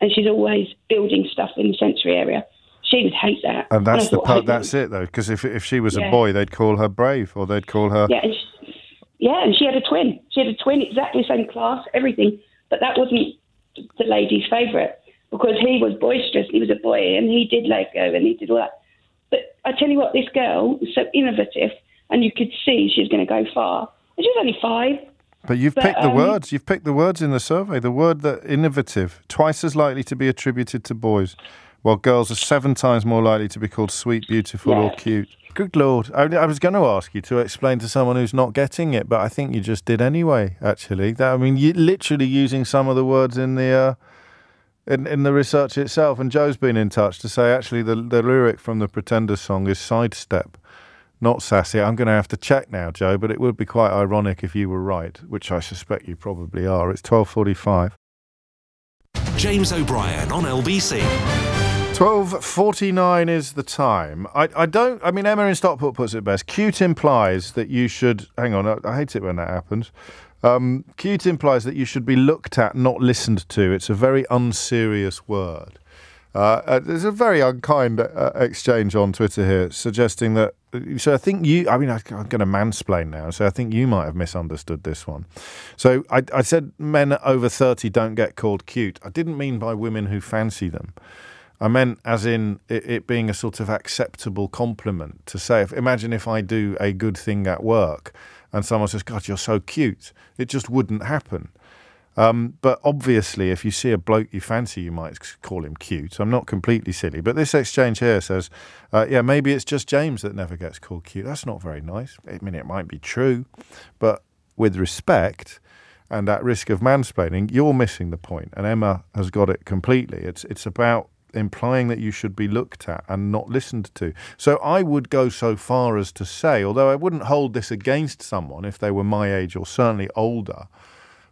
and she's always building stuff in the sensory area. She would hate that. And that's the part. That's it, though, because if she was a boy, they'd call her brave, or they'd call her. Yeah, and she had a twin. She had a twin, exactly the same class, everything. But that wasn't the lady's favourite because he was boisterous. He was a boy, and he did Lego, and he did all that. But I tell you what, this girl was so innovative, and you could see she was going to go far. And she was only 5. But you've picked the words. You've picked the words in the survey. The word that innovative, twice as likely to be attributed to boys, while girls are 7 times more likely to be called sweet, beautiful, or cute. Good Lord. I was going to ask you to explain to someone who's not getting it, but I think you just did anyway, actually. You're literally using some of the words in the in the research itself. And Joe's been in touch to say, actually, the lyric from the Pretenders song is sidestep, not sassy. I'm going to have to check now, Joe, but it would be quite ironic if you were right, which I suspect you probably are. It's 12:45. James O'Brien on LBC. 12:49 is the time. Emma in Stockport puts it best. Cute implies that you should... Hang on, I hate it when that happens. Cute implies that you should be looked at, not listened to. It's a very unserious word. There's a very unkind exchange on Twitter here suggesting that... So I think you... I'm going to mansplain now, so I think you might have misunderstood this one. So I said men over 30 don't get called cute. I didn't mean by women who fancy them. I meant as in it being a sort of acceptable compliment to say. Imagine if I do a good thing at work and someone says, "God, you're so cute." It just wouldn't happen. But obviously, if you see a bloke you fancy, you might call him cute. I'm not completely silly. But this exchange here says, maybe it's just James that never gets called cute. That's not very nice. I mean, it might be true. But with respect and at risk of mansplaining, you're missing the point. And Emma has got it completely. It's about implying that you should be looked at and not listened to. So I would go so far as to say, although I wouldn't hold this against someone if they were my age or certainly older,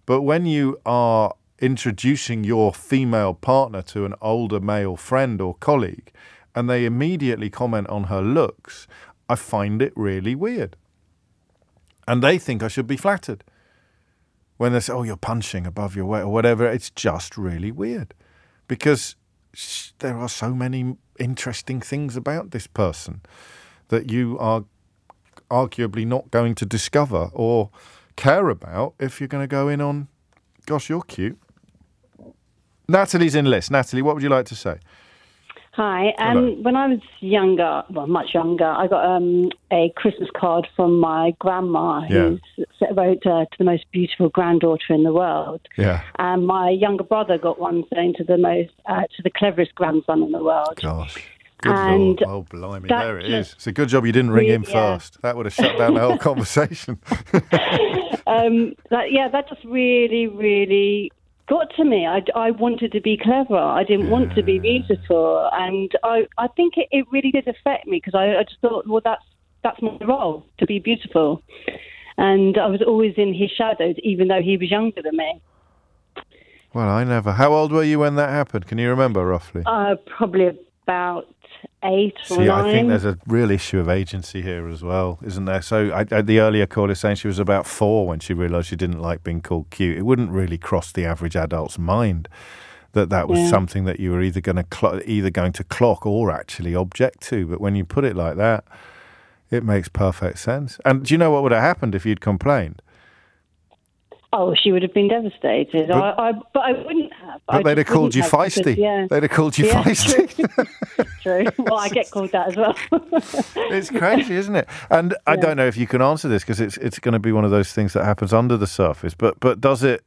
but when you are introducing your female partner to an older male friend or colleague and they immediately comment on her looks, I find it really weird. And they think I should be flattered. When they say, oh, you're punching above your weight or whatever, it's just really weird. Because there are so many interesting things about this person that you are arguably not going to discover or care about if you're going to go in on, gosh, you're cute. Natalie's in list. Natalie, what would you like to say? Hi. When I was younger, well, much younger, I got a Christmas card from my grandma who wrote to the most beautiful granddaughter in the world. Yeah. And my younger brother got one saying to the cleverest grandson in the world. Gosh. Good Lord. Oh, blimey, there it is. It's a good job you didn't ring him first. That would have shut down the whole conversation. That just really, really got to me. I wanted to be clever. I didn't want to be beautiful. And I think it really did affect me because I just thought, well, that's my role, to be beautiful. And I was always in his shadows, even though he was younger than me. Well, I never. How old were you when that happened? Can you remember roughly? Probably about 8 or 9. I think there's a real issue of agency here as well, isn't there? So the earlier caller saying she was about 4 when she realised she didn't like being called cute. It wouldn't really cross the average adult's mind that was something that you were either going to clock or actually object to. But when you put it like that, it makes perfect sense. And do you know what would have happened if you'd complained? Oh, she would have been devastated. But I wouldn't have. But they'd have called you feisty. They'd have called you feisty. True. Well, I get called that as well. It's crazy, isn't it? And I don't know if you can answer this because it's going to be one of those things that happens under the surface. But does it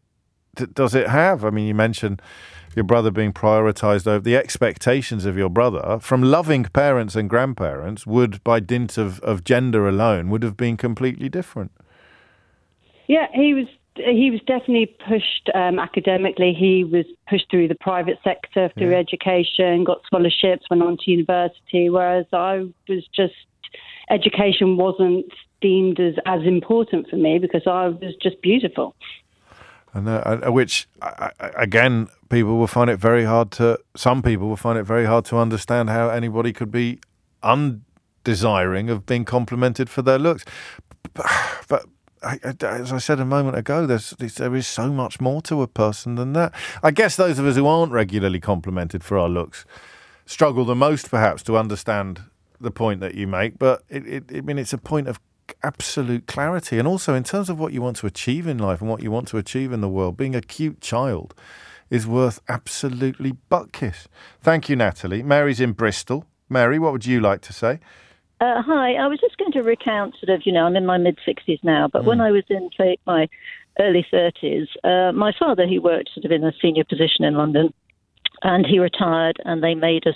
have? I mean, you mentioned your brother being prioritised over the expectations of your brother from loving parents and grandparents would, by dint of gender alone, would have been completely different. Yeah, he was definitely pushed academically. He was pushed through the private sector, through education, got scholarships, went on to university, whereas I was just, education wasn't deemed as important for me because I was just beautiful. And which, again, some people will find it very hard to understand how anybody could be undesiring of being complimented for their looks. But as I said a moment ago, there is so much more to a person than that. I guess those of us who aren't regularly complimented for our looks struggle the most, perhaps, to understand the point that you make. But it's a point of absolute clarity, and also in terms of what you want to achieve in life and what you want to achieve in the world. Being a cute child is worth absolutely butt kiss. Thank you, Natalie. Mary's in Bristol. Mary, what would you like to say? Hi, I was just going to recount I'm in my mid-60s now, but when I was in, say, my early 30s, my father, he worked in a senior position in London, and he retired, and they made a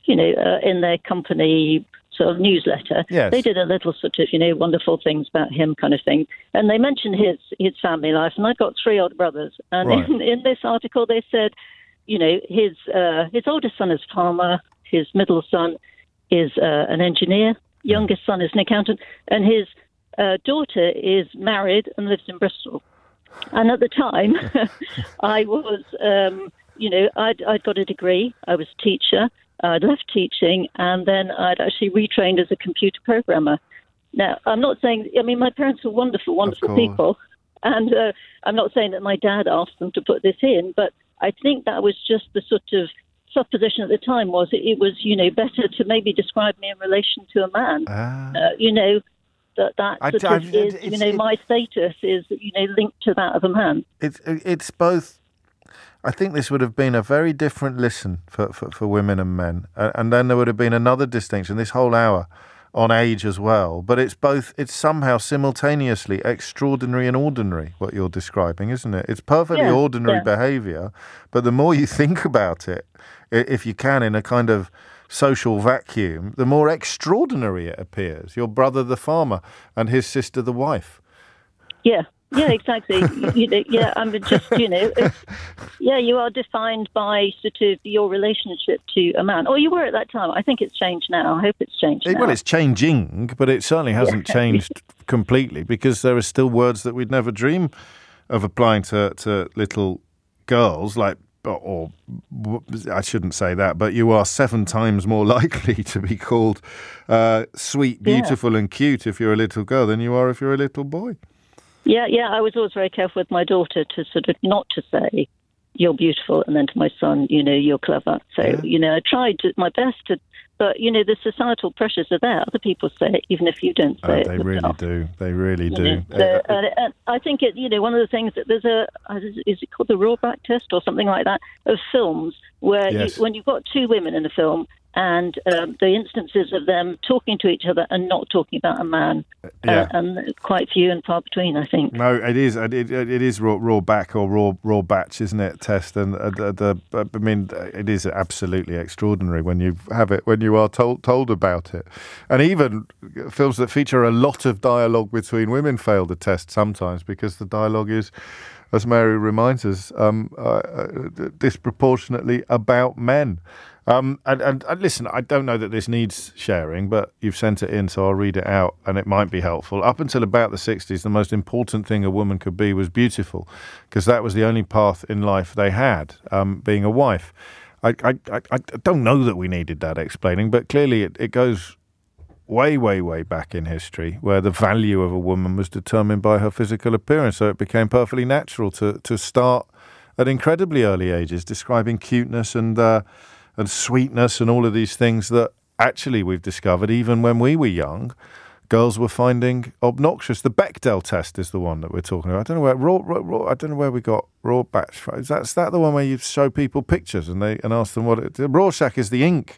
in their company sort of newsletter. Yes. They did a little wonderful things about him kind of thing, and they mentioned his family life, and I've got 3 older brothers, and right. in this article they said, his oldest son is a farmer, his middle son is an engineer, youngest son is an accountant, and his daughter is married and lives in Bristol. And at the time, I was, I'd got a degree, I was a teacher, I'd left teaching, and then I'd actually retrained as a computer programmer. Now, I'm not saying, my parents were wonderful, wonderful people, and I'm not saying that my dad asked them to put this in, but I think that was just the sort of supposition at the time was it was, better to maybe describe me in relation to a man. My status is, linked to that of a man. It's both. I think this would have been a very different listen for women and men. And then there would have been another distinction. This whole hour on age as well, but it's somehow simultaneously extraordinary and ordinary, what you're describing, isn't it? It's perfectly ordinary behaviour, but the more you think about it, if you can, in a kind of social vacuum, the more extraordinary it appears. Your brother the farmer and his sister the wife. Yeah, exactly. You are defined by sort of your relationship to a man. Or you were at that time. I think it's changed now. I hope it's changed now. Well, it's changing, but it certainly hasn't changed completely, because there are still words that we'd never dream of applying to little girls, like, or I shouldn't say that, but you are 7 times more likely to be called sweet, beautiful and cute if you're a little girl than you are if you're a little boy. Yeah, I was always very careful with my daughter to sort of not to say, you're beautiful, and then to my son, you're clever. So, I tried my best to, but, the societal pressures are there. Other people say it, even if you don't say it. They really do. They really do. So, and I think, one of the things that there's is it called the Rohrback test or something like that, of films, where when you've got 2 women in a film, and the instances of them talking to each other and not talking about a man, and quite few and far between, I think. No, it is. It is raw back or raw batch, isn't it? Test, and it is absolutely extraordinary when you have it, when you are told about it, and even films that feature a lot of dialogue between women fail the test sometimes, because the dialogue is, as Mary reminds us, disproportionately about men. And listen, I don't know that this needs sharing, but you've sent it in, so I'll read it out, and it might be helpful. Up until about the 60s, the most important thing a woman could be was beautiful, because that was the only path in life they had, being a wife. I don't know that we needed that explaining, but clearly it goes way, way, way back in history, where the value of a woman was determined by her physical appearance, so it became perfectly natural to start at incredibly early ages describing cuteness and sweetness and all of these things that actually we've discovered, even when we were young, girls were finding obnoxious. The Bechdel test is the one that we're talking about. I don't know where I don't know where we got raw batch from. Is that the one where you show people pictures and ask them what it? Rorschach is the ink.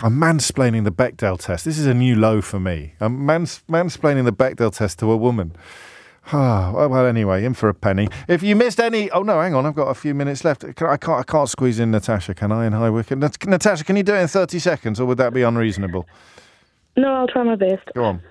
I'm mansplaining the Bechdel test. This is a new low for me. I'm mansplaining the Bechdel test to a woman. Well, anyway, in for a penny. If you missed any... Oh, no, hang on. I've got a few minutes left. I can't squeeze in Natasha, can I, in High Wycombe? Natasha, can you do it in 30 seconds, or would that be unreasonable? No, I'll try my best. Go on.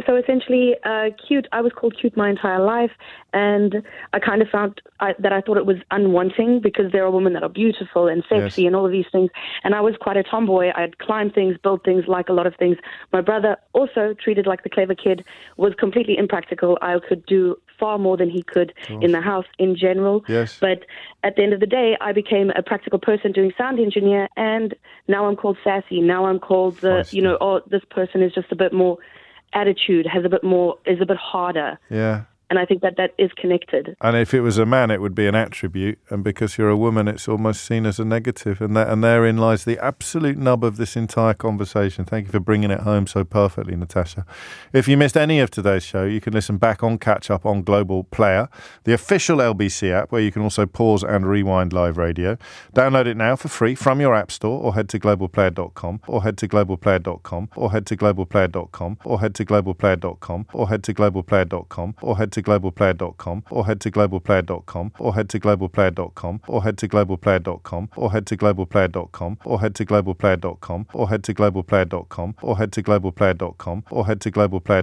So essentially, cute. I was called cute my entire life, and I kind of found that I thought it was unwanting, because there are women that are beautiful and sexy and all of these things. And I was quite a tomboy. I'd climb things, build things, like a lot of things. My brother, also treated like the clever kid, was completely impractical. I could do far more than he could in the house in general. Yes. But at the end of the day, I became a practical person doing sound engineer, and now I'm called sassy. Now I'm called this person is just a bit more attitude, is a bit harder. Yeah. And I think that is connected. And if it was a man, it would be an attribute. And because you're a woman, it's almost seen as a negative. And therein lies the absolute nub of this entire conversation. Thank you for bringing it home so perfectly, Natasha. If you missed any of today's show, you can listen back on Catch Up on Global Player, the official LBC app, where you can also pause and rewind live radio. Download it now for free from your app store, or head to globalplayer.com, or head to globalplayer.com, or head to globalplayer.com, or head to globalplayer.com, or head to globalplayer.com, or head to globalplayer.com, or head to globalplayer.com, or head to globalplayer.com, or head to globalplayer.com, or head to globalplayer.com, or head to globalplayer.com, or head to globalplayer.com, or head to globalplayer.com, or head to globalplayer.